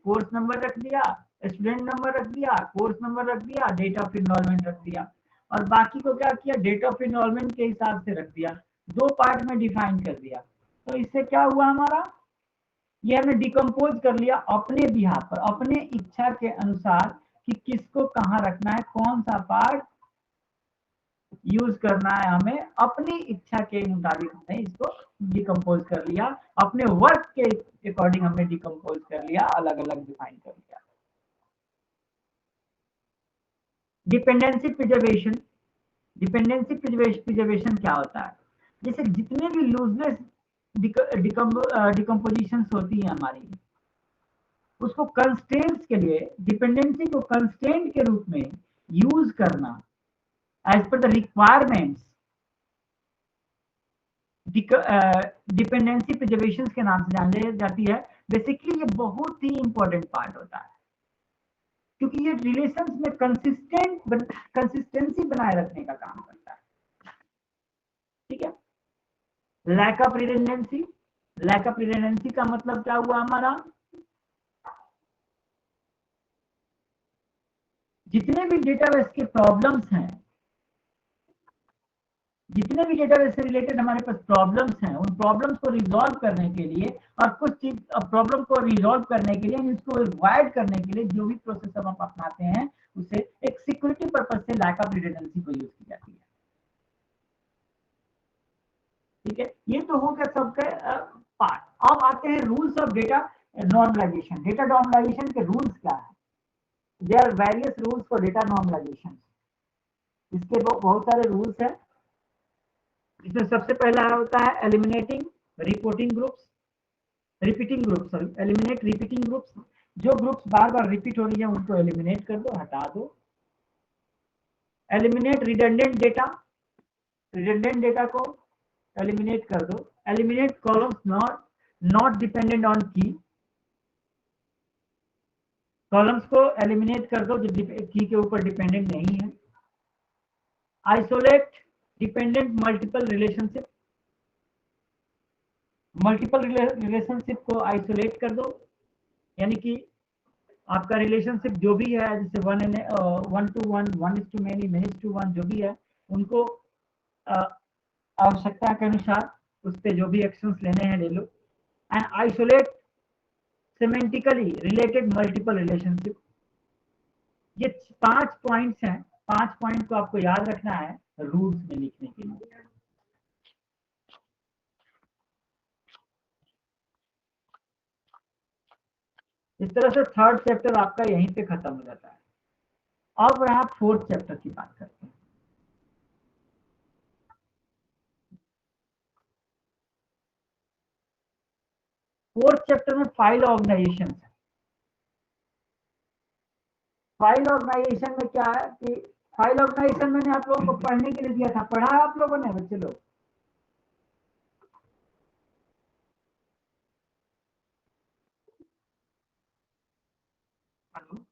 कोर्स नंबर रख दिया, स्टूडेंट नंबर रख दिया, कोर्स नंबर रख दिया, डेट ऑफ इनरोलमेंट रख दिया, और बाकी को क्या किया, डेट ऑफ इनरोलमेंट के हिसाब से रख दिया, दो पार्ट में डिफाइन कर दिया। तो इससे क्या हुआ हमारा, ये हमने डिकम्पोज कर लिया अपने बिहार पर, अपने इच्छा के अनुसार कि किसको कहाँ रखना है, कौन सा पार्ट यूज करना है, हमें अपनी इच्छा के मुताबिक हमने इसको डिकम्पोज कर लिया, अपने वर्क के अकॉर्डिंग हमने डिकम्पोज कर लिया, अलग अलग डिफाइन कर लिया। डिपेंडेंसी प्रिजर्वेशन, डिपेंडेंसी प्रिजर्वेशन क्या होता है? जैसे जितने भी लूजनेस डिकम्पोजिशन होती है हमारी, उसको कंस्ट्रेंट्स के लिए, डिपेंडेंसी को कंस्ट्रेंट के रूप में यूज करना as per the requirements, dependency preservation के नाम से जानी जाती है। बेसिकली ये बहुत ही इंपॉर्टेंट पार्ट होता है, क्योंकि ये रिलेशंस में कंसिस्टेंसी बनाए रखने का काम करता है। ठीक है। Lack of redundancy, lack of redundancy का मतलब क्या हुआ हमारा? जितने भी डेटाबेस के प्रॉब्लम्स हैं, जितने भी डेटाबेस से रिलेटेड हमारे पास प्रॉब्लम्स हैं, उन प्रॉब्लम्स को रिजॉल्व करने के लिए और कुछ चीज प्रॉब्लम को रिजॉल्व करने के लिए, इसको अवॉइड करने के लिए जो भी प्रोसेस हम अपनाते हैं, उसे एक सिक्योरिटी पर्पज से लैक ऑफ रिडंडेंसी को यूज की जाती है। ठीक है, ये तो हो गया सबके पार्ट। अब आते हैं rules of data normalization. Data normalization के रूल्स क्या है? There are various rules for data normalization. इसके बहुत सारे रूल्स हैं। इसमें सबसे पहला होता है eliminating reporting groups, repeating groups, sorry, eliminate repeating groups. जो ग्रुप्स बार बार रिपीट हो रही है उनको एलिमिनेट कर दो, हटा दो। Eliminate redundant data, redundant data को एलिमिनेट कर दो। Eliminate columns not dependent on की, कॉलम्स को एलिमिनेट कर दो जो की के ऊपर डिपेंडेंट नहीं है। Isolate dependent multiple relationship, multiple relationship को आइसोलेट कर दो, यानी कि आपका रिलेशनशिप जो भी है, जैसे 1:1, 1:many, many:1, जो भी है, उनको आवश्यकता के अनुसार उस पर जो भी एक्शंस लेने हैं ले लो। And isolate semantically related multiple relationship. ये 5 पॉइंट्स हैं, 5 पॉइंट को आपको याद रखना है रूल्स में लिखने के लिए। इस तरह से 3rd चैप्टर आपका यहीं पे खत्म हो जाता है। अब रहा 4th चैप्टर की बात करते हैं। 4th चैप्टर में फाइल ऑर्गेनाइजेशन है। फाइल ऑर्गेनाइजेशन में क्या है कि फाइल ऑर्गेनाइजेशन मैंने आप लोगों को पढ़ने के लिए दिया था, पढ़ा है आप लोगों ने बच्चे लोग? हेलो,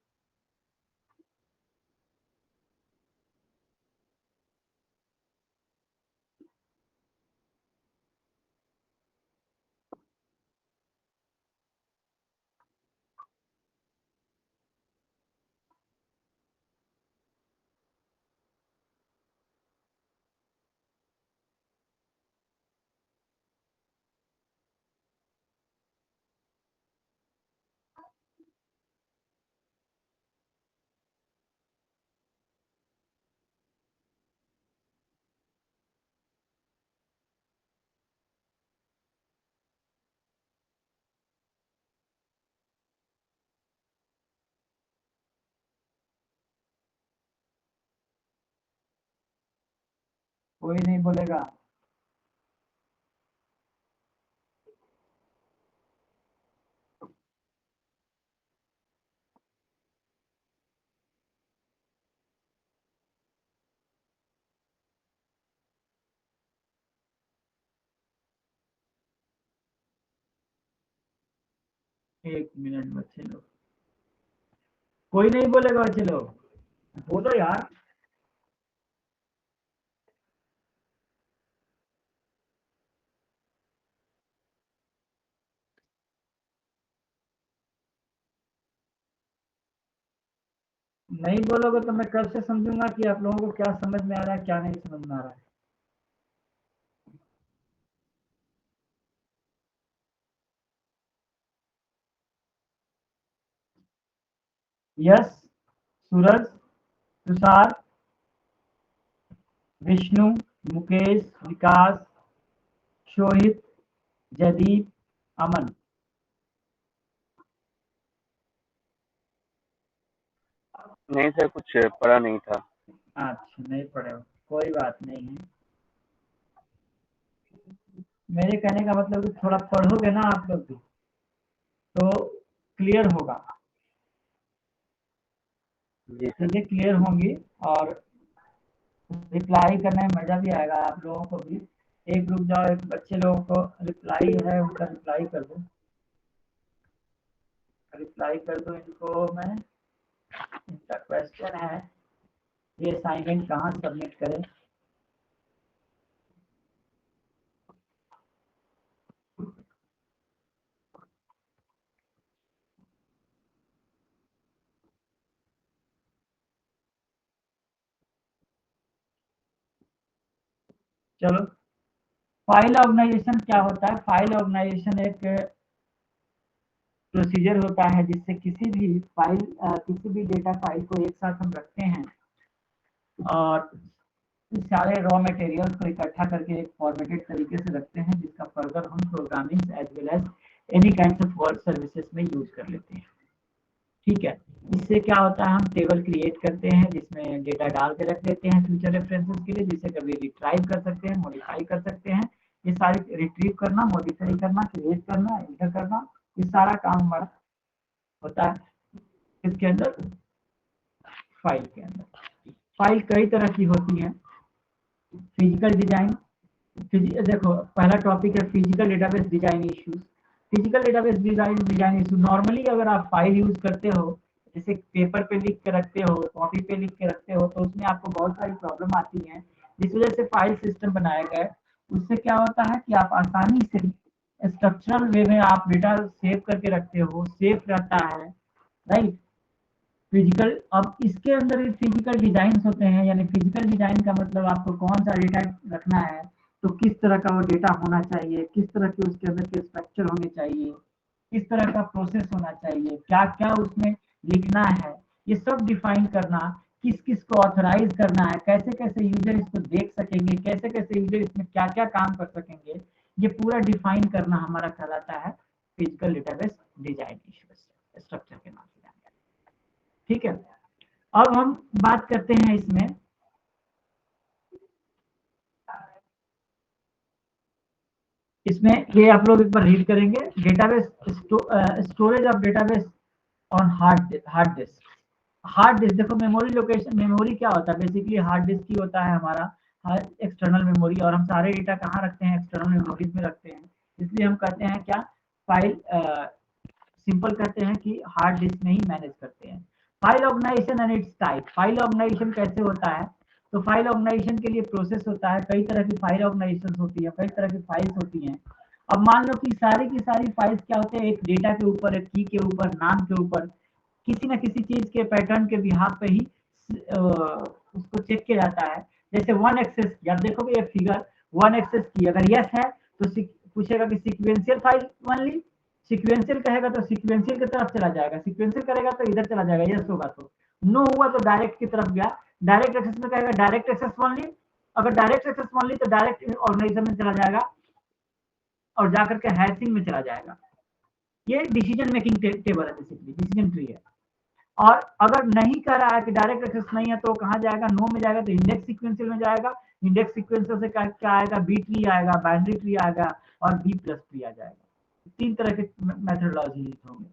कोई नहीं बोलेगा? एक मिनट बच्चे लोग, कोई नहीं बोलेगा बच्चे लोग, बोलो यार। नहीं बोलोगे तो मैं कैसे समझूंगा कि आप लोगों को क्या समझ में आ रहा है, क्या नहीं समझ में आ रहा है? यस, सूरज, तुषार, विष्णु, मुकेश, विकास, शोहित, जयदीप, अमन। नहीं सर, कुछ पढ़ा नहीं था। अच्छा, नहीं पढ़े हो? कोई बात नहीं है। मेरे कहने का मतलब कि थोड़ा पढ़ोगे ना आप लोग भी तो क्लियर होगा, जी सर। चीजें क्लियर होंगी और रिप्लाई करने में मजा भी आएगा आप लोगों को भी। एक रुक जाओ, एक बच्चे लोगों को रिप्लाई है, उनका रिप्लाई कर दो, रिप्लाई कर दो इनको मैं। इनका क्वेश्चन है ये असाइनमेंट कहाँ सबमिट करें। चलो, फाइल ऑर्गेनाइजेशन क्या होता है? फाइल ऑर्गेनाइजेशन एक प्रोसीजर होता है जिससे किसी भी फाइल किसी भी डेटा फाइल को एक साथ हम रखते हैं और सारे रॉ मटेरियल्स को इकट्ठा करके एक फॉर्मेटेड तरीके से रखते हैं जिसका फर्दर हम programming as well as any kind of work services में यूज कर लेते हैं। ठीक है, इससे क्या होता है, हम टेबल क्रिएट करते हैं जिसमें डेटा डाल के रख देते हैं फ्यूचर रेफरेंसेस के लिए, जिसे कभी रिट्राइव कर सकते हैं, मॉडिफाई कर सकते हैं। ये सारे रिट्रीव करना, मॉडिफाई करना, क्रिएट करना, एंटर करना, ये सारा काम हमारा होता है इसके अंदर, फाइल के अंदर। फाइल कई तरह की होती है। फिजिकल डिजाइन, देखो पहला टॉपिक है physical database design issues. Physical database design issue, normally अगर आप फाइल यूज करते हो, जैसे पेपर पे लिख के रखते हो, कॉपी पे लिख के रखते हो, तो उसमें आपको बहुत सारी प्रॉब्लम आती है। जिस वजह से फाइल सिस्टम बनाया गया है, उससे क्या होता है कि आप आसानी से स्ट्रक्चरल वे में आप डेटा सेव करके रखते हो, सेफ रहता है, राइट। फिजिकल, अब इसके अंदर फिजिकल डिजाइन होते हैं, यानी फिजिकल डिजाइन का मतलब आपको कौन सा डेटा रखना है, तो किस तरह का वो डेटा होना चाहिए, किस तरह के उसके अंदर के स्ट्रक्चर होने चाहिए, किस तरह का प्रोसेस होना चाहिए, क्या क्या उसमें लिखना है, ये सब डिफाइन करना, किस किस को ऑथराइज करना है, कैसे कैसे यूजर इसको देख सकेंगे, कैसे कैसे यूजर इसमें क्या क्या काम कर सकेंगे, ये पूरा डिफाइन करना हमारा कहलाता है फिजिकल डेटाबेस डिजाइन स्ट्रक्चर के नाम से। ठीक है, अब हम बात करते हैं इसमें ये आप लोग एक बार रीड करेंगे, database storage of database on hard disk. Hard disk, देखो मेमोरी लोकेशन, मेमोरी क्या होता है, बेसिकली हार्ड डिस्क ही होता है हमारा एक्सटर्नल मेमोरी, और हम सारे डेटा कहाँ रखते हैं, एक्सटर्नल मेमोरीज में रखते हैं। इसलिए हम कहते हैं क्या, फाइल सिंपल कहते हैं कि हार्ड डिस्क में ही मैनेज करते हैं। File organization and its type, file organization कैसे होता है, तो फाइल ऑर्गेनाइजेशन के लिए प्रोसेस होता है, कई तरह की फाइल ऑर्गेनाइजेशन होती है, कई तरह की फाइल्स होती हैं। अब मान लो कि सारी की सारी फाइल्स क्या होते हैं, एक डेटा के ऊपर, एक की के ऊपर, नाम के ऊपर, किसी न किसी चीज के पैटर्न के बिहाफ पे ही उसको चेक किया जाता है। जैसे वन एक्सेस की, आप देखोगे ये फिगर, वन एक्सेस की अगर यस है तो पूछेगा कि सीक्वेंशियल फाइल ओनली, सीक्वेंशियल कहेगा तो सीक्वेंशियल की तरफ चला जाएगा, सीक्वेंशियल करेगा तो इधर चला जाएगा, यस होगा तो, नो हुआ तो डायरेक्ट की तरफ गया, डायरेक्ट एक्सेस में कहेगा डायरेक्ट एक्सेस ओनली, अगर डायरेक्ट एक्सेस ओनली तो डायरेक्ट ऑर्गेनाइजेशन में चला जाएगा और जाकर के हैशिंग में चला जाएगा। ये डिसीजन मेकिंग टेबल है, बेसिकली डिसीजन ट्री है। और अगर नहीं कर रहा है कि डायरेक्ट एक्सेस नहीं है तो कहाँ जाएगा, नो में जाएगा, तो इंडेक्स सीक्वेंशियल में जाएगा, इंडेक्स सीक्वेंशियल से क्या आएगा, बी ट्री आएगा, बाइनरी ट्री आएगा और बी प्लस ट्री आ जाएगा। तीन तरह के मेथडोलॉजी होंगे।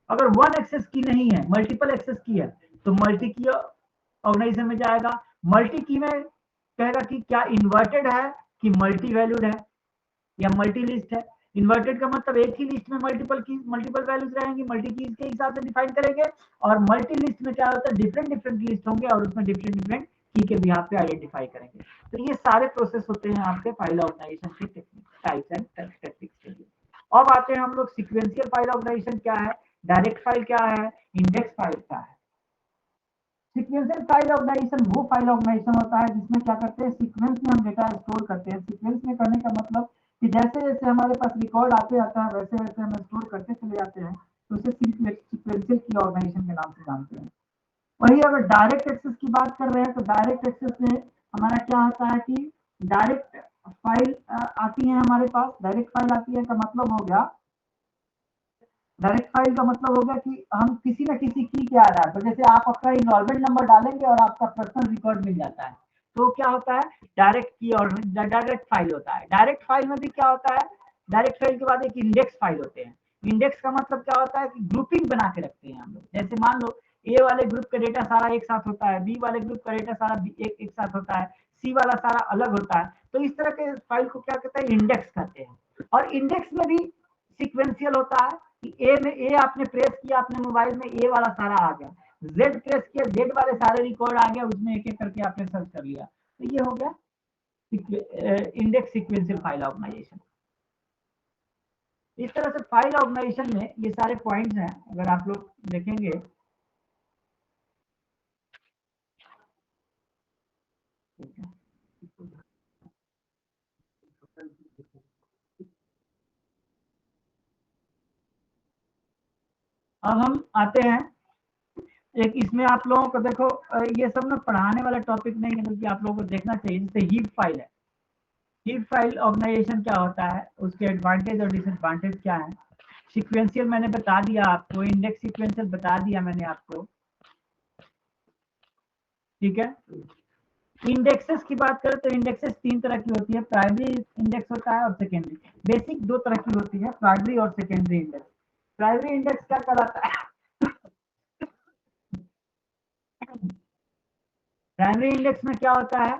अगर वन एक्सेस की नहीं है, मल्टीपल एक्सेस की है, तो मल्टी की ऑर्गेनाइजेशन में जाएगा। मल्टी की में कहेगा कि क्या इन्वर्टेड है कि मल्टी वैल्यूड है या मल्टी लिस्ट है। इन्वर्टेड का मतलब एक ही लिस्ट में मल्टीपल वैल्यूज रहेंगी, मल्टी कीज के हिसाब से डिफाइन करेंगे। और मल्टी लिस्ट में क्या होता है, डिफरेंट डिफरेंट लिस्ट होंगे और उसमें डिफरेंट डिफरेंट की के बिहाफ पे आइडेंटिफाई करेंगे। तो ये सारे प्रोसेस होते हैं आपके फाइल ऑर्गेनाइजेशन के टाइप्स एंड टैक्टिक्स के लिए। अब आते हैं हम लोग सीक्वेंशियल फाइल ऑर्गेनाइजेशन क्या है, डायरेक्ट फाइल क्या है, इंडेक्स फाइल क्या है। सीक्वेंशियल फाइल ऑर्गेनाइजेशन वो फाइल ऑर्गेनाइजेशन होता है जिसमें क्या करते हैं, सीक्वेंस में हम डेटा स्टोर करते हैं। सीक्वेंस में करने का मतलब कि जैसे जैसे हमारे पास रिकॉर्ड आते आता है वैसे वैसे हम स्टोर करते चले जाते हैं, तो उसे सीक्वेंशियल की ऑर्गेनाइजेशन के नाम से जानते हैं। वही अगर डायरेक्ट एक्सेस की बात कर रहे हैं तो डायरेक्ट एक्सेस में हमारा क्या होता है कि डायरेक्ट फाइल आती है हमारे पास, डायरेक्ट फाइल आती है का मतलब हो गया, डायरेक्ट फाइल का मतलब हो गया कि हम किसी न किसी की के आधार पर, जैसे आप अपना इनरोलमेंट नंबर डालेंगे और आपका पर्सनल रिकॉर्ड मिल जाता है, तो क्या होता है, डायरेक्ट की और डायरेक्ट फाइल होता है। डायरेक्ट फाइल में भी क्या होता है, डायरेक्ट फाइल के बाद एक इंडेक्स फाइल होते हैं। इंडेक्स का मतलब क्या होता है कि ग्रुपिंग बना के रखते हैं हम लोग। जैसे मान लो ए वाले ग्रुप का डेटा सारा एक साथ होता है, बी वाले ग्रुप का डेटा सारा एक साथ होता है, सी वाला सारा अलग होता है। तो इस तरह के फाइल को क्या कहते हैं, इंडेक्स कहते हैं। और इंडेक्स में भी सीक्वेंशियल होता है कि ए में ए आपने प्रेस किया, अपने मोबाइल में ए वाला सारा आ गया, जेड प्रेस किया, जेड वाले सारे रिकॉर्ड आ गया, उसमें एक एक करके आपने सर्च कर लिया। तो ये हो गया इंडेक्स सीक्वेंशियल फाइल ऑर्गेनाइजेशन। इस तरह से फाइल ऑर्गेनाइजेशन में ये सारे पॉइंट्स हैं, अगर आप लोग देखेंगे। अब हम आते हैं एक, इसमें आप लोगों को देखो ये सब ना पढ़ाने वाला टॉपिक नहीं है, बल्कि आप लोगों को देखना चाहिए। जैसे हीप फाइल है, हीप फाइल ऑर्गेनाइजेशन क्या होता है, उसके एडवांटेज और डिसएडवांटेज क्या है। सीक्वेंशियल मैंने बता दिया आपको, इंडेक्स सीक्वेंशियल बता दिया मैंने आपको, ठीक है। इंडेक्सेस की बात करें तो इंडेक्सेस 3 तरह की होती है, प्राइमरी इंडेक्स होता है और सेकेंडरी। बेसिक 2 तरह की होती है, प्राइमरी और सेकेंडरी इंडेक्स। प्राइमरी इंडेक्स क्या कहलाता है, प्राइमरी इंडेक्स में क्या होता है,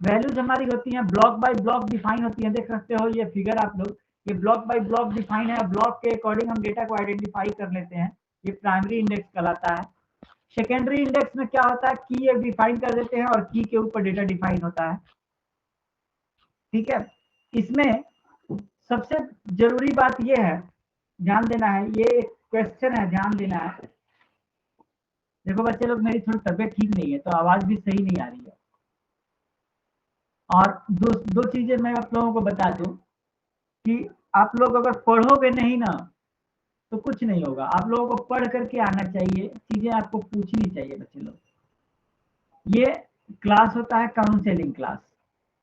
वैल्यूज हमारी होती हैं ब्लॉक बाय ब्लॉक डिफाइन होती है। देख सकते हो ये फिगर आप लोग, ये ब्लॉक बाय ब्लॉक डिफाइन है, ब्लॉक के अकॉर्डिंग हम डेटा को आइडेंटिफाई कर लेते हैं, ये प्राइमरी इंडेक्स कहलाता है। सेकेंडरी इंडेक्स में क्या होता है, की एक डिफाइन कर देते हैं और की के ऊपर डेटा डिफाइन होता है, ठीक है। इसमें सबसे जरूरी बात यह है, ध्यान देना है, ये एक क्वेश्चन है, ध्यान देना है। देखो बच्चे लोग, मेरी थोड़ी तबीयत ठीक नहीं है तो आवाज भी सही नहीं आ रही है। और दो चीजें मैं आप लोगों को बता दूं कि आप लोग अगर पढ़ोगे नहीं ना तो कुछ नहीं होगा। आप लोगों को पढ़ करके आना चाहिए, चीजें आपको पूछनी चाहिए बच्चे लोग। ये क्लास होता है काउंसलिंग क्लास।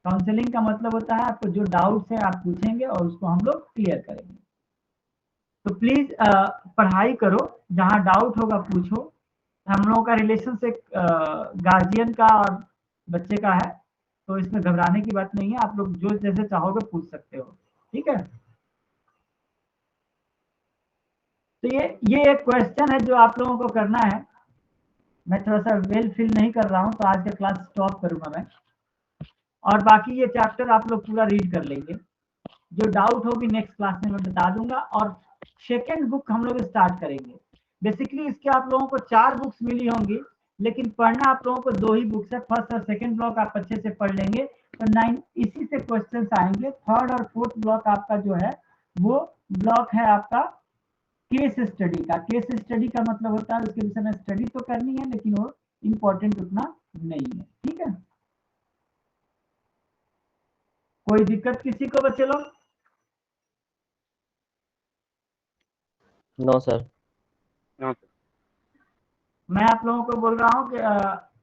काउंसलिंग का मतलब होता है आपको जो डाउट्स है आप पूछेंगे और उसको हम लोग क्लियर करेंगे। तो प्लीज पढ़ाई करो, जहां डाउट होगा पूछो। हम लोगों का रिलेशन से गार्जियन का और बच्चे का है, तो इसमें घबराने की बात नहीं है। आप लोग जो जैसे चाहोगे पूछ सकते हो, ठीक है। तो ये एक क्वेश्चन है जो आप लोगों को करना है। मैं थोड़ा सा वेल फील नहीं कर रहा हूँ तो आज का क्लास स्टॉप करूंगा मैं, और बाकी ये चैप्टर आप लोग पूरा रीड कर लेंगे। जो डाउट होगी नेक्स्ट क्लास में मैं बता दूंगा। और सेकेंड बुक हम लोग स्टार्ट करेंगे। बेसिकली इसके आप लोगों को 4 बुक्स मिली होंगी, लेकिन पढ़ना आप लोगों को 2 ही बुक्स है। फर्स्ट और सेकेंड ब्लॉक आप अच्छे से पढ़ लेंगे तो 9 इसी से क्वेश्चंस आएंगे। थर्ड और फोर्थ ब्लॉक आपका जो है वो ब्लॉक है आपका केस स्टडी का। केस स्टडी का मतलब होता है उसके विषय में स्टडी तो करनी है, लेकिन वो इम्पोर्टेंट उतना नहीं है, ठीक है। कोई दिक्कत किसी को बच्चे लोग? No sir. मैं आप लोगों को बोल रहा हूँ कि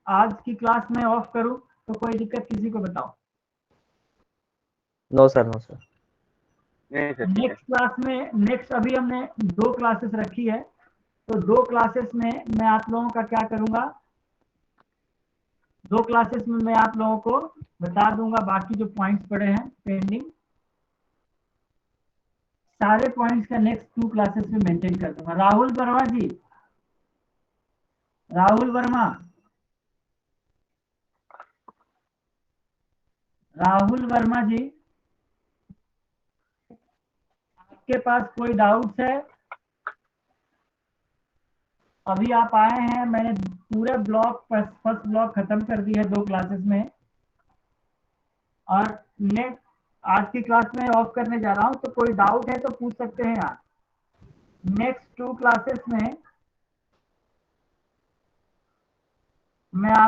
आज की क्लास में ऑफ करूं तो कोई दिक्कत किसी को बताओ? No sir, no sir. Next class में, नेक्स्ट अभी हमने 2 क्लासेस रखी है, तो 2 क्लासेस में मैं आप लोगों का क्या करूंगा, 2 क्लासेस में मैं आप लोगों को बता दूंगा बाकी जो पॉइंट्स पड़े हैं पेंडिंग, सारे पॉइंट्स का नेक्स्ट 2 क्लासेस में मेंटेन कर दूंगा। राहुल वर्मा जी, राहुल वर्मा, राहुल वर्मा जी, आपके पास कोई डाउट्स है? अभी आप आए हैं, मैंने पूरे ब्लॉक फर्स्ट ब्लॉक खत्म कर दी है 2 क्लासेस में, और नेक्स्ट आज की क्लास में ऑफ करने जा रहा हूं। तो कोई डाउट है तो पूछ सकते हैं आप। नेक्स्ट 2 क्लासेस में मैं आप